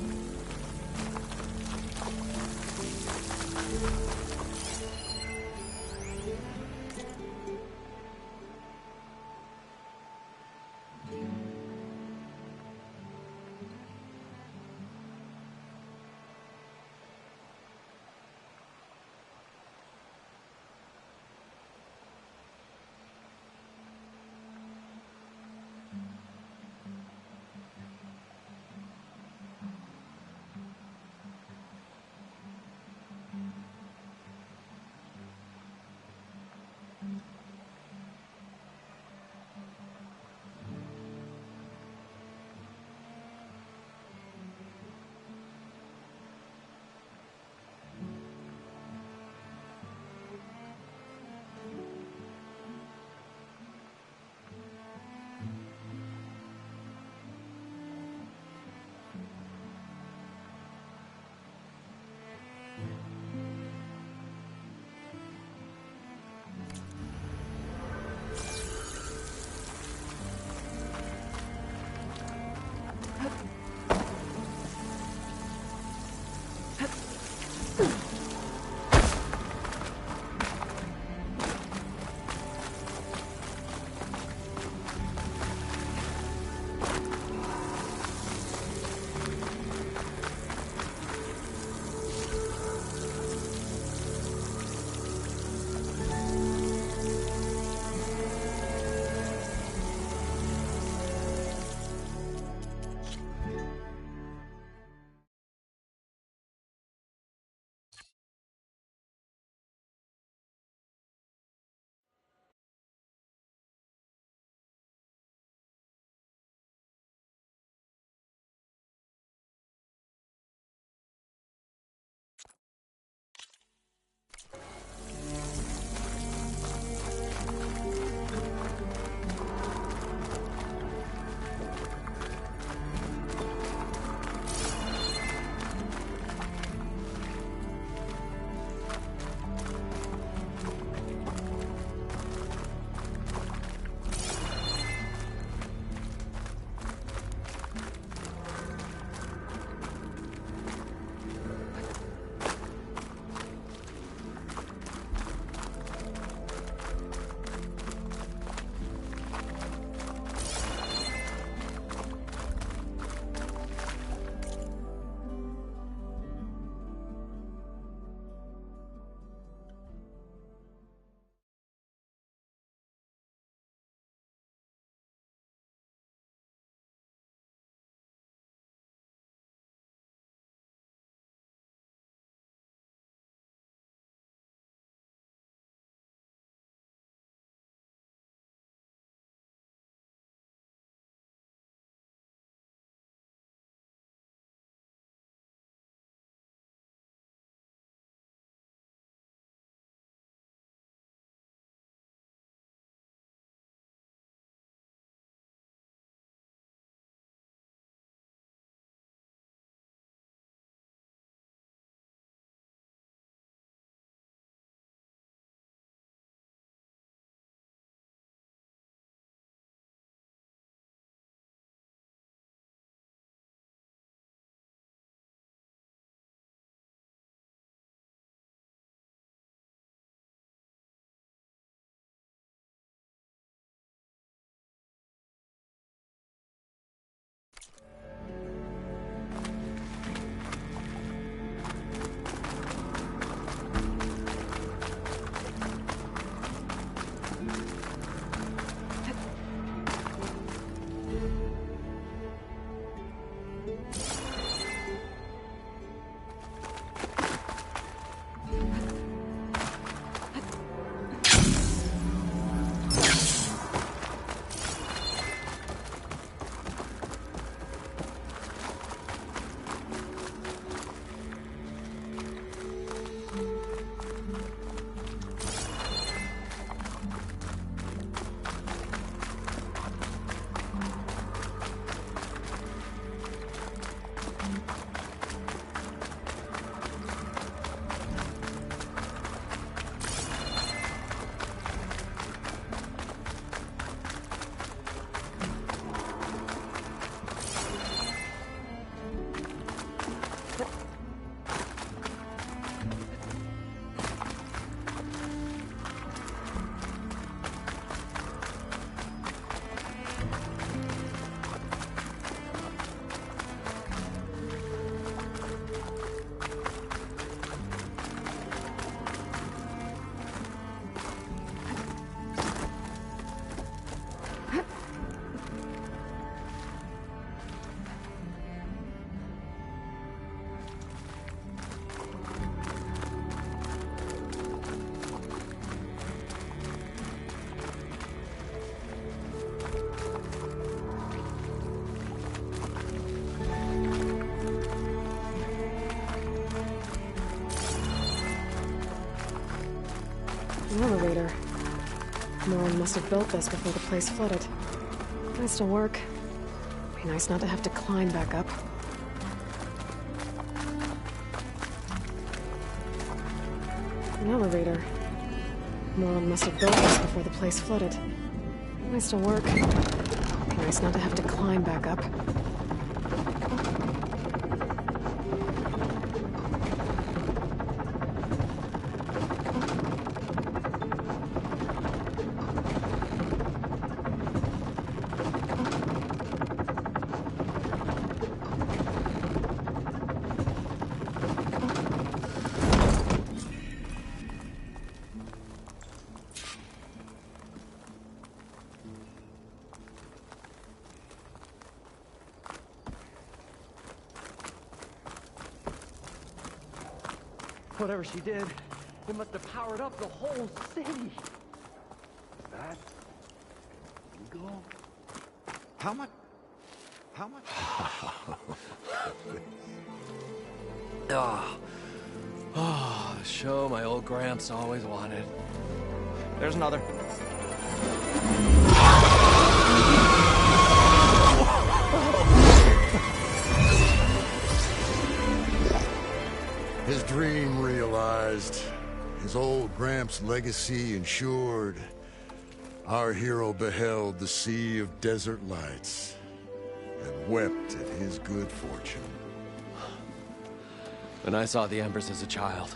An elevator. Moran must have built this before the place flooded. Might still work. Be nice not to have to climb back up. An elevator. Moran must have built this before the place flooded. Might still work. Be nice not to have to climb back up. Whatever she did, it must have powered up the whole city. That legal? How much? How much? Oh, show my old Gramps always wanted. There's another. His dream realized, his old Gramps' legacy ensured. Our hero beheld the sea of desert lights and wept at his good fortune. When I saw the Embers as a child,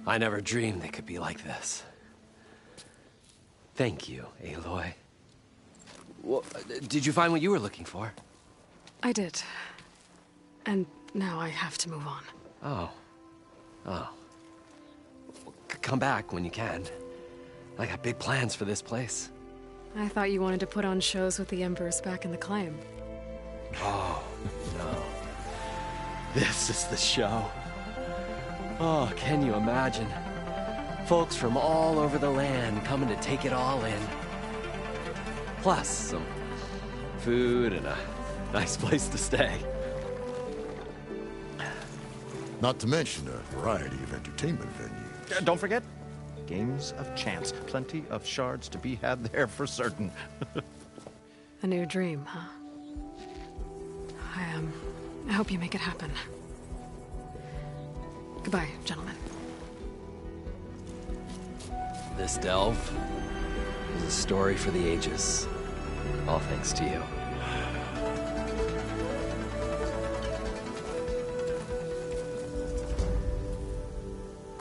I never dreamed they could be like this. Thank you, Aloy. Well, did you find what you were looking for? I did. And now I have to move on. Oh. Oh. Come back when you can. I got big plans for this place. I thought you wanted to put on shows with the Embers back in the Claim. Oh, no. This is the show. Oh, can you imagine? Folks from all over the land coming to take it all in. Plus, some food and a nice place to stay. Not to mention a variety of entertainment venues. Don't forget, games of chance. Plenty of shards to be had there for certain. A new dream, huh? I hope you make it happen. Goodbye, gentlemen. This delve is a story for the ages. All thanks to you.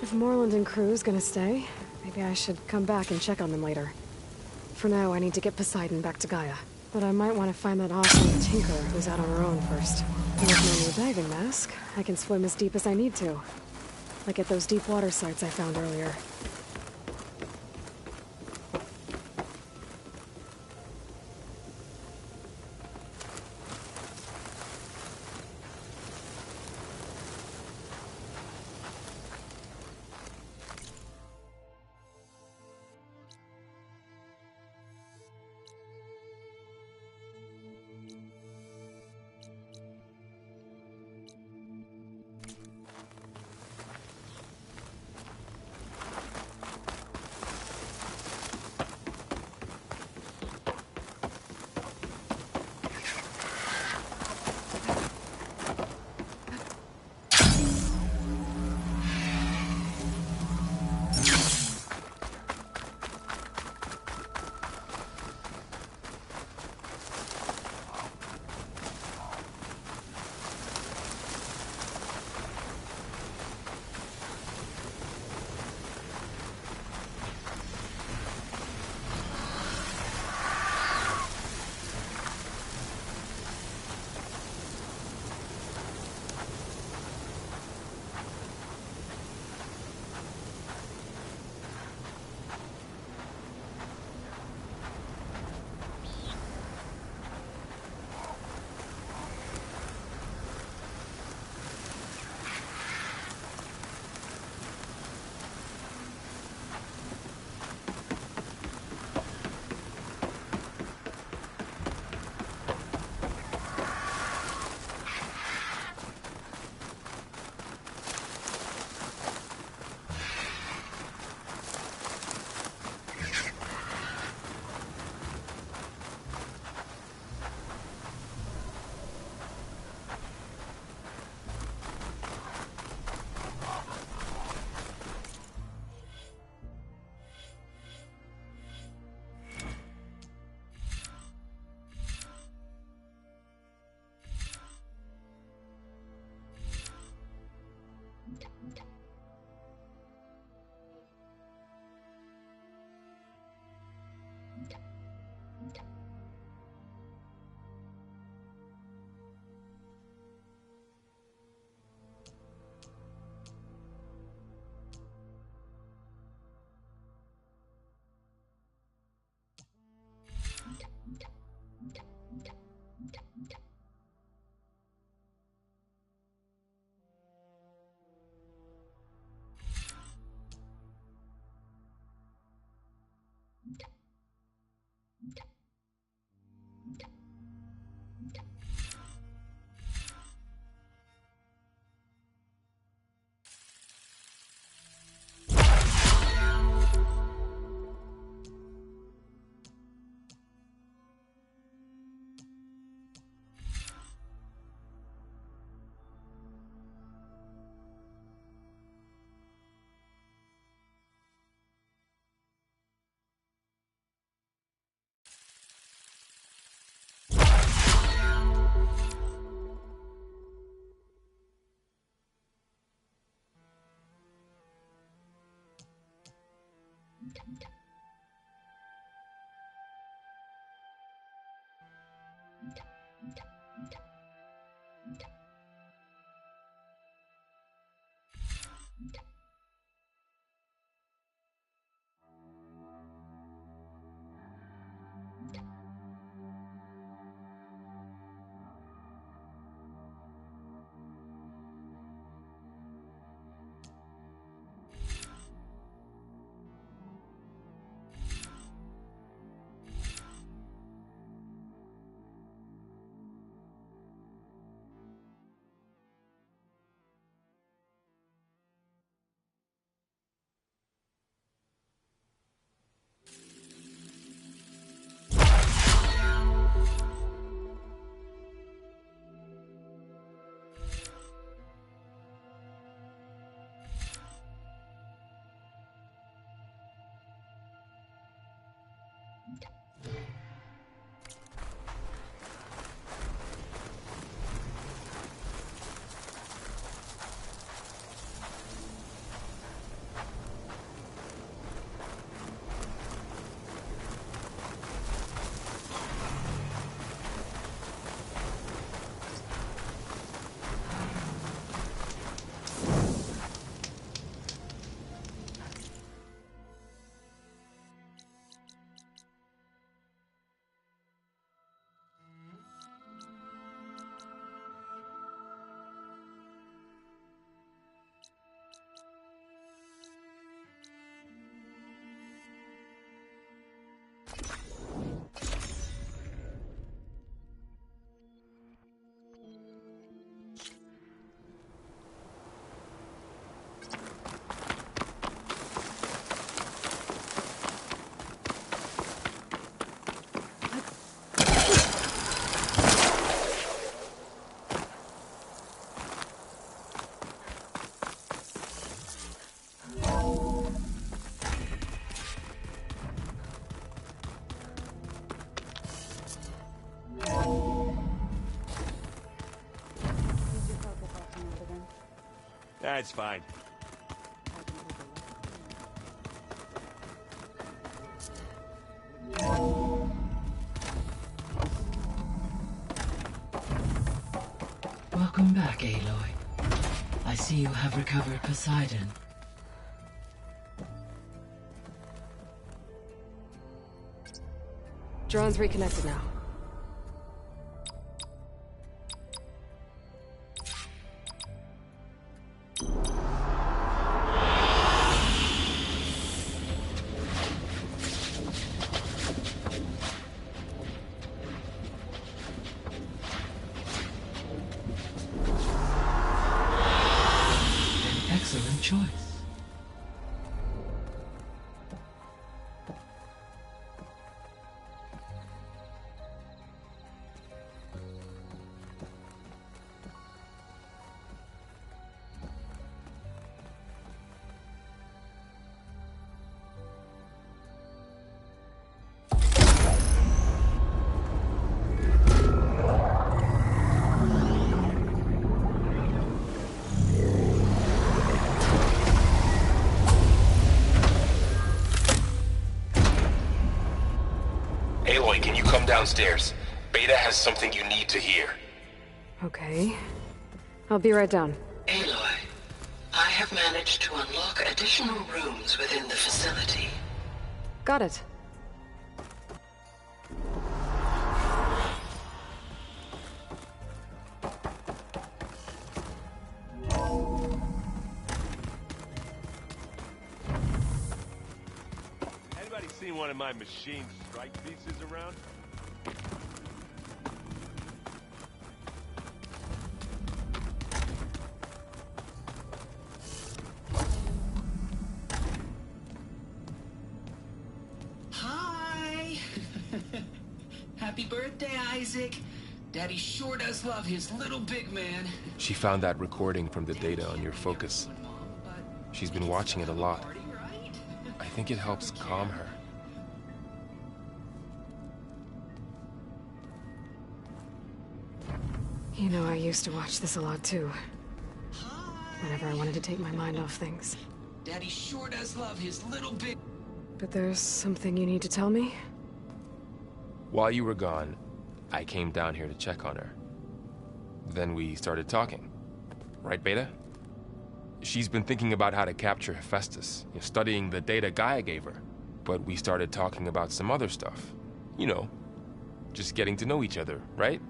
If Morland and crew's gonna stay, maybe I should come back and check on them later. For now, I need to get Poseidon back to Gaia. But I might want to find that awesome Tinker who's out on her own first. With my new diving mask, I can swim as deep as I need to. Like at those deep water sites I found earlier. it's fine. Welcome back, Aloy. I see you have recovered Poseidon. Drone's reconnected now. An excellent choice. Aloy, can you come downstairs? Beta has something you need to hear. Okay. I'll be right down. Aloy, I have managed to unlock additional rooms within the facility. Got it. Anybody seen one of my machine strike pieces around? Hi! Happy birthday, Isaac. Daddy sure does love his little big man. She found that recording from the data on your focus. She's been watching it a lot. I think it helps calm her. You know, I used to watch this a lot too. Whenever I wanted to take my mind off things. Daddy sure does love his little big... But there's something you need to tell me? While you were gone, I came down here to check on her. Then we started talking. Right, Beta? She's been thinking about how to capture Hephaestus, studying the data Gaia gave her. But we started talking about some other stuff. You know, just getting to know each other, right?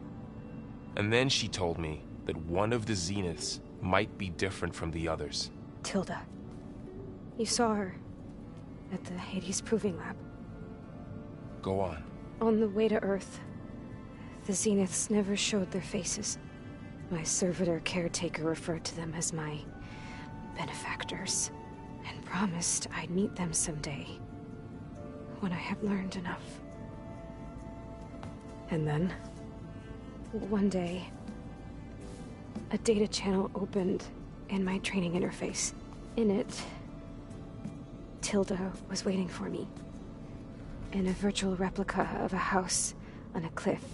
And then she told me that one of the Zeniths might be different from the others. Tilda. You saw her at the Hades Proving Lab. Go on. On the way to Earth, the Zeniths never showed their faces. My servitor caretaker referred to them as my benefactors, and promised I'd meet them someday, when I had learned enough. And then, one day, a data channel opened in my training interface. In it, Tilda was waiting for me. In a virtual replica of a house on a cliff.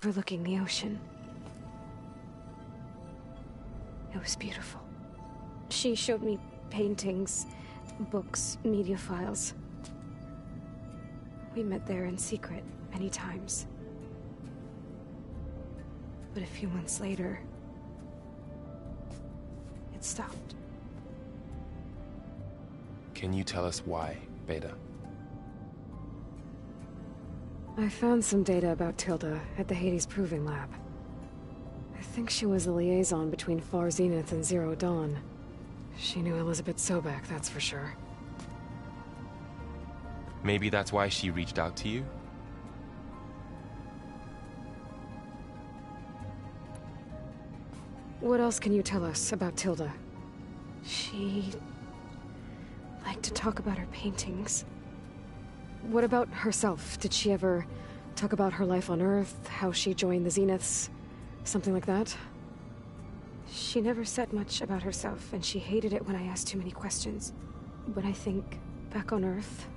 overlooking the ocean. It was beautiful. She showed me paintings, books, media files. We met there in secret many times. But a few months later, it stopped. Can you tell us why, Beta? I found some data about Tilda at the Hades Proving Lab. I think she was the liaison between Far Zenith and Zero Dawn. She knew Elizabeth Sobek, that's for sure. Maybe that's why she reached out to you? What else can you tell us about Tilda? She liked to talk about her paintings. What about herself? Did she ever talk about her life on Earth, how she joined the Zeniths, something like that? She never said much about herself, and she hated it when I asked too many questions. But I think, back on Earth,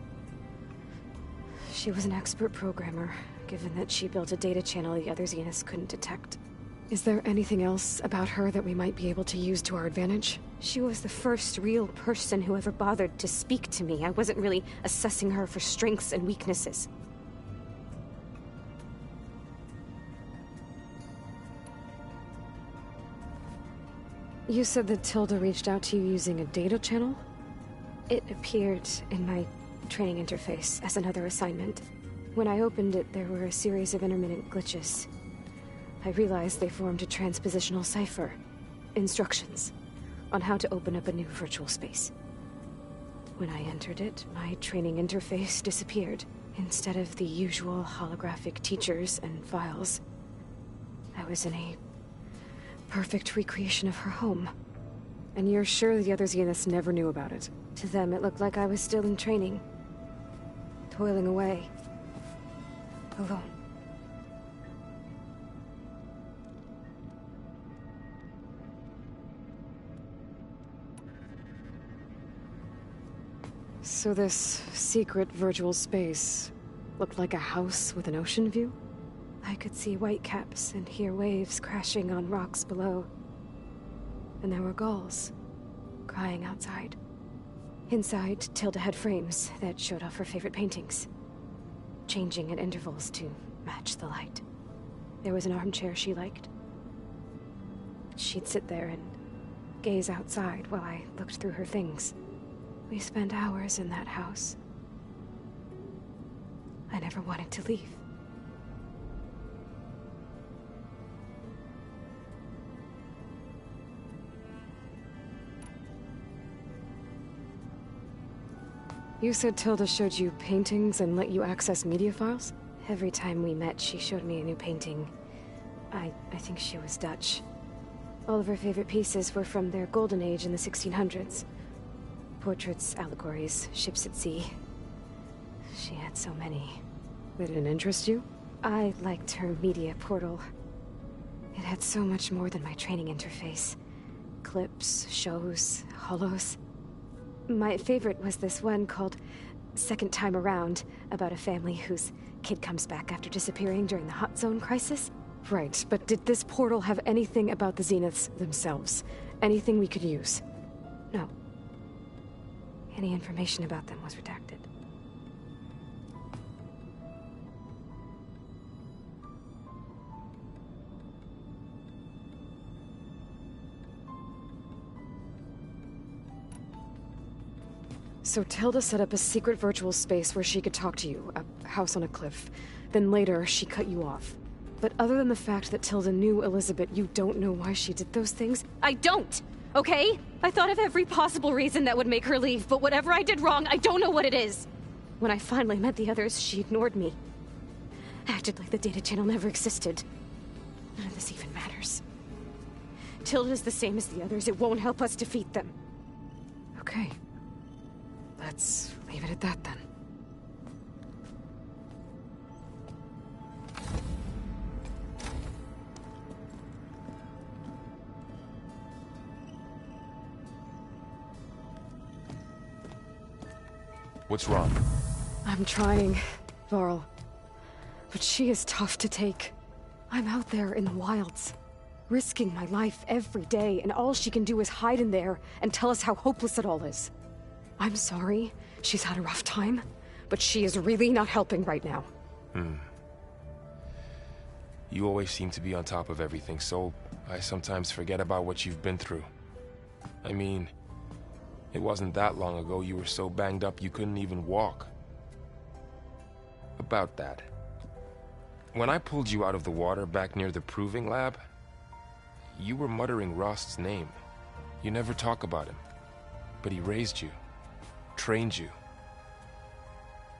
she was an expert programmer, given that she built a data channel the other Zeniths couldn't detect. Is there anything else about her that we might be able to use to our advantage? She was the first real person who ever bothered to speak to me. I wasn't really assessing her for strengths and weaknesses. You said that Tilda reached out to you using a data channel? It appeared in my training interface as another assignment. When I opened it, there were a series of intermittent glitches. I realized they formed a transpositional cipher. Instructions on how to open up a new virtual space. When I entered it, my training interface disappeared. Instead of the usual holographic teachers and files, I was in a perfect recreation of her home. And you're sure the other Zeniths never knew about it? To them, it looked like I was still in training. Toiling away. Alone. So this secret virtual space looked like a house with an ocean view? I could see whitecaps and hear waves crashing on rocks below. And there were gulls crying outside. Inside, Tilda had frames that showed off her favorite paintings, changing at intervals to match the light. There was an armchair she liked. She'd sit there and gaze outside while I looked through her things. We spent hours in that house. I never wanted to leave. You said Tilda showed you paintings and let you access media files? Every time we met, she showed me a new painting. I think she was Dutch. All of her favorite pieces were from their golden age in the 1600s. Portraits, allegories, ships at sea. She had so many. They didn't interest you? I liked her media portal. It had so much more than my training interface. Clips, shows, holos. My favorite was this one called Second Time Around, about a family whose kid comes back after disappearing during the Hot Zone crisis. Right, but did this portal have anything about the Zeniths themselves? Anything we could use? No. Any information about them was redacted. So Tilda set up a secret virtual space where she could talk to you, a house on a cliff. Then later, she cut you off. But other than the fact that Tilda knew Elizabeth, you don't know why she did those things? I don't! Okay? I thought of every possible reason that would make her leave, but whatever I did wrong, I don't know what it is. When I finally met the others, she ignored me. Acted like the data channel never existed. None of this even matters. Tilda's the same as the others. It won't help us defeat them. Okay. Let's leave it at that, then. What's wrong? I'm trying, Varl. But she is tough to take. I'm out there in the wilds, risking my life every day, and all she can do is hide in there and tell us how hopeless it all is. I'm sorry she's had a rough time, but she is really not helping right now. You always seem to be on top of everything, so I sometimes forget about what you've been through. I mean, it wasn't that long ago you were so banged up you couldn't even walk. About that. When I pulled you out of the water back near the proving lab, you were muttering Rost's name. You never talk about him, but he raised you, trained you.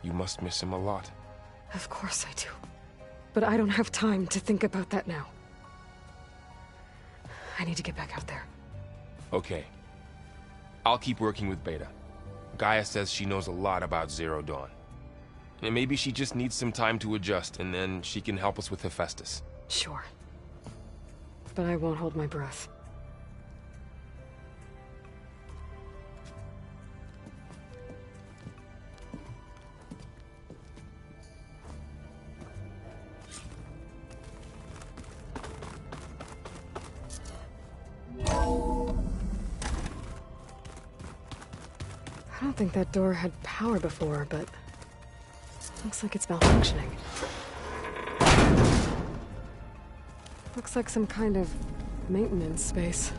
You must miss him a lot. Of course I do. But I don't have time to think about that now. I need to get back out there. Okay. I'll keep working with Beta. Gaia says she knows a lot about Zero Dawn. And maybe she just needs some time to adjust, and then she can help us with Hephaestus. Sure. But I won't hold my breath. I don't think that door had power before, but looks like it's malfunctioning. Looks like some kind of maintenance space.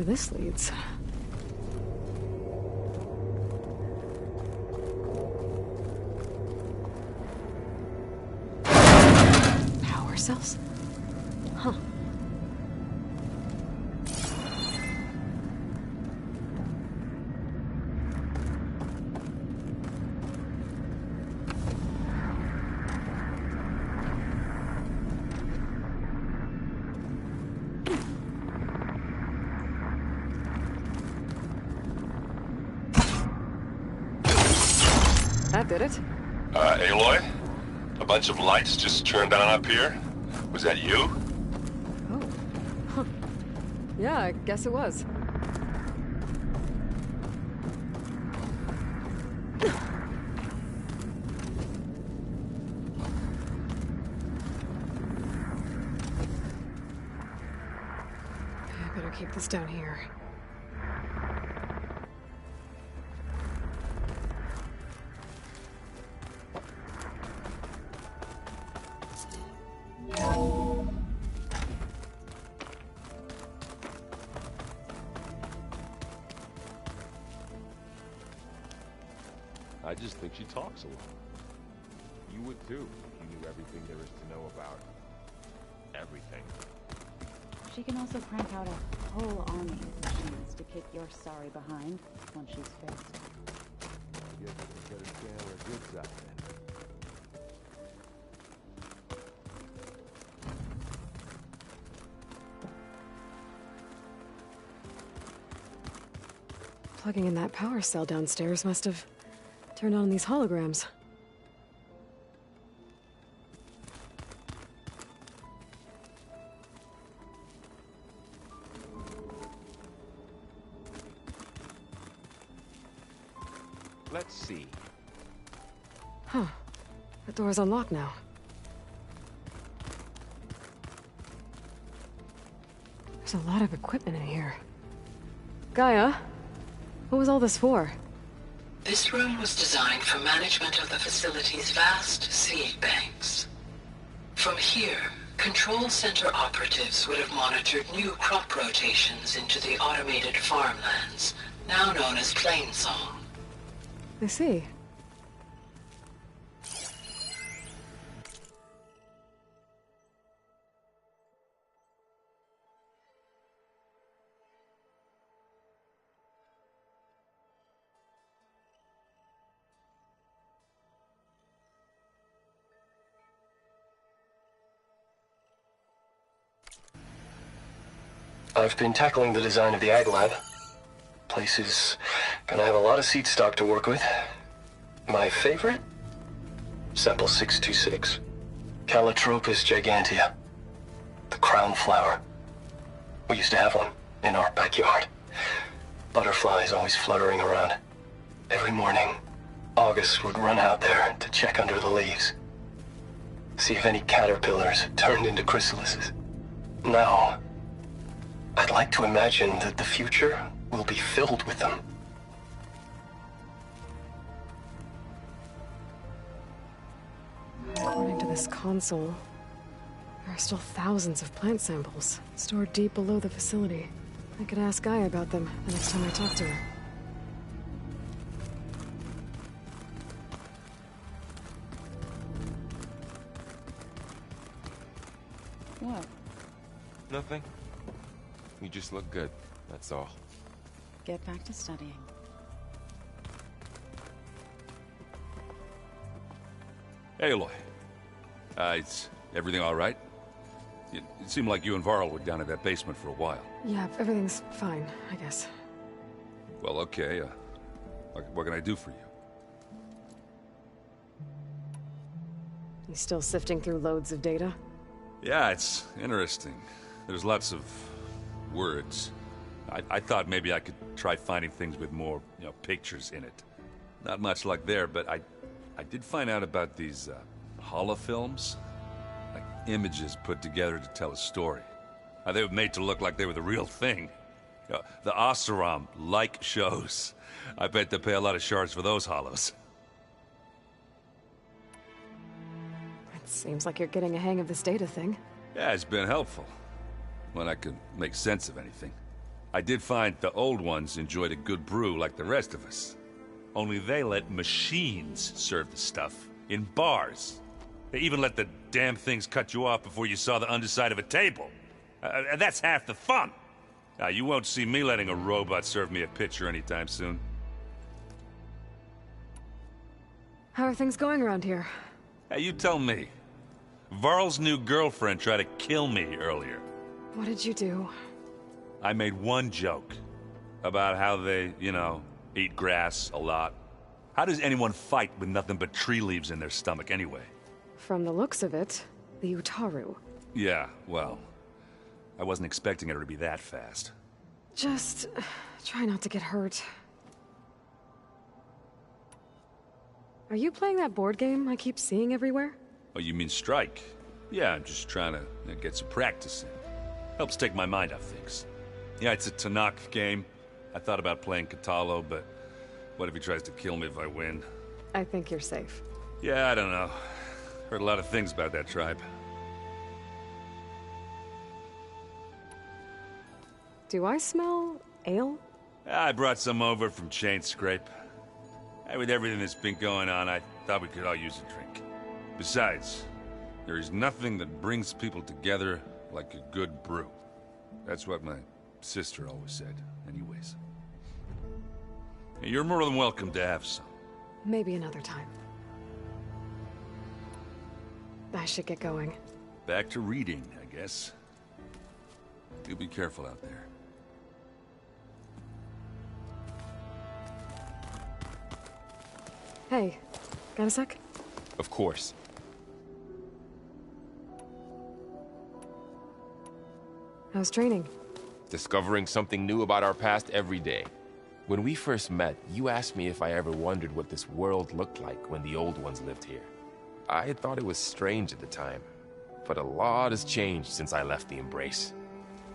This leads. Power cells? Huh. That did it. Aloy? A bunch of lights just turned on up here? Was that you? Oh. Huh. Yeah, I guess it was. I better keep this down here. I just think she talks a lot. You would too, if you knew everything there is to know about everything. She can also crank out a whole army of machines to kick your sorry behind once she's fixed. I guess I better stay on her good side then. Plugging in that power cell downstairs must have turned on these holograms. Let's see. Huh. That door's unlocked now. There's a lot of equipment in here. Gaia, what was all this for? This room was designed for management of the facility's vast seed banks. From here, Control Center operatives would have monitored new crop rotations into the automated farmlands, now known as Plainsong. I see. I've been tackling the design of the Ag Lab. Place is gonna have a lot of seed stock to work with. My favorite? Sample 626. Calotropis gigantea. The crown flower. We used to have one in our backyard. Butterflies always fluttering around. Every morning, August would run out there to check under the leaves. See if any caterpillars turned into chrysalises. Now, I'd like to imagine that the future will be filled with them. According to this console, there are still thousands of plant samples stored deep below the facility. I could ask Gaia about them the next time I talk to her. What? Nothing. You just look good, that's all. Get back to studying. Hey, Aloy. Is everything all right? It seemed like you and Varl were down in that basement for a while. Yeah, everything's fine, I guess. Well, okay. What can I do for you? You still sifting through loads of data? Yeah, it's interesting. There's lots of words. I thought maybe I could try finding things with more, pictures in it. Not much luck there, but I did find out about these holofilms. Like images put together to tell a story. They were made to look like they were the real thing. The Oseram-like shows. I bet they pay a lot of shards for those hollows. It seems like you're getting a hang of this data thing. Yeah, it's been helpful. When I could make sense of anything. I did find the old ones enjoyed a good brew like the rest of us. Only they let machines serve the stuff in bars. They even let the damn things cut you off before you saw the underside of a table. And that's half the fun. Now, you won't see me letting a robot serve me a pitcher anytime soon. How are things going around here? Hey, you tell me. Varl's new girlfriend tried to kill me earlier. What did you do? I made one joke about how they, eat grass a lot. How does anyone fight with nothing but tree leaves in their stomach anyway? From the looks of it, the Utaru. Yeah, well, I wasn't expecting her to be that fast. Just try not to get hurt. Are you playing that board game I keep seeing everywhere? Oh, you mean Strike? Yeah, I'm just trying to get some practice in. Helps take my mind off things. Yeah, it's a Tenakth game. I thought about playing Kotallo, but what if he tries to kill me if I win? I think you're safe. Yeah, I don't know. Heard a lot of things about that tribe. Do I smell ale? I brought some over from Chain Scrape. With everything that's been going on, I thought we could all use a drink. Besides, there is nothing that brings people together like a good brew. That's what my sister always said, anyways. You're more than welcome to have some. Maybe another time. I should get going. Back to reading, I guess. You be careful out there. Hey, got a sec? Of course. How's training? Discovering something new about our past every day. When we first met, you asked me if I ever wondered what this world looked like when the old ones lived here. I had thought it was strange at the time, but a lot has changed since I left the Embrace.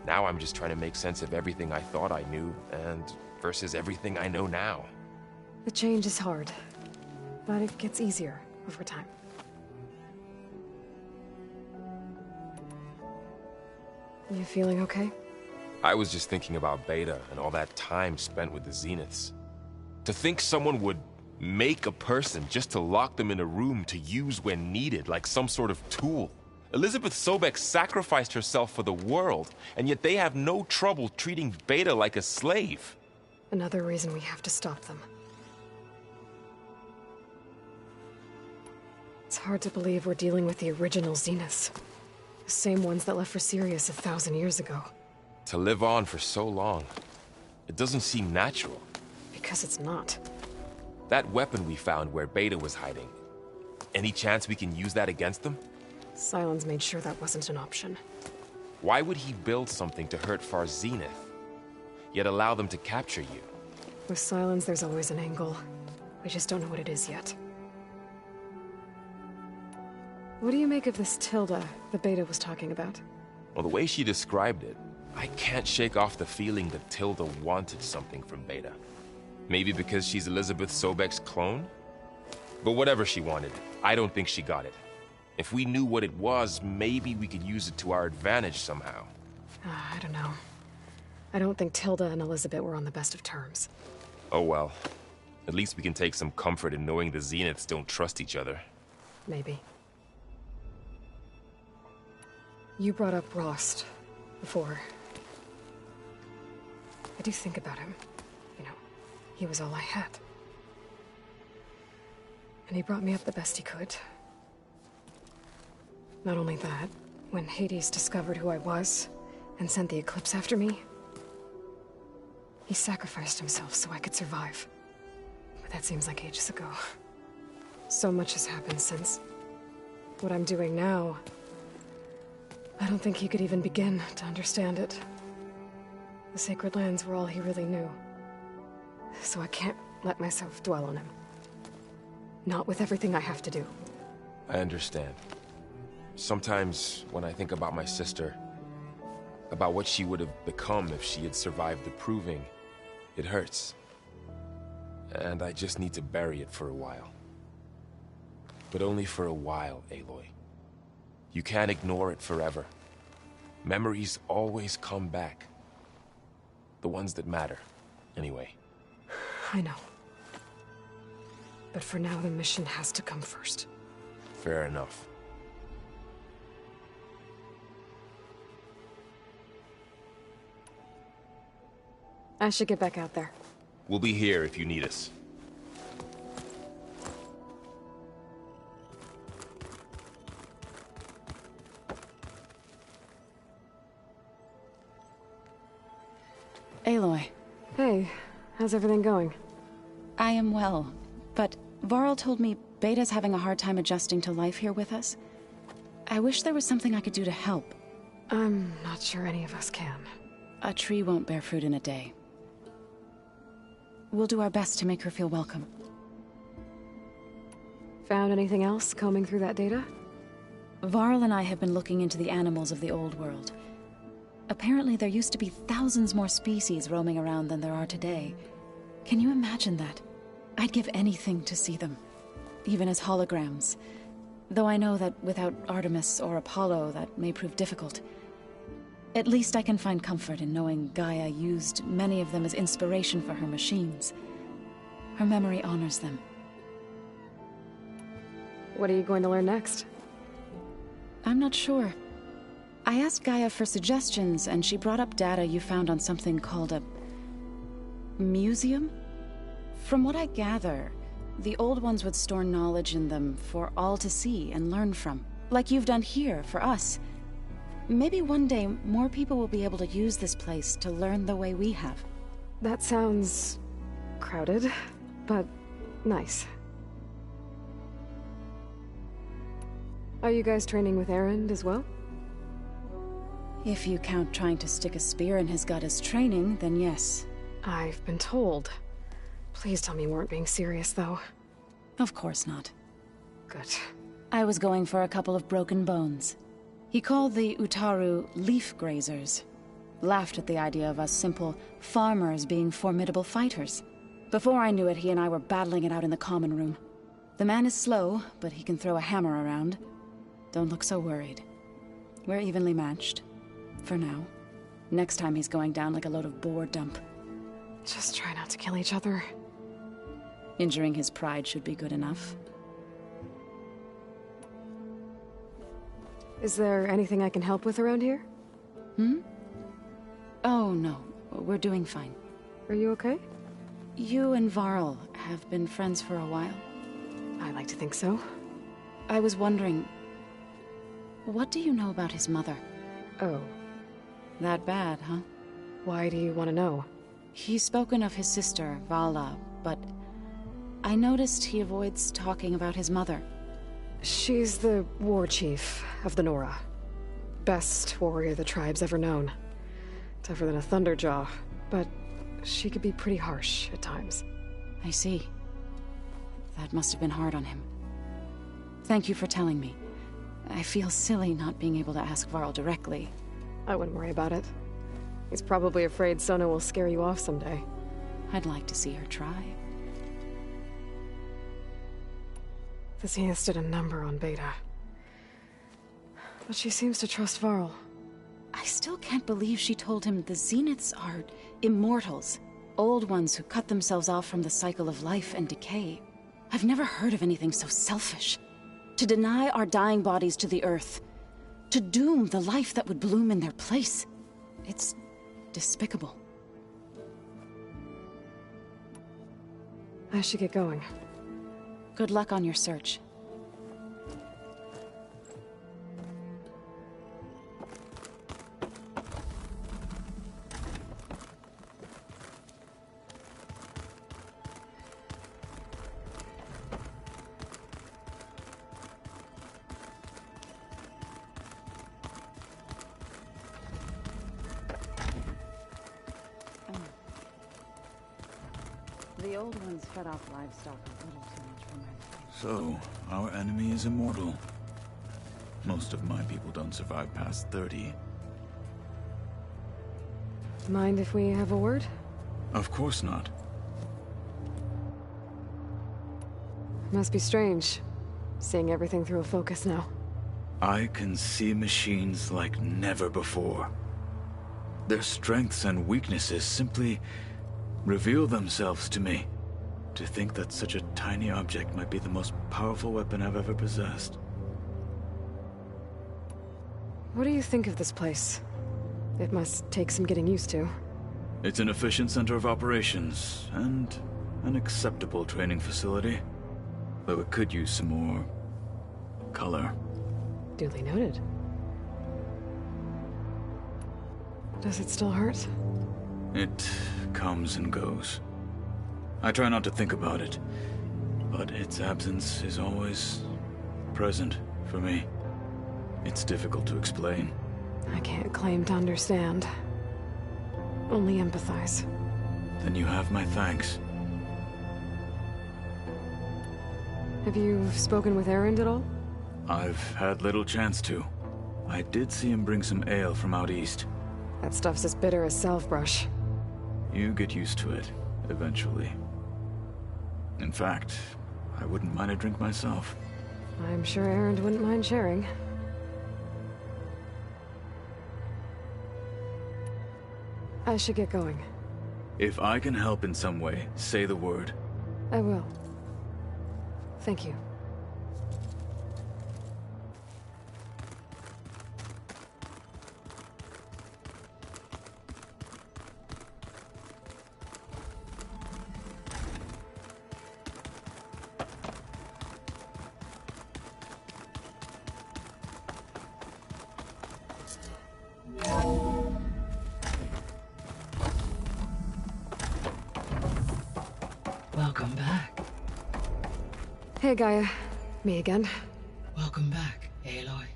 Now I'm just trying to make sense of everything I thought I knew, and versus everything I know now. The change is hard, but it gets easier over time. You feeling okay? I was just thinking about Beta and all that time spent with the Zeniths. To think someone would make a person just to lock them in a room to use when needed, like some sort of tool. Elizabeth Sobek sacrificed herself for the world, and yet they have no trouble treating Beta like a slave. Another reason we have to stop them. It's hard to believe we're dealing with the original Zeniths. The same ones that left for Sirius 1,000 years ago. To live on for so long, it doesn't seem natural. Because it's not. That weapon we found where Beta was hiding. Any chance we can use that against them? Sylens made sure that wasn't an option. Why would he build something to hurt Far's Zenith, yet allow them to capture you? With Sylens, there's always an angle. We just don't know what it is yet. What do you make of this Tilda the Beta was talking about? Well, the way she described it, I can't shake off the feeling that Tilda wanted something from Beta. Maybe because she's Elizabeth Sobek's clone? But whatever she wanted, I don't think she got it. If we knew what it was, maybe we could use it to our advantage somehow. I don't know. I don't think Tilda and Elizabeth were on the best of terms. Oh well. At least we can take some comfort in knowing the Zeniths don't trust each other. Maybe. You brought up Rost before. I do think about him. You know, he was all I had. And he brought me up the best he could. Not only that, when Hades discovered who I was and sent the Eclipse after me, he sacrificed himself so I could survive. But that seems like ages ago. So much has happened since. What I'm doing now, I don't think he could even begin to understand it. The Sacred Lands were all he really knew. So I can't let myself dwell on him. Not with everything I have to do. I understand. Sometimes, when I think about my sister, about what she would have become if she had survived the Proving, it hurts. And I just need to bury it for a while. But only for a while, Aloy. You can't ignore it forever. Memories always come back. The ones that matter, anyway. I know. But for now, the mission has to come first. Fair enough. I should get back out there. We'll be here if you need us. Aloy. Hey, how's everything going? I am well, but Varl told me Beta's having a hard time adjusting to life here with us. I wish there was something I could do to help. I'm not sure any of us can. A tree won't bear fruit in a day. We'll do our best to make her feel welcome. Found anything else combing through that data? Varl and I have been looking into the animals of the old world. Apparently there used to be thousands more species roaming around than there are today. Can you imagine that? I'd give anything to see them, even as holograms. Though I know that without Artemis or Apollo, that may prove difficult. At least I can find comfort in knowing Gaia used many of them as inspiration for her machines. Her memory honors them. What are you going to learn next? I'm not sure. I asked Gaia for suggestions, and she brought up data you found on something called a museum? From what I gather, the old ones would store knowledge in them for all to see and learn from, like you've done here for us. Maybe one day more people will be able to use this place to learn the way we have. That sounds crowded, but nice. Are you guys training with Erend as well? If you count trying to stick a spear in his gut as training, then yes. I've been told. Please tell me you weren't being serious, though. Of course not. Good. I was going for a couple of broken bones. He called the Utaru leaf grazers. Laughed at the idea of us simple farmers being formidable fighters. Before I knew it, he and I were battling it out in the common room. The man is slow, but he can throw a hammer around. Don't look so worried. We're evenly matched. For now. Next time he's going down like a load of boar dump. Just try not to kill each other. Injuring his pride should be good enough. Is there anything I can help with around here? Oh, no. We're doing fine. Are you okay? You and Varl have been friends for a while. I like to think so. I was wondering... what do you know about his mother? Oh. That bad, huh? Why do you want to know? He's spoken of his sister, Vala, but... I noticed he avoids talking about his mother. She's the war chief of the Nora. Best warrior the tribe's ever known. Tougher than a Thunderjaw, but she could be pretty harsh at times. I see. That must have been hard on him. Thank you for telling me. I feel silly not being able to ask Varl directly. I wouldn't worry about it. He's probably afraid Sona will scare you off someday. I'd like to see her try. The Zeniths did a number on Beta. But she seems to trust Varl. I still can't believe she told him the Zeniths are immortals. Old ones who cut themselves off from the cycle of life and decay. I've never heard of anything so selfish. To deny our dying bodies to the Earth. To doom the life that would bloom in their place. It's despicable. I should get going. Good luck on your search. The old ones fed off livestock a little too much for my taste. So, our enemy is immortal. Most of my people don't survive past 30. Mind if we have a word? Of course not. Must be strange, seeing everything through a focus now. I can see machines like never before. Their strengths and weaknesses simply reveal themselves to me. To think that such a tiny object might be the most powerful weapon I've ever possessed. What do you think of this place? It must take some getting used to. It's an efficient center of operations, and an acceptable training facility. Though it could use some more color. Duly noted. Does it still hurt? It comes and goes. I try not to think about it, but its absence is always present for me. It's difficult to explain. I can't claim to understand. Only empathize. Then you have my thanks. Have you spoken with Erend at all? I've had little chance to. I did see him bring some ale from out east. That stuff's as bitter as salve-brush. You get used to it, eventually. In fact, I wouldn't mind a drink myself. I'm sure Erend wouldn't mind sharing. I should get going. If I can help in some way, say the word. I will. Thank you. Welcome back. Hey, Gaia. Me again. Welcome back, Aloy.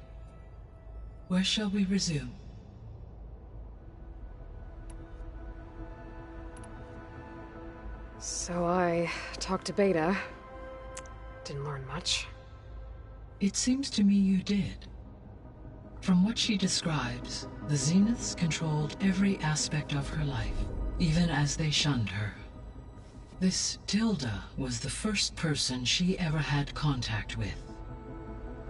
Where shall we resume? So I talked to Beta. Didn't learn much. It seems to me you did. From what she describes, the Zeniths controlled every aspect of her life, even as they shunned her. This Tilda was the first person she ever had contact with.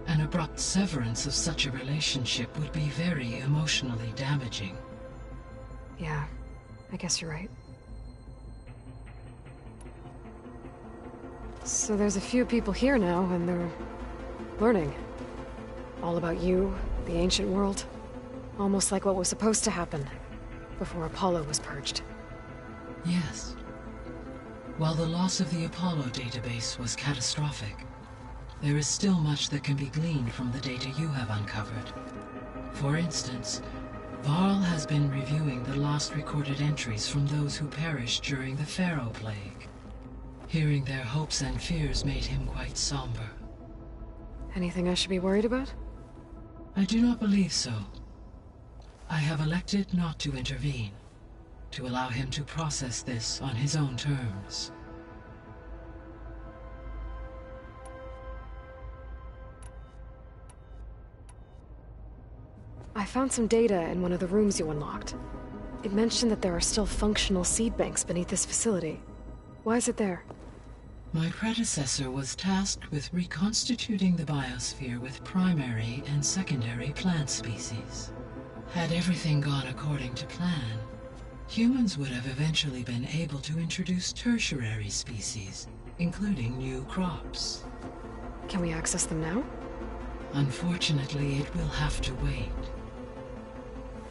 An abrupt severance of such a relationship would be very emotionally damaging. Yeah, I guess you're right. So there's a few people here now, and they're learning. All about you, the ancient world. Almost like what was supposed to happen before Apollo was purged. Yes. While the loss of the Apollo database was catastrophic, there is still much that can be gleaned from the data you have uncovered. For instance, Varl has been reviewing the last recorded entries from those who perished during the Pharaoh Plague. Hearing their hopes and fears made him quite somber. Anything I should be worried about? I do not believe so. I have elected not to intervene, to allow him to process this on his own terms. I found some data in one of the rooms you unlocked. It mentioned that there are still functional seed banks beneath this facility. Why is it there? My predecessor was tasked with reconstituting the biosphere with primary and secondary plant species. Had everything gone according to plan, humans would have eventually been able to introduce tertiary species, including new crops. Can we access them now? Unfortunately, it will have to wait.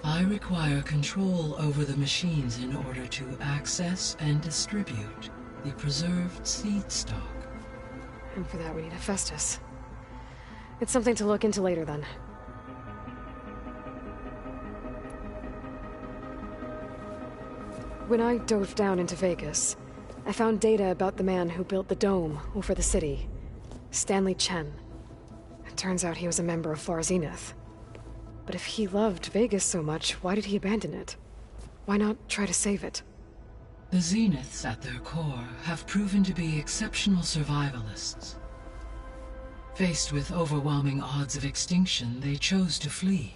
I require control over the machines in order to access and distribute the preserved seed stock. And for that we need Hephaestus. It's something to look into later then. When I dove down into Vegas, I found data about the man who built the dome over the city, Stanley Chen. It turns out he was a member of Far Zenith. But if he loved Vegas so much, why did he abandon it? Why not try to save it? The Zeniths at their core have proven to be exceptional survivalists. Faced with overwhelming odds of extinction, they chose to flee.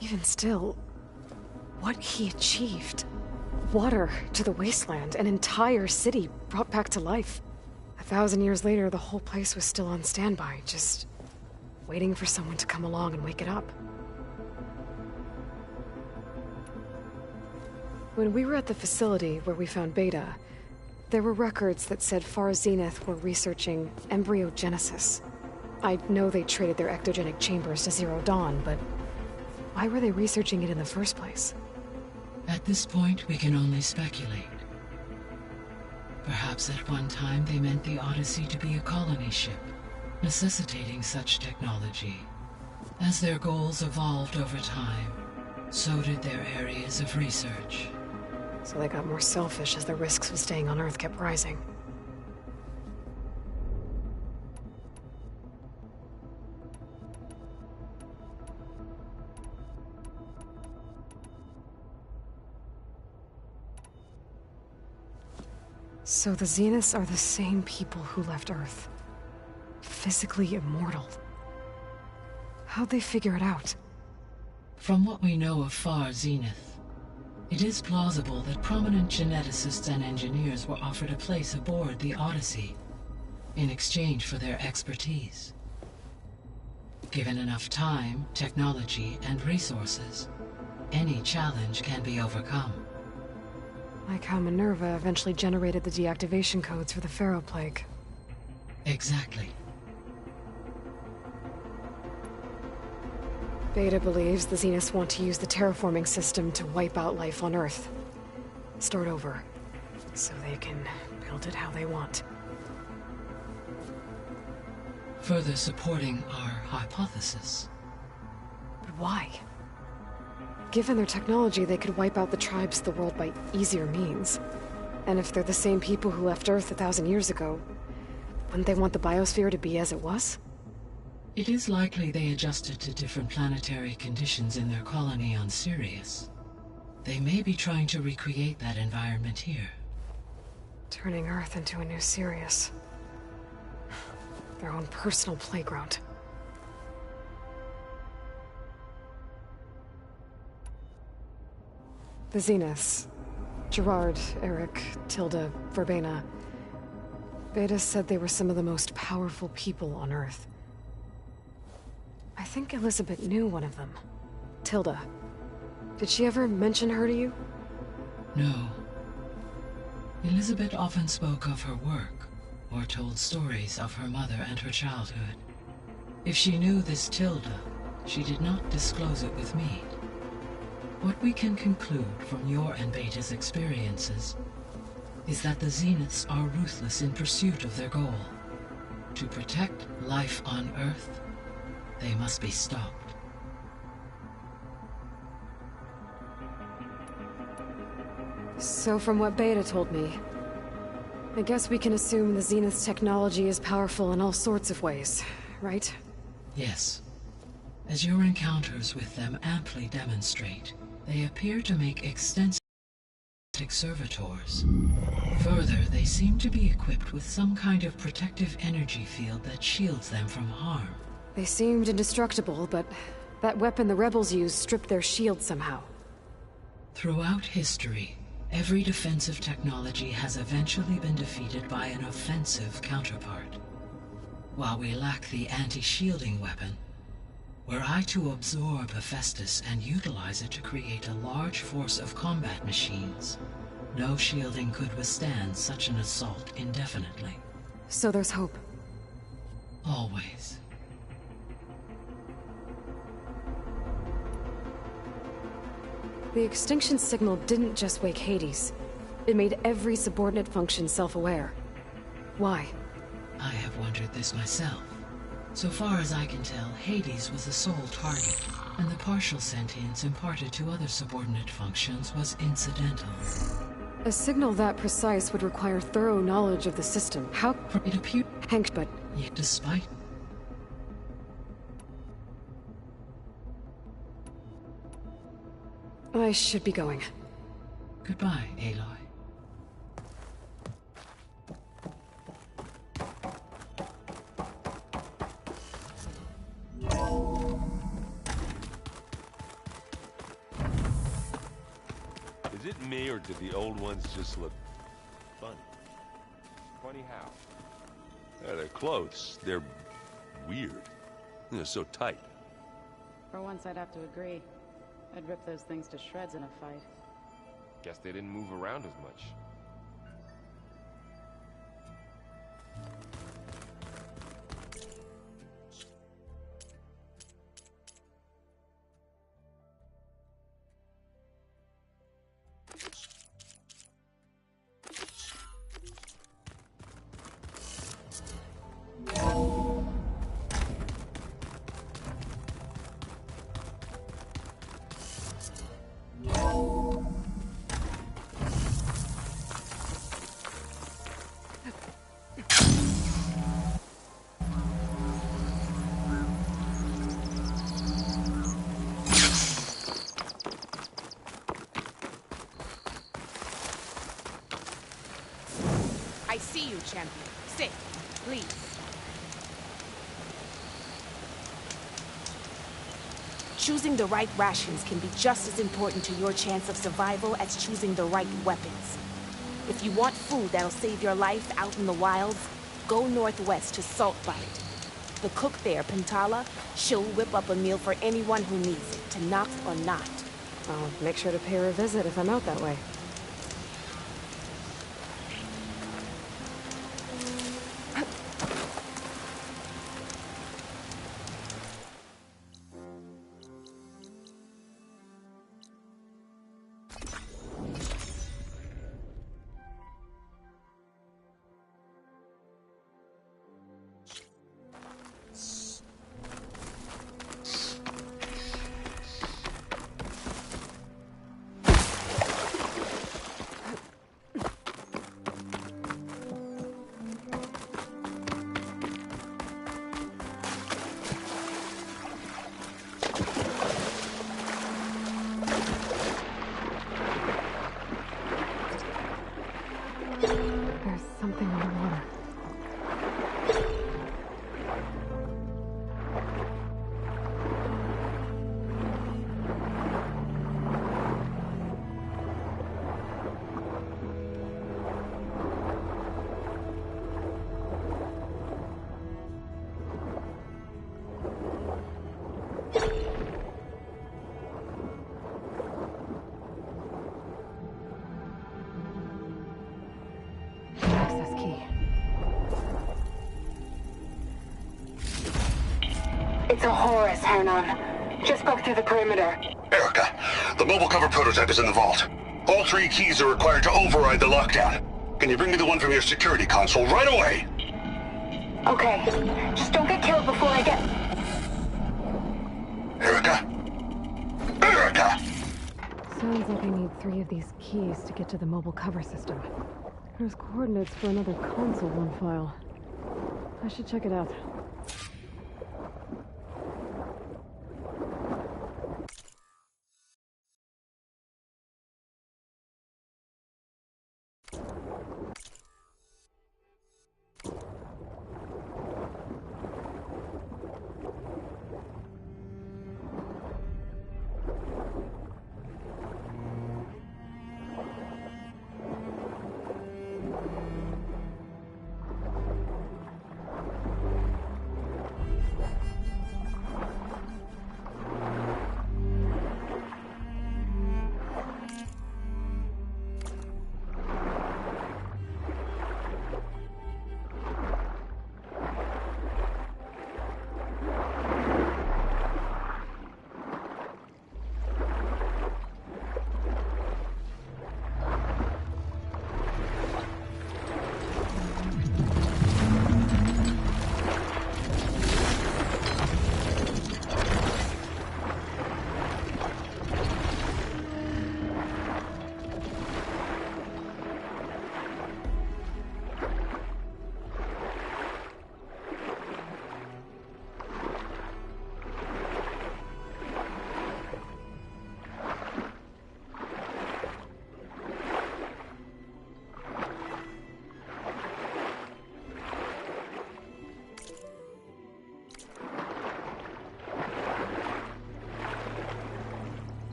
Even still, what he achieved. Water to the wasteland, an entire city brought back to life. 1,000 years later, the whole place was still on standby, just waiting for someone to come along and wake it up. When we were at the facility where we found Beta, there were records that said Far Zenith were researching embryogenesis. I know they traded their ectogenic chambers to Zero Dawn, but why were they researching it in the first place? At this point, we can only speculate. Perhaps at one time they meant the Odyssey to be a colony ship, necessitating such technology. As their goals evolved over time, so did their areas of research. So they got more selfish as the risks of staying on Earth kept rising. So the Zeniths are the same people who left Earth. Physically immortal. How'd they figure it out? From what we know of Far Zenith, it is plausible that prominent geneticists and engineers were offered a place aboard the Odyssey in exchange for their expertise. Given enough time, technology, and resources, any challenge can be overcome. Like how Minerva eventually generated the deactivation codes for the Pharaoh Plague. Exactly. Beta believes the Zeniths want to use the terraforming system to wipe out life on Earth. Start over, so they can build it how they want. Further supporting our hypothesis. But why? Given their technology, they could wipe out the tribes of the world by easier means. And if they're the same people who left Earth 1,000 years ago, wouldn't they want the biosphere to be as it was? It is likely they adjusted to different planetary conditions in their colony on Sirius. They may be trying to recreate that environment here. Turning Earth into a new Sirius. Their own personal playground. The Zeniths. Gerard, Eric, Tilda, Verbena. Beta said they were some of the most powerful people on Earth. I think Elizabeth knew one of them. Tilda. Did she ever mention her to you? No. Elizabeth often spoke of her work, or told stories of her mother and her childhood. If she knew this Tilda, she did not disclose it with me. What we can conclude from your and Beta's experiences is that the Zeniths are ruthless in pursuit of their goal. To protect life on Earth, they must be stopped. So from what Beta told me, I guess we can assume the Zenith's technology is powerful in all sorts of ways, right? Yes. As your encounters with them amply demonstrate, they appear to make extensive servitors. Further, they seem to be equipped with some kind of protective energy field that shields them from harm. They seemed indestructible, but that weapon the rebels used stripped their shield somehow. Throughout history, every defensive technology has eventually been defeated by an offensive counterpart. While we lack the anti-shielding weapon, were I to absorb Hephaestus and utilize it to create a large force of combat machines, no shielding could withstand such an assault indefinitely. So there's hope. Always. The extinction signal didn't just wake Hades. It made every subordinate function self-aware. Why? I have wondered this myself. So far as I can tell, Hades was the sole target, and the partial sentience imparted to other subordinate functions was incidental. A signal that precise would require thorough knowledge of the system. How it appeared Hank, but yet despite I should be going. Goodbye, Aloy. Is it me, or did the old ones just look funny? Funny how? Yeah, their clothes, they're weird. They're so tight. For once, I'd have to agree. I'd rip those things to shreds in a fight. Guess they didn't move around as much. I see you, champion. Sit, please. Choosing the right rations can be just as important to your chance of survival as choosing the right weapons. If you want food that'll save your life out in the wilds, go northwest to Saltbite. The cook there, Pintala, she'll whip up a meal for anyone who needs it, to knock or not. I'll make sure to pay her a visit if I'm out that way. There's something in the water. Access key. It's a Horus, Hernon. Just broke through the perimeter. Erica, the mobile cover prototype is in the vault. All 3 keys are required to override the lockdown. Can you bring me the one from your security console right away? Okay. Just don't get killed before I get... Erica? Erica! Sounds like I need 3 of these keys to get to the mobile cover system. There's coordinates for another console on file. I should check it out.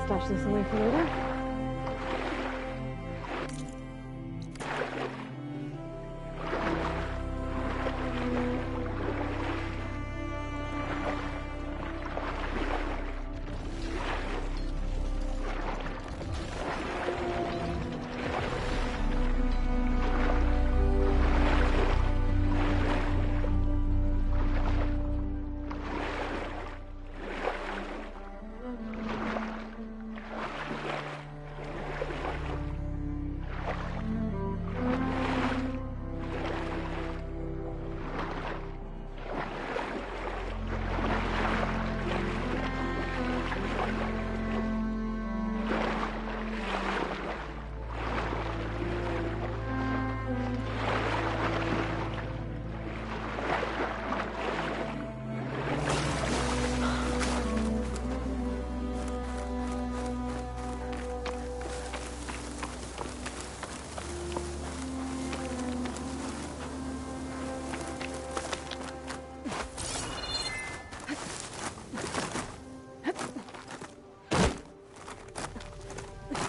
Stash this away for later.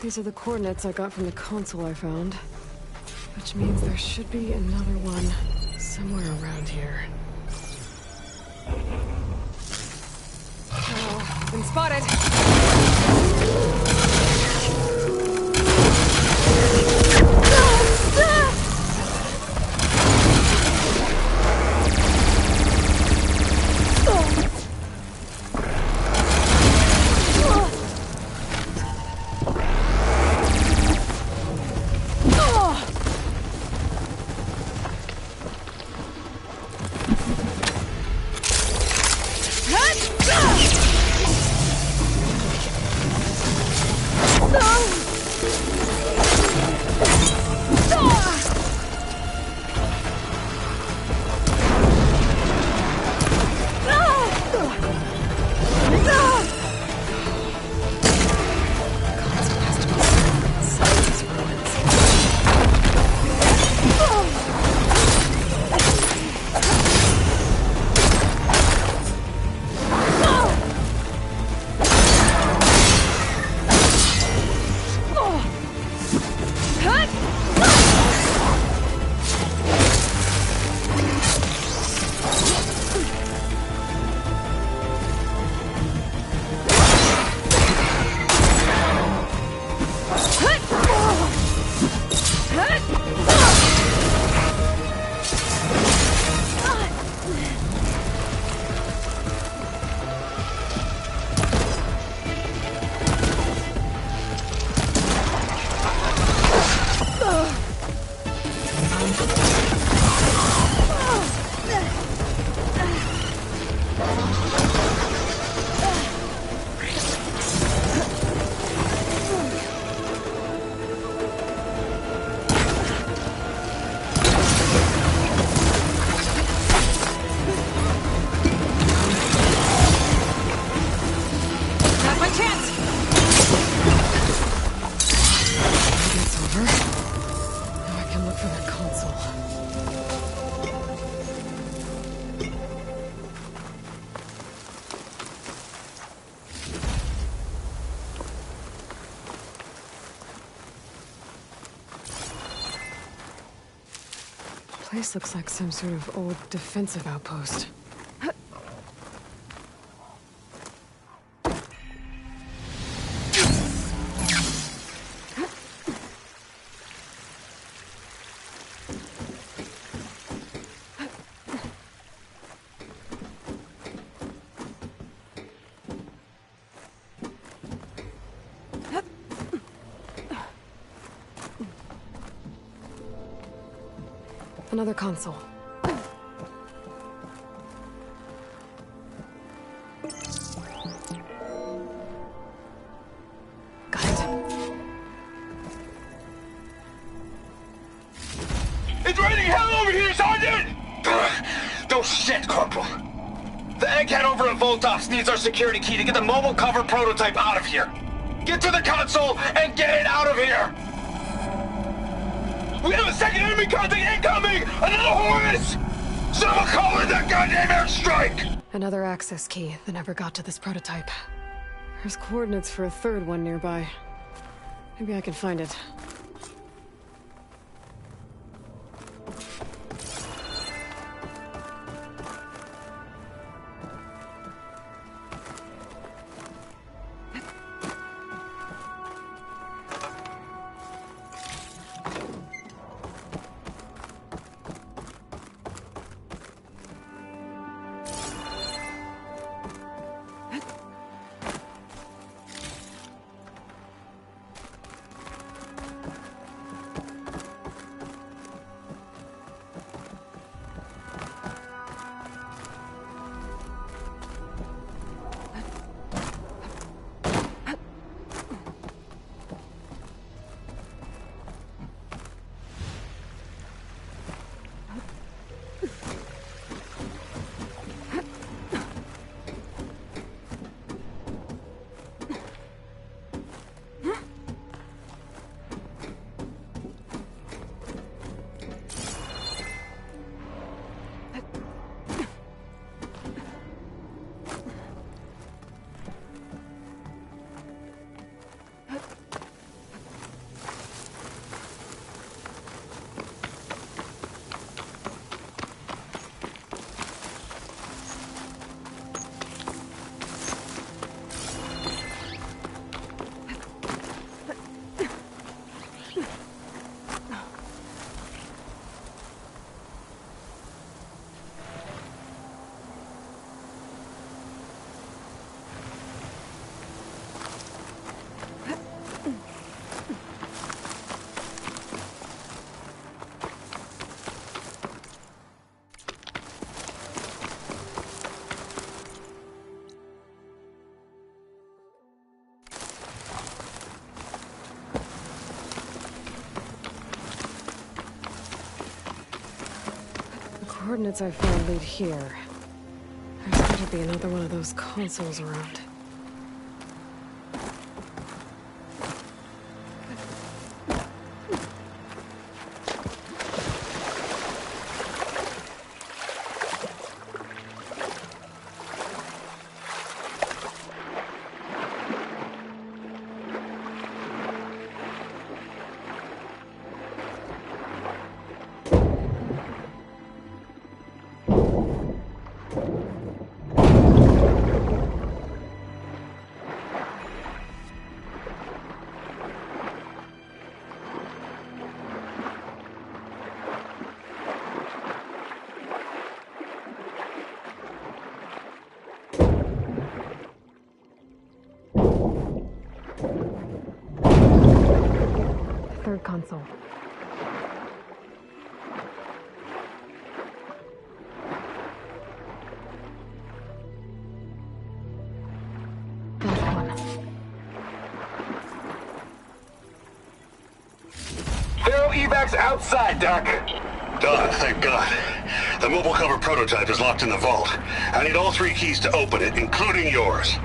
These are the coordinates I got from the console I found. Which means there should be another one somewhere around here. Oh, been spotted! place looks like some sort of old defensive outpost. Another console. Got it. It's raining hell over here, Sergeant! No shit, Corporal. The egghead over at Voltox needs our security key to get the mobile cover prototype out of here. Get to the console and get it out of here! We have a second enemy contact incoming! Another Horus! Someone call in that goddamn airstrike! Another access key that never got to this prototype. There's coordinates for a third one nearby. Maybe I can find it. Coordinates I found lead here. There's gotta be another one of those consoles around. Third console. Last one. They're evacs outside, Doc. Done, thank God. The mobile cover prototype is locked in the vault. I need all 3 keys to open it, including yours.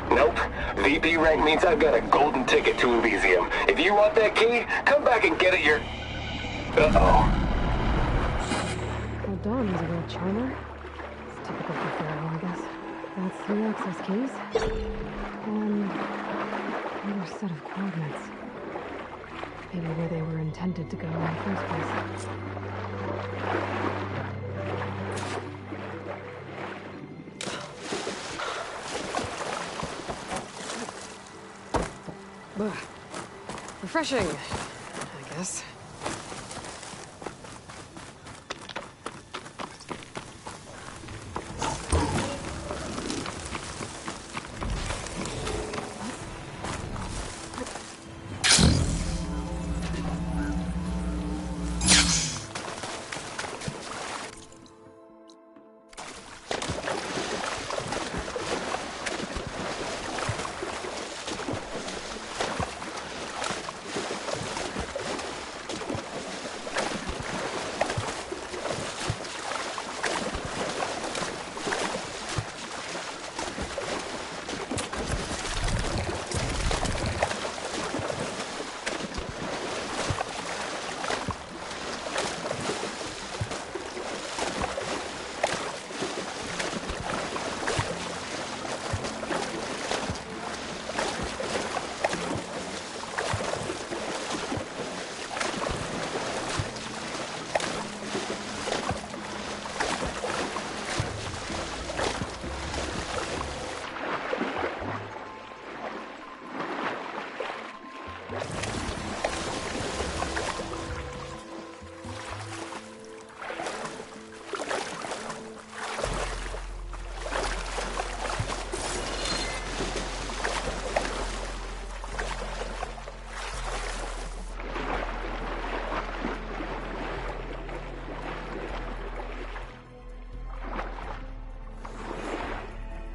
Nope. VP rank means I've got a golden ticket to Elysium. If you want that key, come back and get it your... Uh-oh. Well, Dawn was a real charmer. It's typical for Farrell, I guess. That's 3 access keys. And another set of coordinates. Maybe where they were intended to go in the first place. Refreshing, I guess.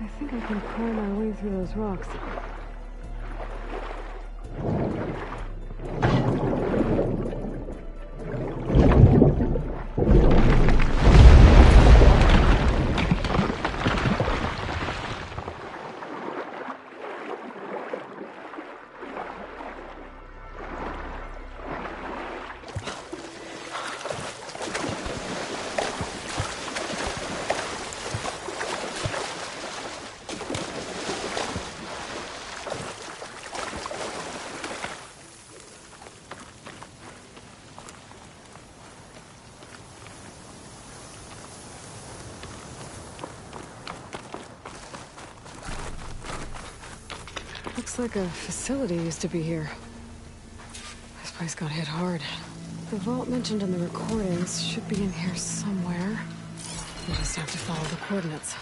I think I can climb my way through those rocks. Looks like a facility used to be here. This place got hit hard. The vault mentioned in the recordings should be in here somewhere. We just have to follow the coordinates.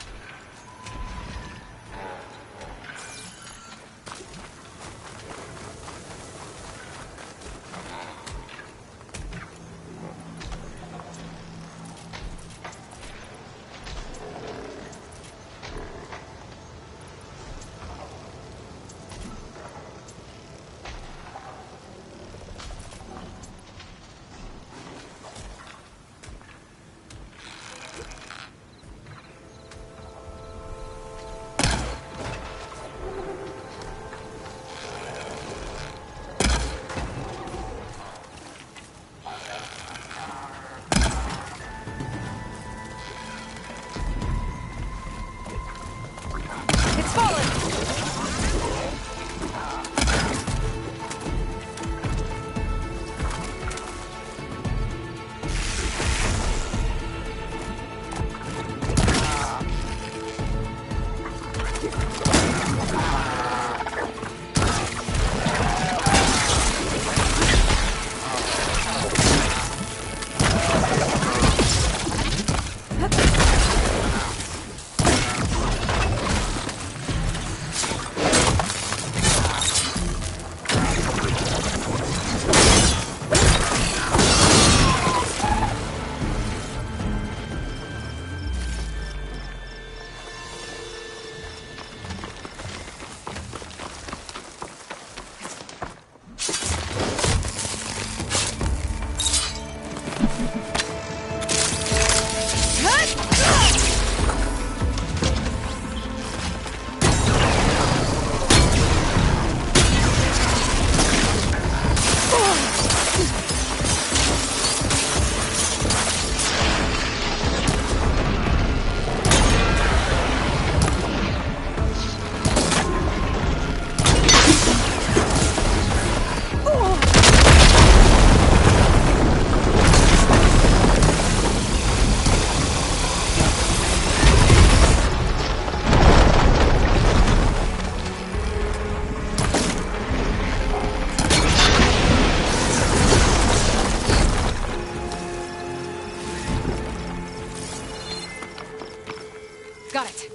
Got it.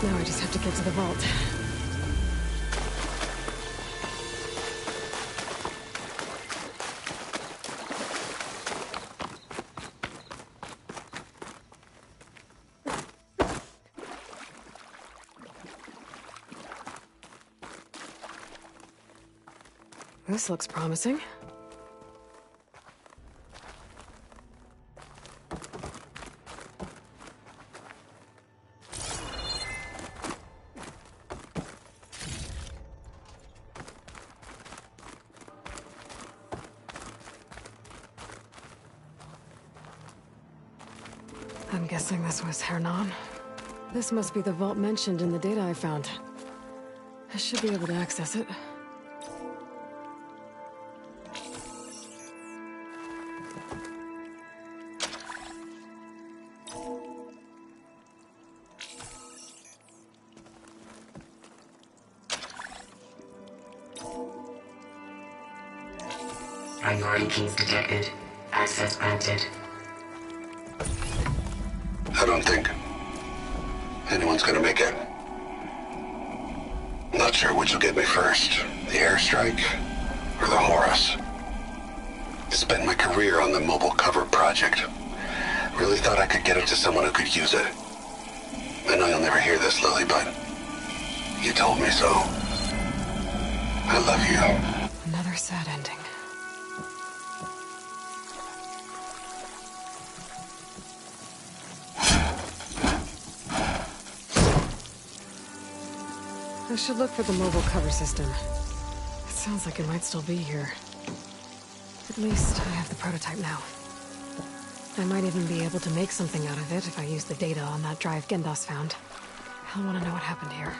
Now I just have to get to the vault. This looks promising. I'm guessing this was Hernan. This must be the vault mentioned in the data I found. I should be able to access it. Priority keys detected. Access granted. I don't think anyone's gonna make it. Not sure which will get me first, the airstrike or the Horus. Spent my career on the mobile cover project. Really thought I could get it to someone who could use it. I know you'll never hear this, Lily, but you told me so. I love you. Another sad ending. I should look for the mobile cover system. It sounds like it might still be here. At least I have the prototype now. I might even be able to make something out of it if I use the data on that drive Gendas found. I'll want to know what happened here.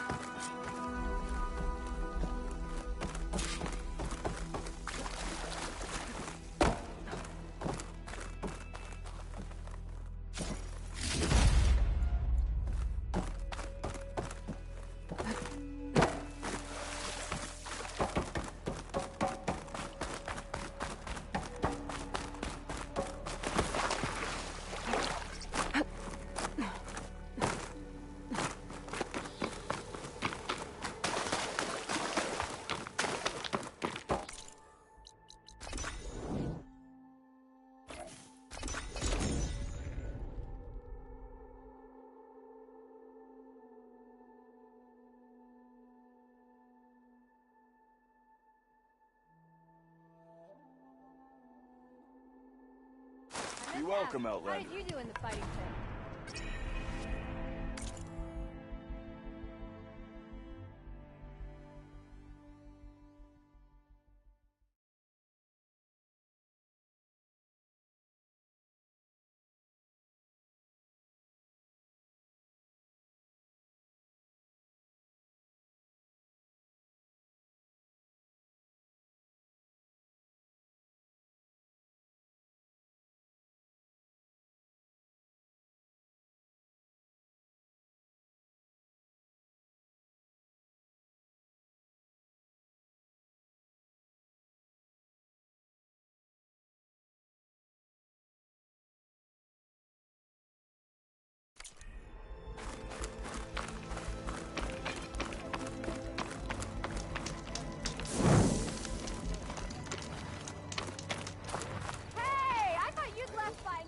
You're welcome, Outlander. How did you do in the fighting pit?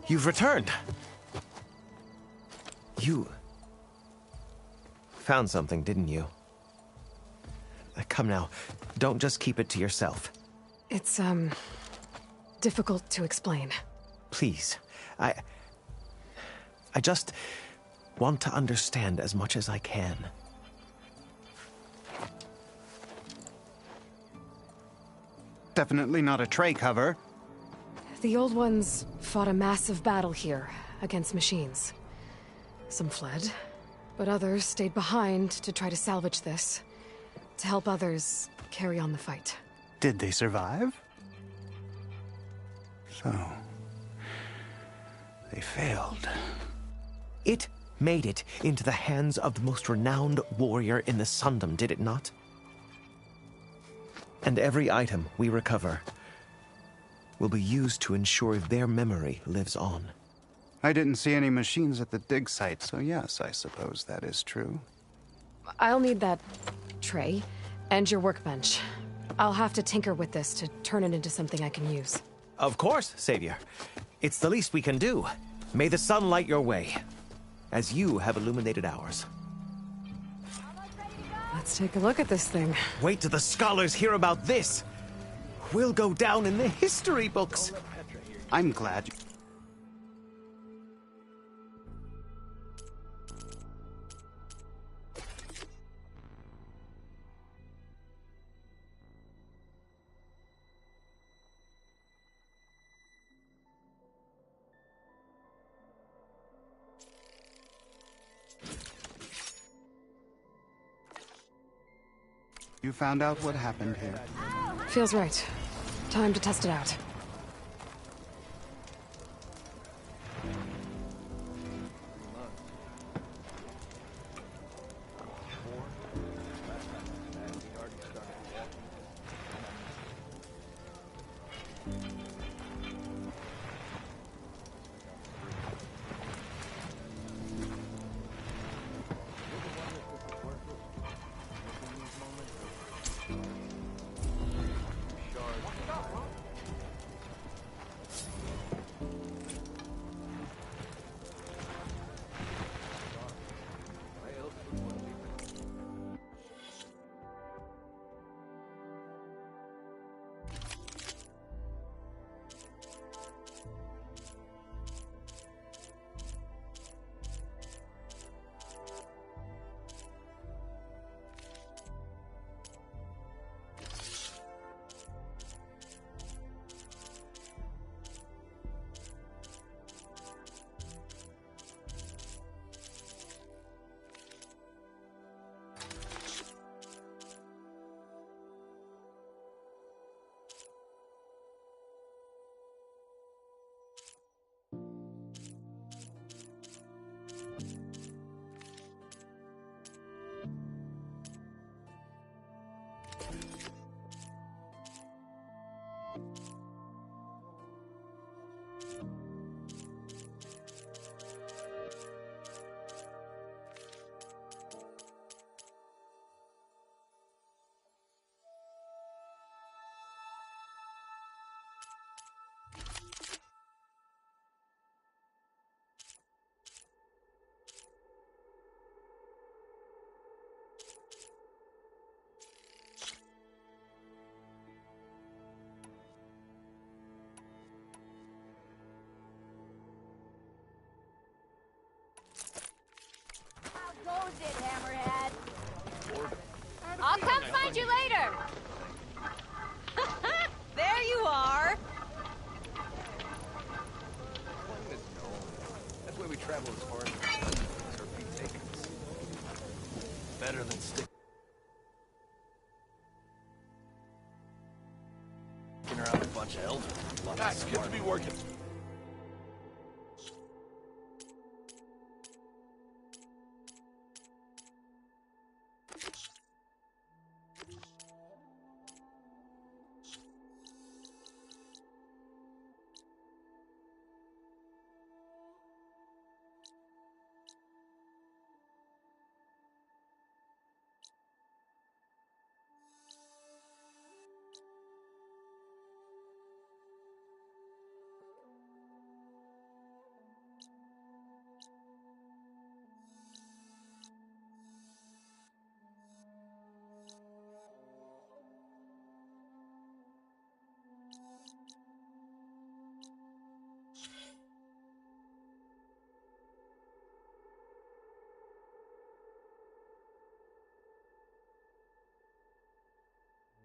You've returned. You found something, didn't you? Come now, don't just keep it to yourself. It's, difficult to explain. Please, I just want to understand as much as I can. Definitely not a tray cover. The old ones fought a massive battle here against machines. Some fled, but others stayed behind to try to salvage this, to help others carry on the fight. Did they survive? So, they failed. It made it into the hands of the most renowned warrior in the Sundom, did it not? And every item we recover will be used to ensure their memory lives on. I didn't see any machines at the dig site, so yes, I suppose that is true. I'll need that tray and your workbench. I'll have to tinker with this to turn it into something I can use. Of course, Savior. It's the least we can do. May the sun light your way, as you have illuminated ours. Let's take a look at this thing. Wait till the scholars hear about this. We'll go down in the history books. I'm glad you... You found out what happened here. Feels right. Time to test it out. Hammerhead. I'll come find you later. There you are. That's why we travel as far as our feet take us. Better than sticking around a bunch of elders. Guys, get to be working.